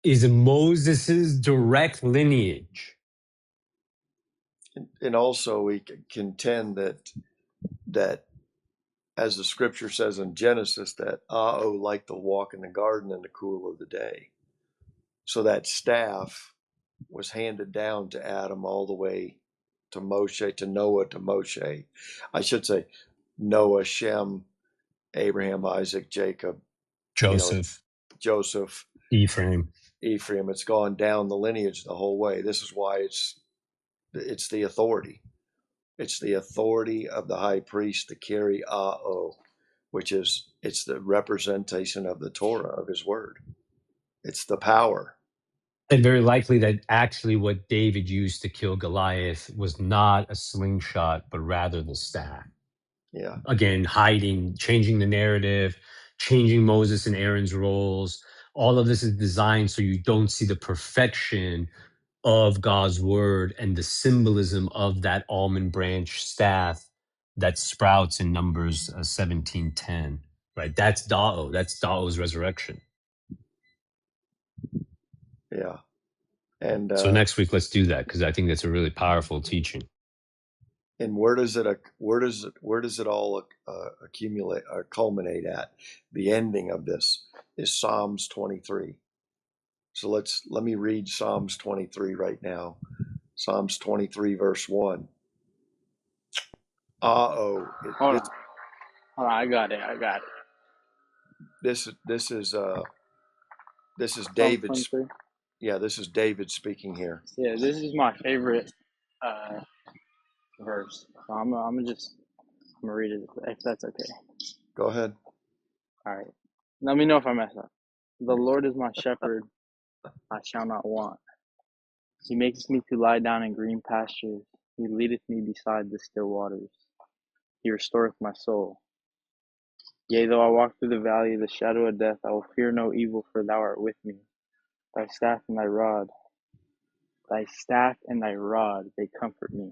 is Moses' direct lineage. And also we contend that as the scripture says in Genesis, that liked to walk in the garden in the cool of the day. So that staff was handed down to Adam all the way to Moshe, to Noah, to Moshe. I should say Noah, Shem, Abraham, Isaac, Jacob, Joseph, Joseph, Ephraim. It's gone down the lineage the whole way. This is why it's the authority. It's the authority of the high priest to carry which is, it's the representation of the Torah, of his word. It's the power. And very likely that actually what David used to kill Goliath was not a slingshot, but rather the staff. Yeah. Again, hiding, changing the narrative, changing Moses and Aaron's roles. All of this is designed so you don't see the perfection of God's word and the symbolism of that almond branch staff that sprouts in Numbers 17:10. Right? That's Da'o. That's Da'o's resurrection. Yeah. And So next week, let's do that, because I think that's a really powerful teaching. And where does it all accumulate or culminate at? The ending of this is Psalms 23. So let me read Psalms 23 right now. Psalms 23 verse 1. Hold on, I got it. This is David's. 23? Yeah, this is David speaking here. Yeah, this is my favorite verse. So I'm gonna read it if that's okay. Go ahead. All right. Let me know if I mess up. The Lord is my shepherd; I shall not want. He makes me to lie down in green pastures. He leadeth me beside the still waters. He restoreth my soul. Yea, though I walk through the valley of the shadow of death, I will fear no evil, for thou art with me. Thy staff and thy rod, they comfort me.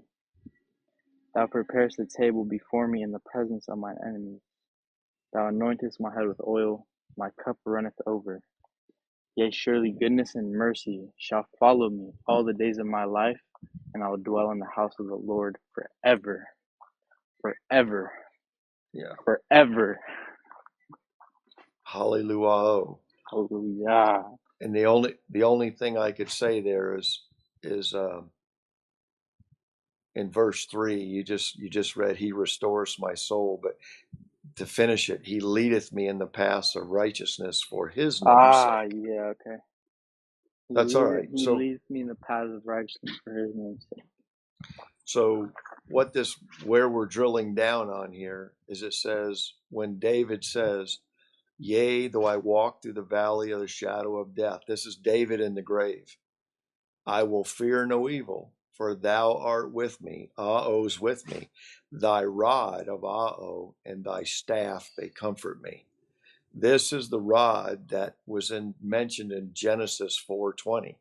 Thou preparest a table before me in the presence of mine enemies. Thou anointest my head with oil, my cup runneth over. Yea, surely goodness and mercy shall follow me all the days of my life, and I will dwell in the house of the Lord forever. Forever. Yeah. Forever. Hallelujah. Hallelujah. And the only thing I could say there is in verse 3, you just read, he restores my soul, but to finish it, he leadeth me in the paths of righteousness for his name's sake. Yeah, okay. That's all right. He leads me in the paths of righteousness for his name's sake. So where we're drilling down on here is it says, when David says, yea, though I walk through the valley of the shadow of death, this is David in the grave, I will fear no evil, for thou art with me. Ah's with me. Thy rod of and thy staff, they comfort me. This is the rod that was mentioned in Genesis 4:20.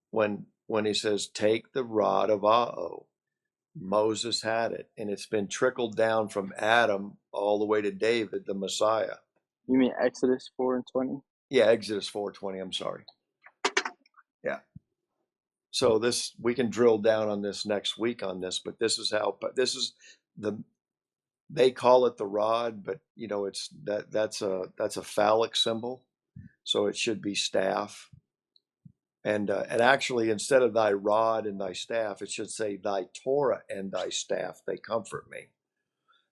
When he says, take the rod of Moses had it, and it's been trickled down from Adam all the way to David, the Messiah. You mean Exodus 4:20? Yeah, Exodus 4:20. I'm sorry. Yeah. So we can drill down on this next week on this, but they call it the rod, but that's a phallic symbol, so it should be staff. And actually, instead of thy rod and thy staff, it should say thy Torah and thy staff, they comfort me.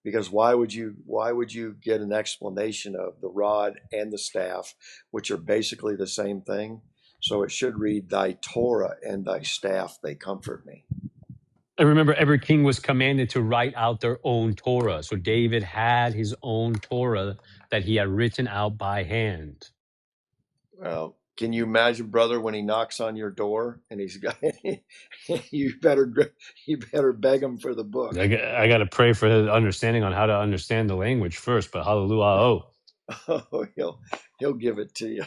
Because why would you get an explanation of the rod and the staff, which are basically the same thing? So it should read, thy Torah and thy staff, they comfort me. And remember, every king was commanded to write out their own Torah. So David had his own Torah that he had written out by hand. Well, can you imagine, brother, when he knocks on your door and he's got you better beg him for the book. I got to pray for his understanding on how to understand the language first, but hallelujah. Oh, he'll give it to you.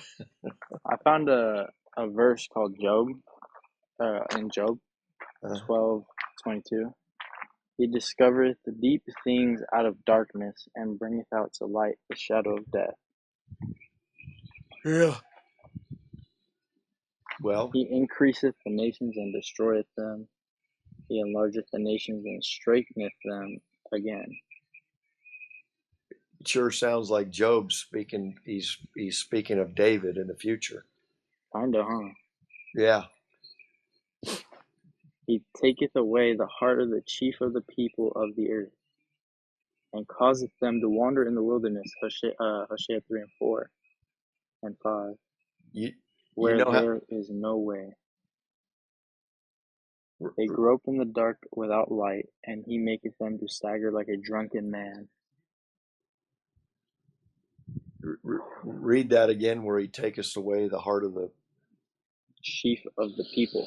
I found a verse called Job, in Job 12:22. He discovereth the deep things out of darkness, and bringeth out to light the shadow of death. Yeah. Well, He increaseth the nations and destroyeth them. He enlargeth the nations and straighteneth them again. it sure sounds like Job speaking. He's speaking of David in the future. Kinda, huh? Yeah. He taketh away the heart of the chief of the people of the earth, and causeth them to wander in the wilderness. Hosea 3 and 4 and 5, You where know how. there is no way. They grope in the dark without light, and he maketh them to stagger like a drunken man. Read that again, where he taketh away the heart of the Chief of the people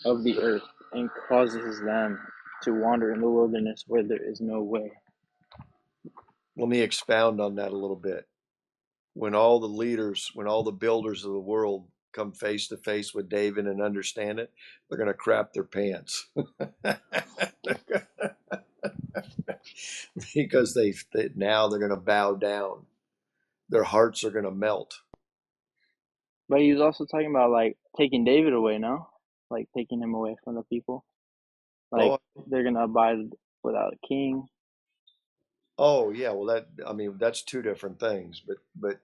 of the earth, and causes them to wander in the wilderness where there is no way. Let me expound on that a little bit. When all the leaders, when all the builders of the world come face to face with David and understand it, they're going to crap their pants. Because now they're going to bow down. Their hearts are going to melt. But he was also talking about like taking David away, no? Like taking him away from the people. Like they're gonna abide without a king. Oh yeah, well that's two different things. But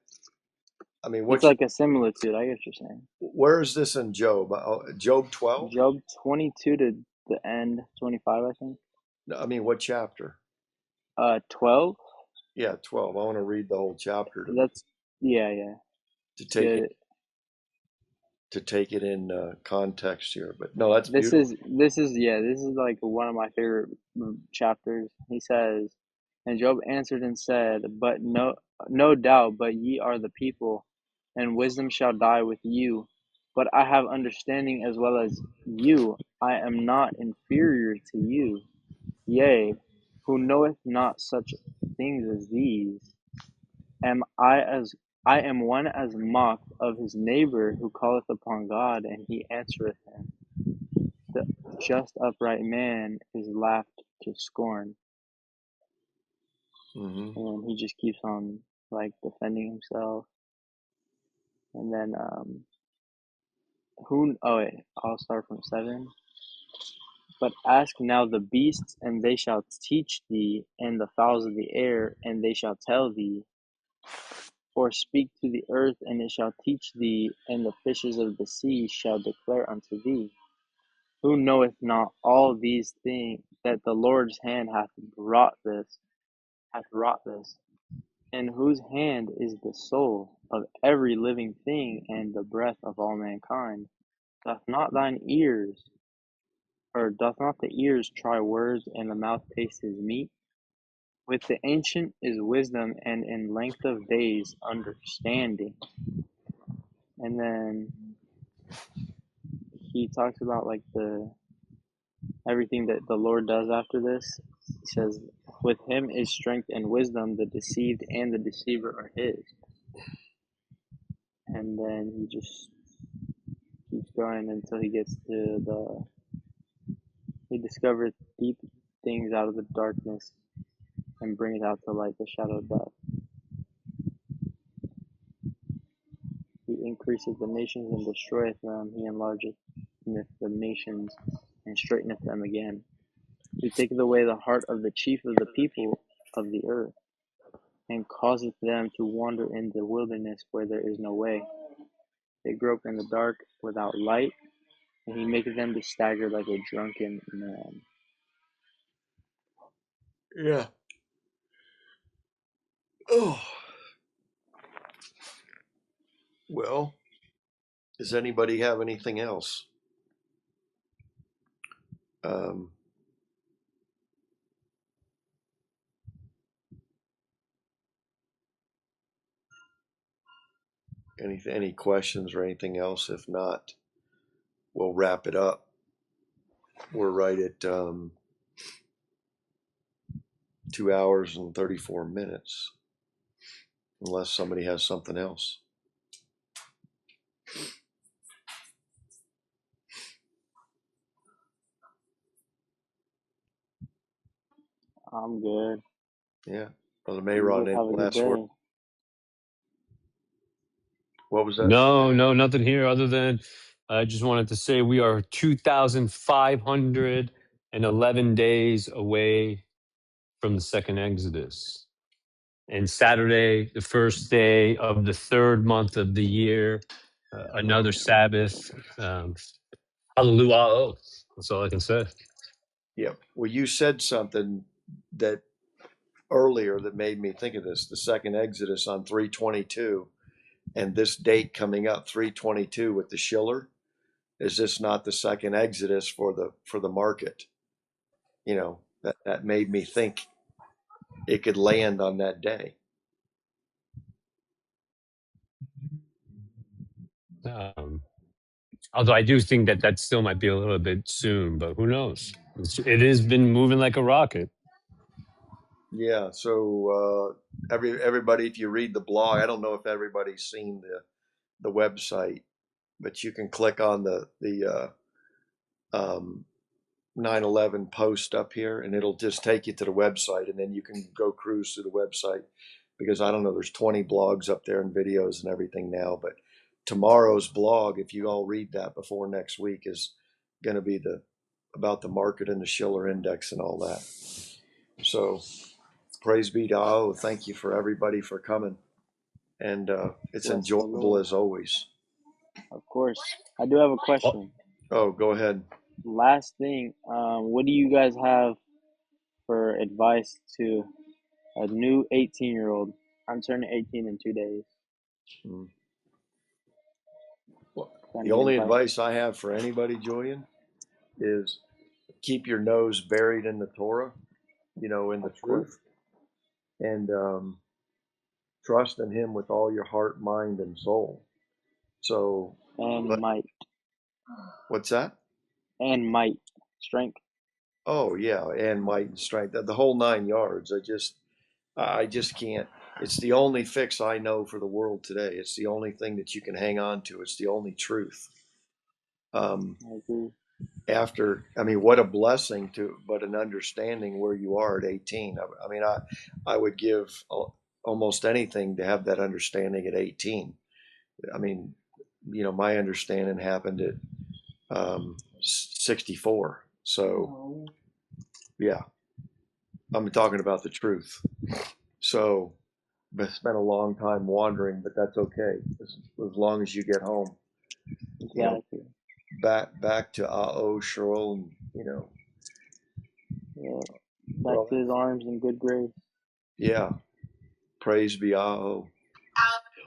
I mean, It's like a similitude. I get what you're saying. Where is this in Job? Job 12? Job 22 to the end, 25, I think. I mean, what chapter? 12. Yeah, 12. I want to read the whole chapter. Yeah. To take it in context here, but no, that's this beautiful. This is like one of my favorite chapters. He says, and Job answered and said, but no doubt, but ye are the people, and wisdom shall die with you. But I have understanding as well as you. I am not inferior to you. Yea, who knoweth not such things as these? I am one as mocked of his neighbor who calleth upon God, and he answereth him. The just upright man is laughed to scorn. Mm-hmm. And he just keeps on like defending himself. And then I'll start from 7. But ask now the beasts, and they shall teach thee, and the fowls of the air, and they shall tell thee. Or speak to the earth, and it shall teach thee, and the fishes of the sea shall declare unto thee. Who knoweth not all these things, that the Lord's hand hath wrought this, in whose hand is the soul of every living thing, and the breath of all mankind? Doth not the ears try words, and the mouth taste his meat? With the ancient is wisdom, and in length of days understanding. And then he talks about like everything that the Lord does after this. He says, with him is strength and wisdom, the deceived and the deceiver are his. And then he just keeps going until he gets to he discovered deep things out of the darkness, and bringeth out to light the shadow of death. He increaseth the nations and destroyeth them. He enlargeth the nations and straighteneth them again. He taketh away the heart of the chief of the people of the earth, and causeth them to wander in the wilderness where there is no way. They grope in the dark without light, and he maketh them to stagger like a drunken man. Yeah. Oh, well, does anybody have anything else? Um, any questions or anything else? If not, we'll wrap it up. We're right at 2 hours and 34 minutes, unless somebody has something else. I'm good. Yeah. Brother You Mayron, guys any have a good last word? day. What was that? No, nothing here other than I just wanted to say we are 2,511 days away from the second Exodus. And Saturday, the first day of the third month of the year, another Sabbath. Hallelujah. That's all I can say. Yeah. Well, you said something that earlier that made me think of this. The second Exodus on 322, and this date coming up, 322 with the Schiller. Is this not the second Exodus for the market? You know, that made me think it could land on that day. Um, Although I do think that still might be a little bit soon, but who knows? It has been moving like a rocket. Yeah. So everybody, if you read the blog, I don't know if everybody's seen the website, but you can click on the 9/11 post up here, and it'll just take you to the website, and then you can go cruise through the website, because I don't know, there's 20 blogs up there and videos and everything now. But tomorrow's blog, if you all read that before next week, is going to be about the market and the Schiller index and all that. So praise be to Allah. Thank you for everybody for coming, and it's Bless the enjoyable Lord. as always. Of course. I do have a question. Oh, go ahead. Last thing, what do you guys have for advice to a new 18-year-old? I'm turning 18 in 2 days. Mm. Well, the Any only advice? advice I have for anybody, Julian, is keep your nose buried in the Torah, in the Of course. truth, and trust in Him with all your heart, mind, and soul. So, And might. what's that? And might. Strength. Oh yeah, and might and strength, the whole 9 yards. I just can't. It's the only fix I know for the world today. It's the only thing that you can hang on to. It's the only truth. I agree. What a blessing but an understanding where you are at 18. I would give almost anything to have that understanding at 18. I mean, my understanding happened at 64. So, yeah, I'm talking about the truth. So, I spent a long time wandering, but that's okay as long as you get home. Exactly. Back to Ao Shirl, and Yeah. Back well, to his arms in good grace. yeah. Praise be Ao.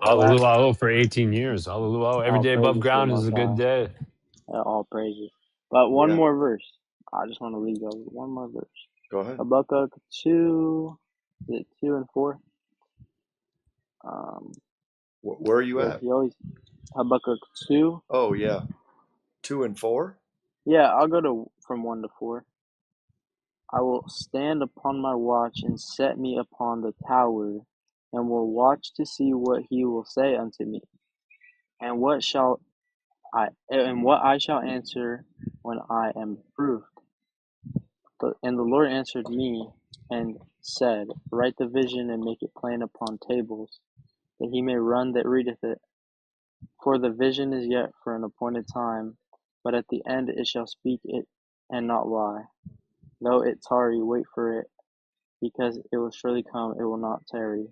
Hallelujah for 18 years. Hallelujah. Every All day above praises to the ground is Most a good High. day. All praises. But one Yeah. more verse. I just want to leave you with one more verse. Go ahead. Habakkuk 2, is it 2 and 4? Where are you Yeah, at? he always, Habakkuk 2. Oh yeah, 2 and 4. Yeah, I'll go to from 1 to 4. I will stand upon my watch and set me upon the tower, and will watch to see what he will say unto me, and what I shall answer when I am proved. And the Lord answered me and said, Write the vision and make it plain upon tables, that he may run that readeth it. For the vision is yet for an appointed time, but at the end it shall speak it and not lie. Though it tarry, wait for it, because it will surely come, it will not tarry.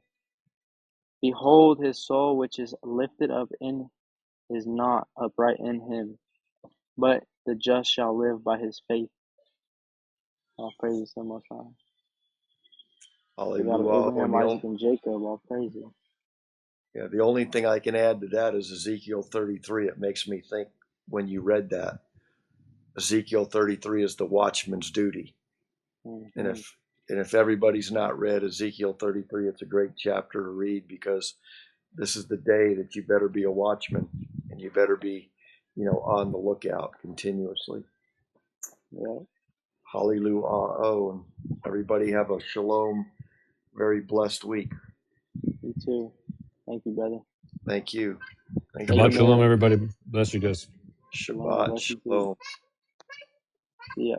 Behold, his soul which is lifted up in is not upright in him, but the just shall live by his faith. All praises to the Most High. The God of Hallelujah. Abraham, Isaac, and Jacob, all praise you. Yeah, the only thing I can add to that is Ezekiel 33. It makes me think when you read that, Ezekiel 33 is the watchman's duty. Mm-hmm. And if everybody's not read Ezekiel 33, it's a great chapter to read, because this is the day that you better be a watchman and you better be, on the lookout continuously. Yeah. Hallelujah. Oh, and everybody have a shalom, very blessed week. You too. Thank you, brother. Thank you. Thank Shabbat you. shalom, everybody. Bless you guys. Shabbat Bless you too. shalom. See ya.